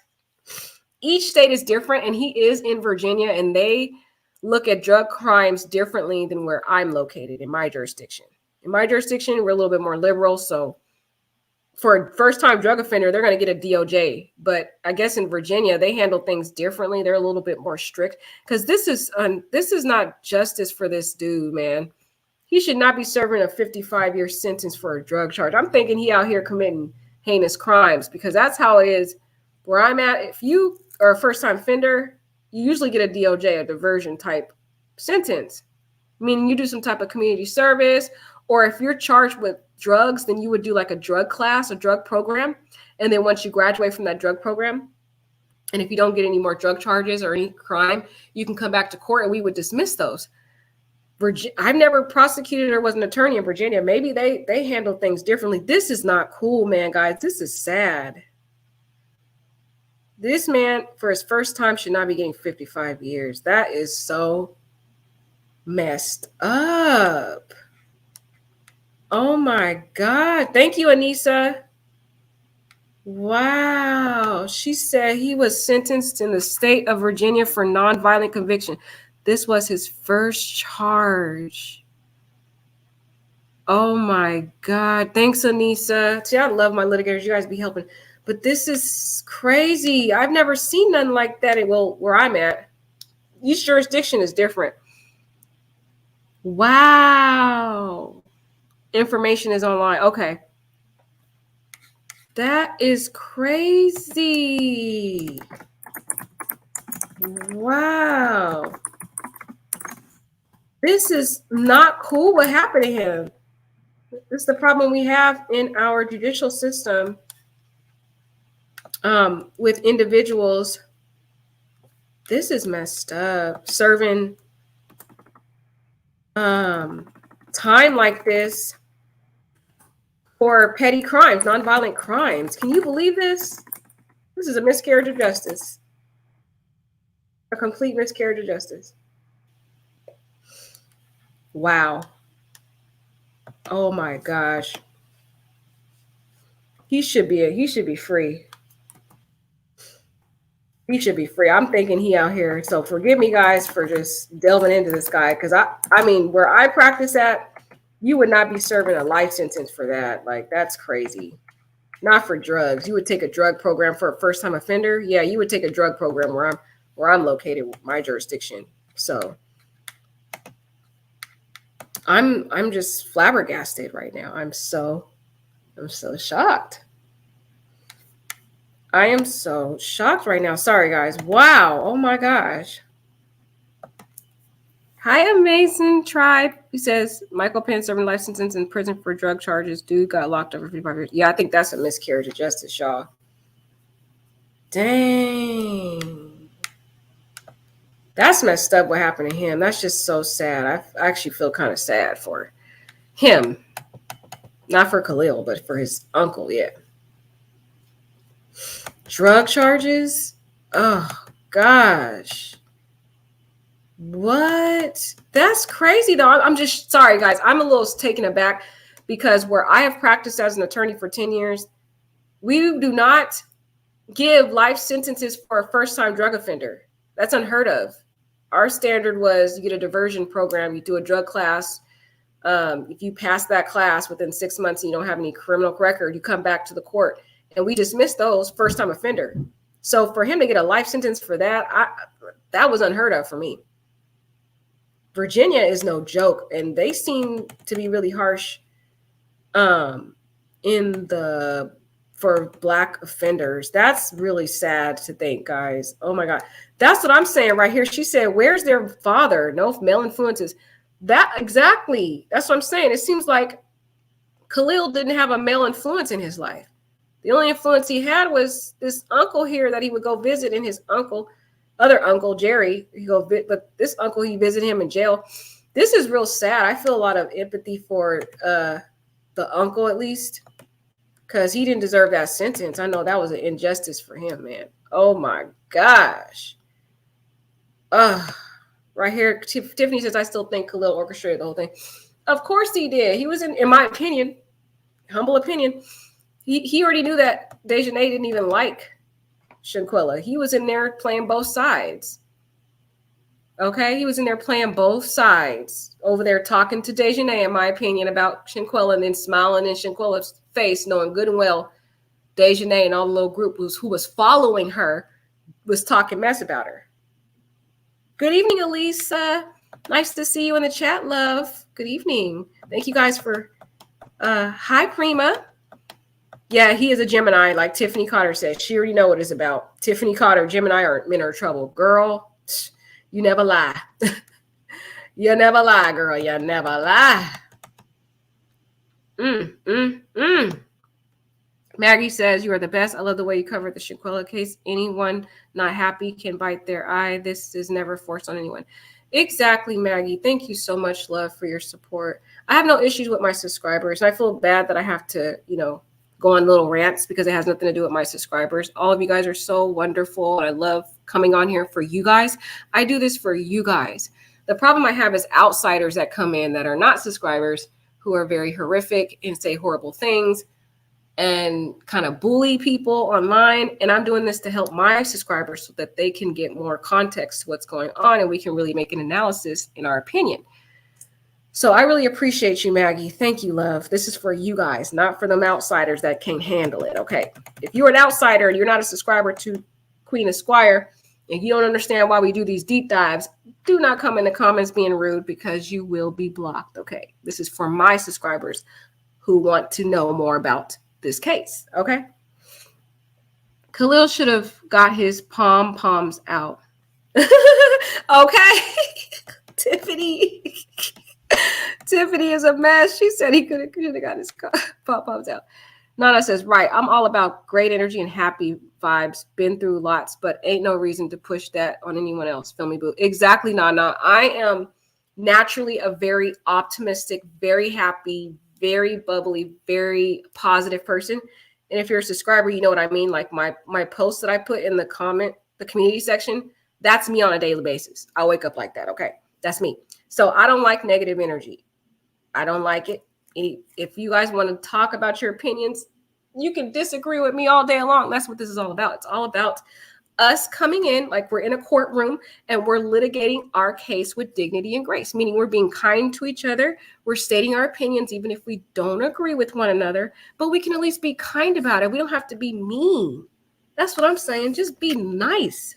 Each state is different, and he is in Virginia, and they look at drug crimes differently than where I'm located in my jurisdiction. In my jurisdiction, we're a little bit more liberal, so for a first-time drug offender, they're going to get a DOJ. But I guess in Virginia, they handle things differently. They're a little bit more strict because this is not justice for this dude, man. He should not be serving a 55-year sentence for a drug charge. I'm thinking he out here committing heinous crimes because that's how it is where I'm at. If you are a first-time offender, you usually get a DOJ, a diversion type sentence. Meaning you do some type of community service, or if you're charged with drugs, then you would do like a drug class, a drug program. And then once you graduate from that drug program, and if you don't get any more drug charges or any crime, you can come back to court and we would dismiss those. I've never prosecuted or was an attorney in Virginia. Maybe they handle things differently. This is not cool, man, guys. This is sad. This man, for his first time, should not be getting 55 years. That is so messed up. Oh my God. Thank you, Anissa. Wow. She said he was sentenced in the state of Virginia for nonviolent conviction. This was his first charge. Oh my God. Thanks, Anissa. See, I love my litigators. You guys be helping. But this is crazy. I've never seen nothing like that. Well, where I'm at, each jurisdiction is different. Wow. Information is online. Okay. That is crazy. Wow. This is not cool what happened to him. This is the problem we have in our judicial system with individuals. This is messed up. Serving time like this for petty crimes, nonviolent crimes. Can you believe this? This is a miscarriage of justice. A complete miscarriage of justice. Wow. Oh my gosh. He should be free. He should be free. I'm thinking he out here. So forgive me, guys, for just delving into this guy. Because I mean, where I practice at, you would not be serving a life sentence for that. Like, that's crazy. Not for drugs. You would take a drug program for a first-time offender. Yeah, you would take a drug program where I'm located, my jurisdiction. So I'm just flabbergasted right now. I'm so shocked. I am so shocked right now. Sorry, guys. Wow. Oh my gosh. Hi, Amazing Tribe. He says Michael Penn serving life sentence in prison for drug charges. Dude got locked up for 55 years. Yeah, I think that's a miscarriage of justice, y'all. Dang. That's messed up what happened to him. That's just so sad. I actually feel kind of sad for him. Not for Khalil, but for his uncle, yeah. Drug charges? Oh, gosh. What? That's crazy, though. I'm just sorry, guys. I'm a little taken aback because where I have practiced as an attorney for 10 years, we do not give life sentences for a first-time drug offender. That's unheard of. Our standard was you get a diversion program, you do a drug class. If you pass that class within 6 months and you don't have any criminal record, you come back to the court. And we dismiss those first-time offender. So for him to get a life sentence for that, that was unheard of for me. Virginia is no joke, and they seem to be really harsh for Black offenders. That's really sad to think, guys. Oh my God. That's what I'm saying right here. She said, where's their father? No male influences. That exactly. That's what I'm saying. It seems like Khalil didn't have a male influence in his life. The only influence he had was this uncle here that he would go visit, and his other uncle, Jerry, but this uncle, he visited him in jail. This is real sad. I feel a lot of empathy for the uncle, at least, because he didn't deserve that sentence. I know that was an injustice for him, man. Oh my gosh. Right here, Tiffany says, I still think Khalil orchestrated the whole thing. Of course he did. He was in my opinion, humble opinion, he already knew that Dejanay didn't even like Shanquella. He was in there playing both sides. Okay, he was in there playing both sides, over there talking to Dejanay, in my opinion, about Shanquella, and then smiling in Shanquella's face, knowing good and well Dejanay and all the little group who was following her was talking mess about her. Good evening, Elise. Nice to see you in the chat, love. Good evening. Thank you guys for hi, Prima. Yeah, he is a Gemini, like Tiffany Cotter said. She already know what it's about. Tiffany Cotter, Gemini men are trouble. Girl, you never lie. You never lie, girl. You never lie. Maggie says, you are the best. I love the way you covered the Shanquella case. Anyone not happy can bite their eye. This is never forced on anyone. Exactly, Maggie. Thank you so much, love, for your support. I have no issues with my subscribers. I feel bad that I have to, go on little rants because it has nothing to do with my subscribers. All of you guys are so wonderful. And I love coming on here for you guys. I do this for you guys. The problem I have is outsiders that come in that are not subscribers, who are very horrific and say horrible things and kind of bully people online. And I'm doing this to help my subscribers so that they can get more context to what's going on and we can really make an analysis in our opinion. So I really appreciate you, Maggie. Thank you, love. This is for you guys, not for them outsiders that can't handle it. Okay. If you're an outsider and you're not a subscriber to Queen Esquire and you don't understand why we do these deep dives, do not come in the comments being rude because you will be blocked. Okay. This is for my subscribers who want to know more about this case. Okay. Khalil should have got his pom-poms out. Okay. Tiffany is a mess. She said he should have got his pom-poms out. Nana says, right. I'm all about great energy and happy vibes. Been through lots, but ain't no reason to push that on anyone else. Feel me, boo? Exactly, Nana. I am naturally a very optimistic, very happy, very bubbly, very positive person. And if you're a subscriber, you know what I mean. Like my posts that I put in the community section, that's me on a daily basis. I wake up like that. Okay. That's me. So I don't like negative energy. I don't like it. If you guys want to talk about your opinions, you can disagree with me all day long. That's what this is all about. It's all about us coming in like we're in a courtroom and we're litigating our case with dignity and grace, meaning we're being kind to each other. We're stating our opinions, even if we don't agree with one another, but we can at least be kind about it. We don't have to be mean. That's what I'm saying. Just be nice,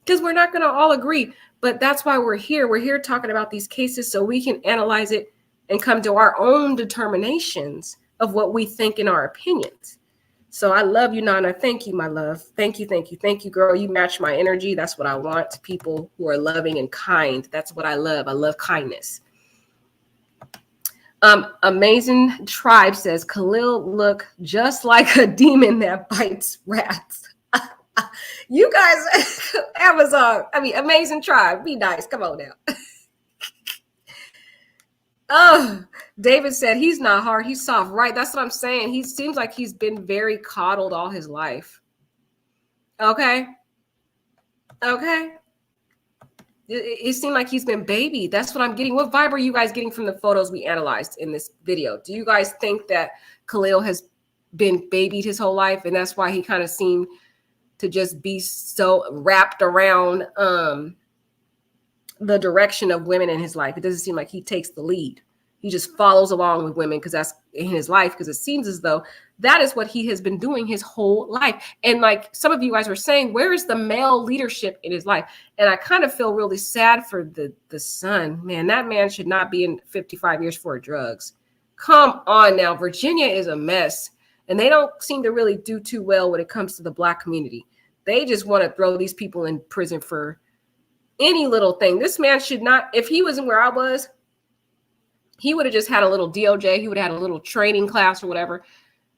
because we're not going to all agree. But that's why we're here. We're here talking about these cases so we can analyze it and come to our own determinations of what we think in our opinions. So I love you, Nana. Thank you, my love. Thank you, thank you, thank you, girl. You match my energy. That's what I want. People who are loving and kind. That's what I love. I love kindness. Amazing Tribe says, Khalil look just like a demon that bites rats. You guys, Amazing Tribe, be nice. Come on now. Oh, David said he's not hard, he's soft. Right, that's what I'm saying. He seems like he's been very coddled all his life. Okay. It seemed like he's been babied. That's what I'm getting. What vibe are you guys getting from the photos we analyzed in this video? Do you guys think that Khalil has been babied his whole life, and that's why he kind of seemed to just be so wrapped around the direction of women in his life? It doesn't seem like he takes the lead. He just follows along with women because that's in his life, because it seems as though that is what he has been doing his whole life. And like some of you guys were saying, where is the male leadership in his life? And I kind of feel really sad for the son. Man, that man should not be in 55 years for drugs. Come on now. Virginia is a mess. And they don't seem to really do too well when it comes to the Black community. They just want to throw these people in prison for any little thing. This man should not, if he wasn't where I was, he would have just had a little DOJ. He would have had a little training class or whatever.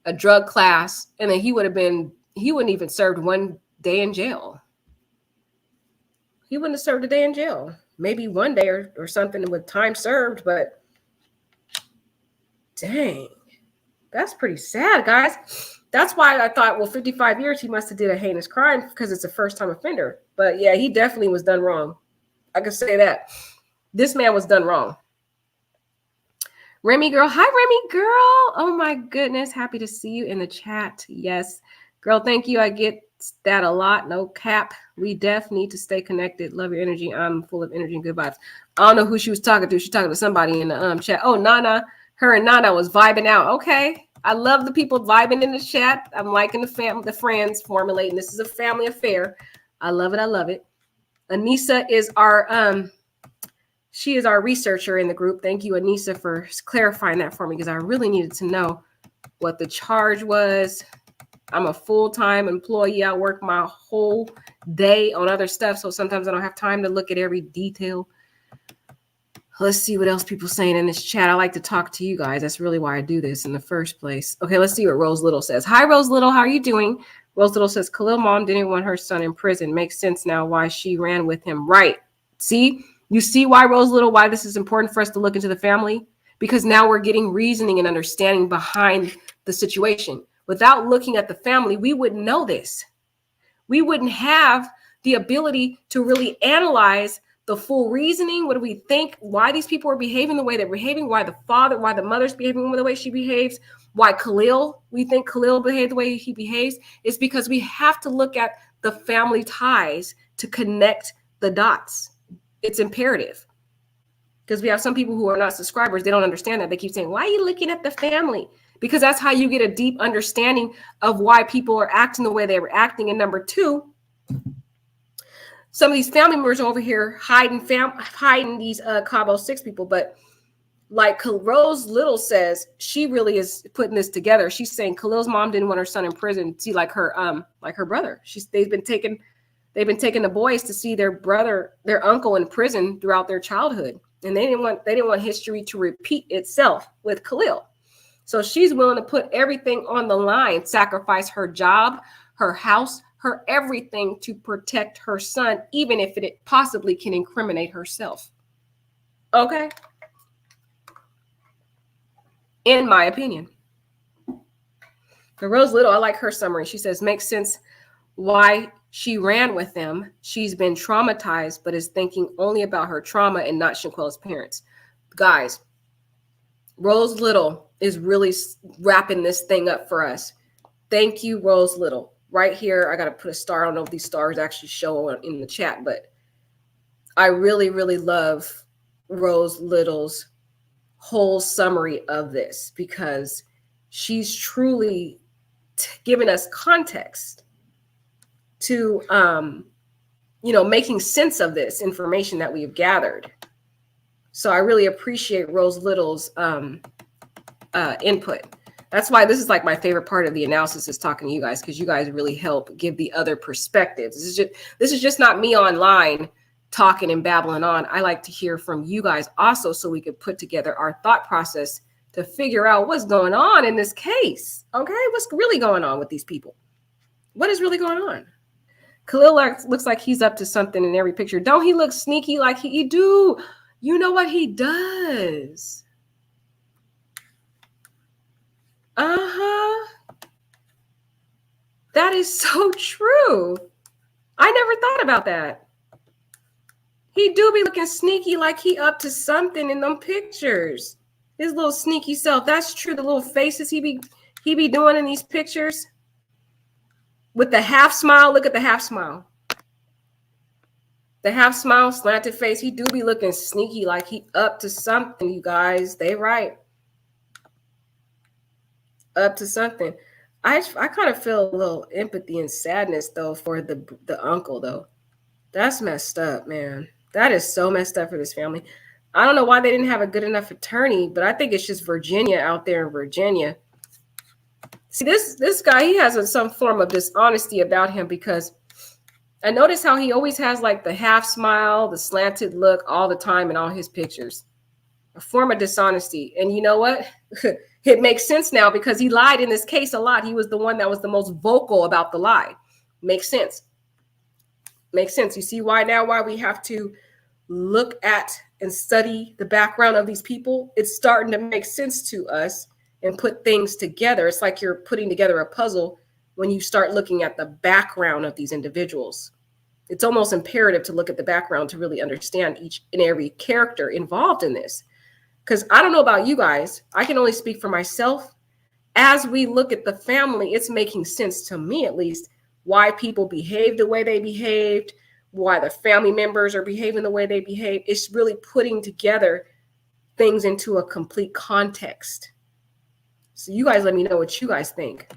a drug class, and then he wouldn't even served 1 day in jail. He wouldn't have served a day in jail. Maybe 1 day or something with time served, but dang, that's pretty sad, guys. That's why I thought, well, 55 years, he must have did a heinous crime because it's a first-time offender. But yeah, he definitely was done wrong. I can say that. This man was done wrong. Remy girl. Hi, Remy girl. Oh my goodness. Happy to see you in the chat. Yes. Girl, thank you. I get that a lot. No cap. We def need to stay connected. Love your energy. I'm full of energy and good vibes. I don't know who she was talking to. She's talking to somebody in the chat. Oh, Nana. Her and Nana was vibing out. Okay. I love the people vibing in the chat. I'm liking the friends formulating. This is a family affair. I love it. I love it. Anissa is our she is our researcher in the group. Thank you, Anissa, for clarifying that for me because I really needed to know what the charge was. I'm a full-time employee. I work my whole day on other stuff, so sometimes I don't have time to look at every detail. Let's see what else people saying in this chat. I like to talk to you guys. That's really why I do this in the first place. Okay, let's see what Rose Little says. Hi, Rose Little. How are you doing? Rose Little says, Khalil mom didn't want her son in prison. Makes sense now why she ran with him. Right. See? You see why, Rose Little, why this is important for us to look into the family? Because now we're getting reasoning and understanding behind the situation. Without looking at the family, we wouldn't know this. We wouldn't have the ability to really analyze the full reasoning. What do we think? Why these people are behaving the way they're behaving? Why the mother's behaving the way she behaves? Why we think Khalil behaved the way he behaves? It's because we have to look at the family ties to connect the dots. It's imperative because we have some people who are not subscribers. They don't understand that. They keep saying, why are you looking at the family? Because that's how you get a deep understanding of why people are acting the way they were acting. And number two, some of these family members are over here hiding these Cabo 6 people. But like Rose Little says, she really is putting this together. She's saying Khalil's mom didn't want her son in prison. See, like her brother. They've been taking the boys to see their uncle in prison throughout their childhood. And they didn't want history to repeat itself with Khalil. So she's willing to put everything on the line, sacrifice her job, her house, her everything to protect her son, even if it possibly can incriminate herself. Okay? In my opinion. For Rose Little, I like her summary. She says, makes sense why she ran with them. She's been traumatized, but is thinking only about her trauma and not Shaquille's parents. Guys, Rose Little is really wrapping this thing up for us. Thank you, Rose Little. Right here, I got to put a star. I don't know if these stars actually show in the chat, but I really, really love Rose Little's whole summary of this because she's truly given us context to, making sense of this information that we've gathered. So I really appreciate Rose Little's input. That's why this is like my favorite part of the analysis is talking to you guys, because you guys really help give the other perspectives. This is just not me online talking and babbling on. I like to hear from you guys also so we could put together our thought process to figure out what's going on in this case. Okay, what's really going on with these people? What is really going on? Khalil looks like he's up to something in every picture. Don't he look sneaky like he do? You know what he does? Uh-huh. That is so true. I never thought about that. He do be looking sneaky like he up to something in them pictures. His little sneaky self. That's true. The little faces he be doing in these pictures. With the half smile. Look at the half smile. The half smile, slanted face. He do be looking sneaky like he up to something, you guys. They right. Up to something. I kind of feel a little empathy and sadness though for the uncle though. That's messed up, man. That is so messed up for this family. I don't know why they didn't have a good enough attorney, but I think it's just Virginia out there in Virginia. See, this guy, he has some form of dishonesty about him because I notice how he always has like the half smile, the slanted look all the time in all his pictures. A form of dishonesty. And you know what? It makes sense now because he lied in this case a lot. He was the one that was the most vocal about the lie. Makes sense. Makes sense. You see why we have to look at and study the background of these people? It's starting to make sense to us and put things together. It's like you're putting together a puzzle when you start looking at the background of these individuals. It's almost imperative to look at the background to really understand each and every character involved in this. Because I don't know about you guys, I can only speak for myself. As we look at the family, it's making sense to me, at least, why people behave the way they behaved, why the family members are behaving the way they behave. It's really putting together things into a complete context. So you guys let me know what you guys think.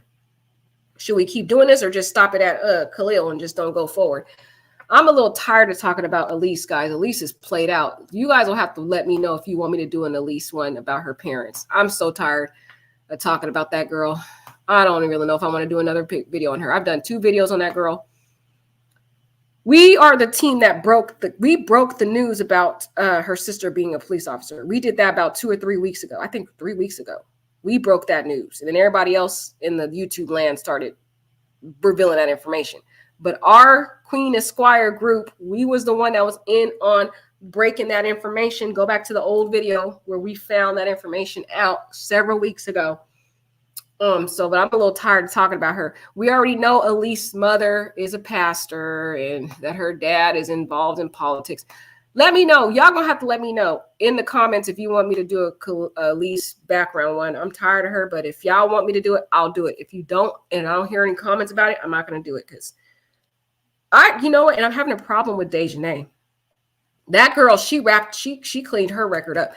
Should we keep doing this or just stop it at Khalil and just don't go forward? I'm a little tired of talking about Elise, guys. Elise is played out. You guys will have to let me know if you want me to do an Elise one about her parents. I'm so tired of talking about that girl. I don't really know if I want to do another video on her. I've done 2 videos on that girl. We are the team that broke the news about her sister being a police officer. We did that about 2 or 3 weeks ago. I think 3 weeks ago. We broke that news. And then everybody else in the YouTube land started revealing that information. But our Queen Esquire group, we was the one that was in on breaking that information. Go back to the old video where we found that information out several weeks ago. But I'm a little tired of talking about her. We already know Elise's mother is a pastor and that her dad is involved in politics. Let me know. Y'all gonna have to let me know in the comments if you want me to do a Elise background one. I'm tired of her, but if y'all want me to do it, I'll do it. If you don't, and I don't hear any comments about it, I'm not gonna do it because you know what? And I'm having a problem with Dejanay. That girl, she cleaned her record up.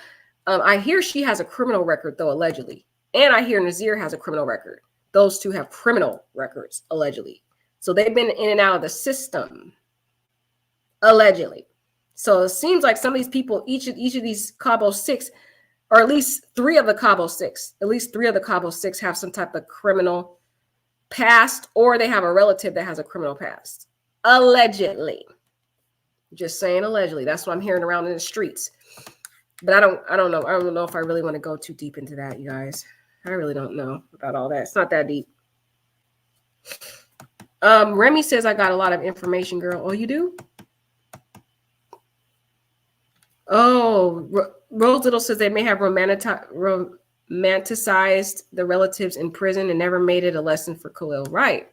I hear she has a criminal record though, allegedly. And I hear Nazir has a criminal record. Those two have criminal records, allegedly. So they've been in and out of the system, allegedly. So it seems like some of these people, each of these Cabo 6, or at least 3 of the Cabo 6, have some type of criminal past, or they have a relative that has a criminal past. Allegedly. Just saying allegedly. That's what I'm hearing around in the streets. But I don't know. I don't know if I really want to go too deep into that, you guys. I really don't know about all that. It's not that deep. Remy says I got a lot of information, girl. Oh, you do? Oh, Rose Little says they may have romanticized the relatives in prison and never made it a lesson for Khalil. Right.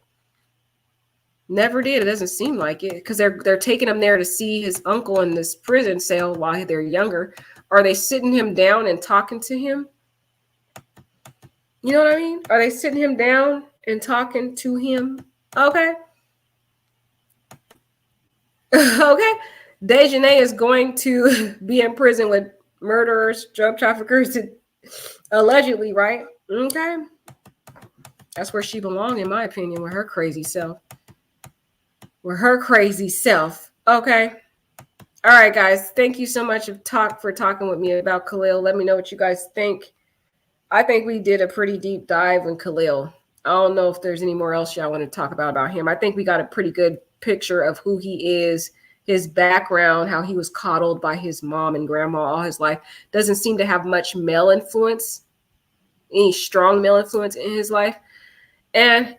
Never did. It doesn't seem like it because they're taking him there to see his uncle in this prison cell while they're younger. Are they sitting him down and talking to him? You know what I mean? Are they sitting him down and talking to him? Okay. Okay. Dejanay is going to be in prison with murderers, drug traffickers, allegedly, right? Okay. That's where she belongs, in my opinion, with her crazy self. Okay. All right, guys. Thank you so much for talking with me about Khalil. Let me know what you guys think. I think we did a pretty deep dive on Khalil. I don't know if there's any more else y'all want to talk about him. I think we got a pretty good picture of who he is, his background, how he was coddled by his mom and grandma all his life. Doesn't seem to have much male influence, any strong male influence in his life. And,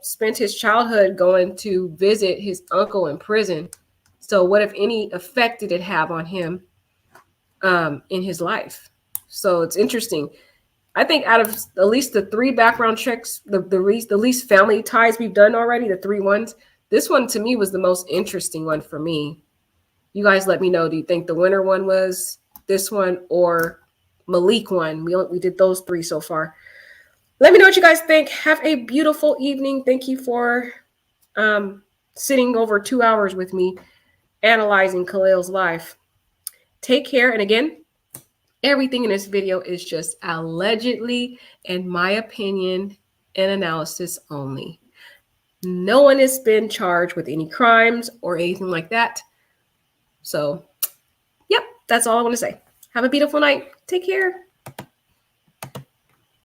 spent his childhood going to visit his uncle in prison. So what, if any, effect did it have on him in his life? So it's interesting. I think out of at least the 3 background checks, the least family ties we've done already, the 3 ones, this one to me was the most interesting one for me. You guys let me know. Do you think the winner one was this one or Malik one? We did those 3 so far. Let me know what you guys think. Have a beautiful evening. Thank you for sitting over 2 hours with me analyzing Khalil's life. Take care. And again, everything in this video is just allegedly, in my opinion, and analysis only. No one has been charged with any crimes or anything like that. So, yep, that's all I want to say. Have a beautiful night. Take care.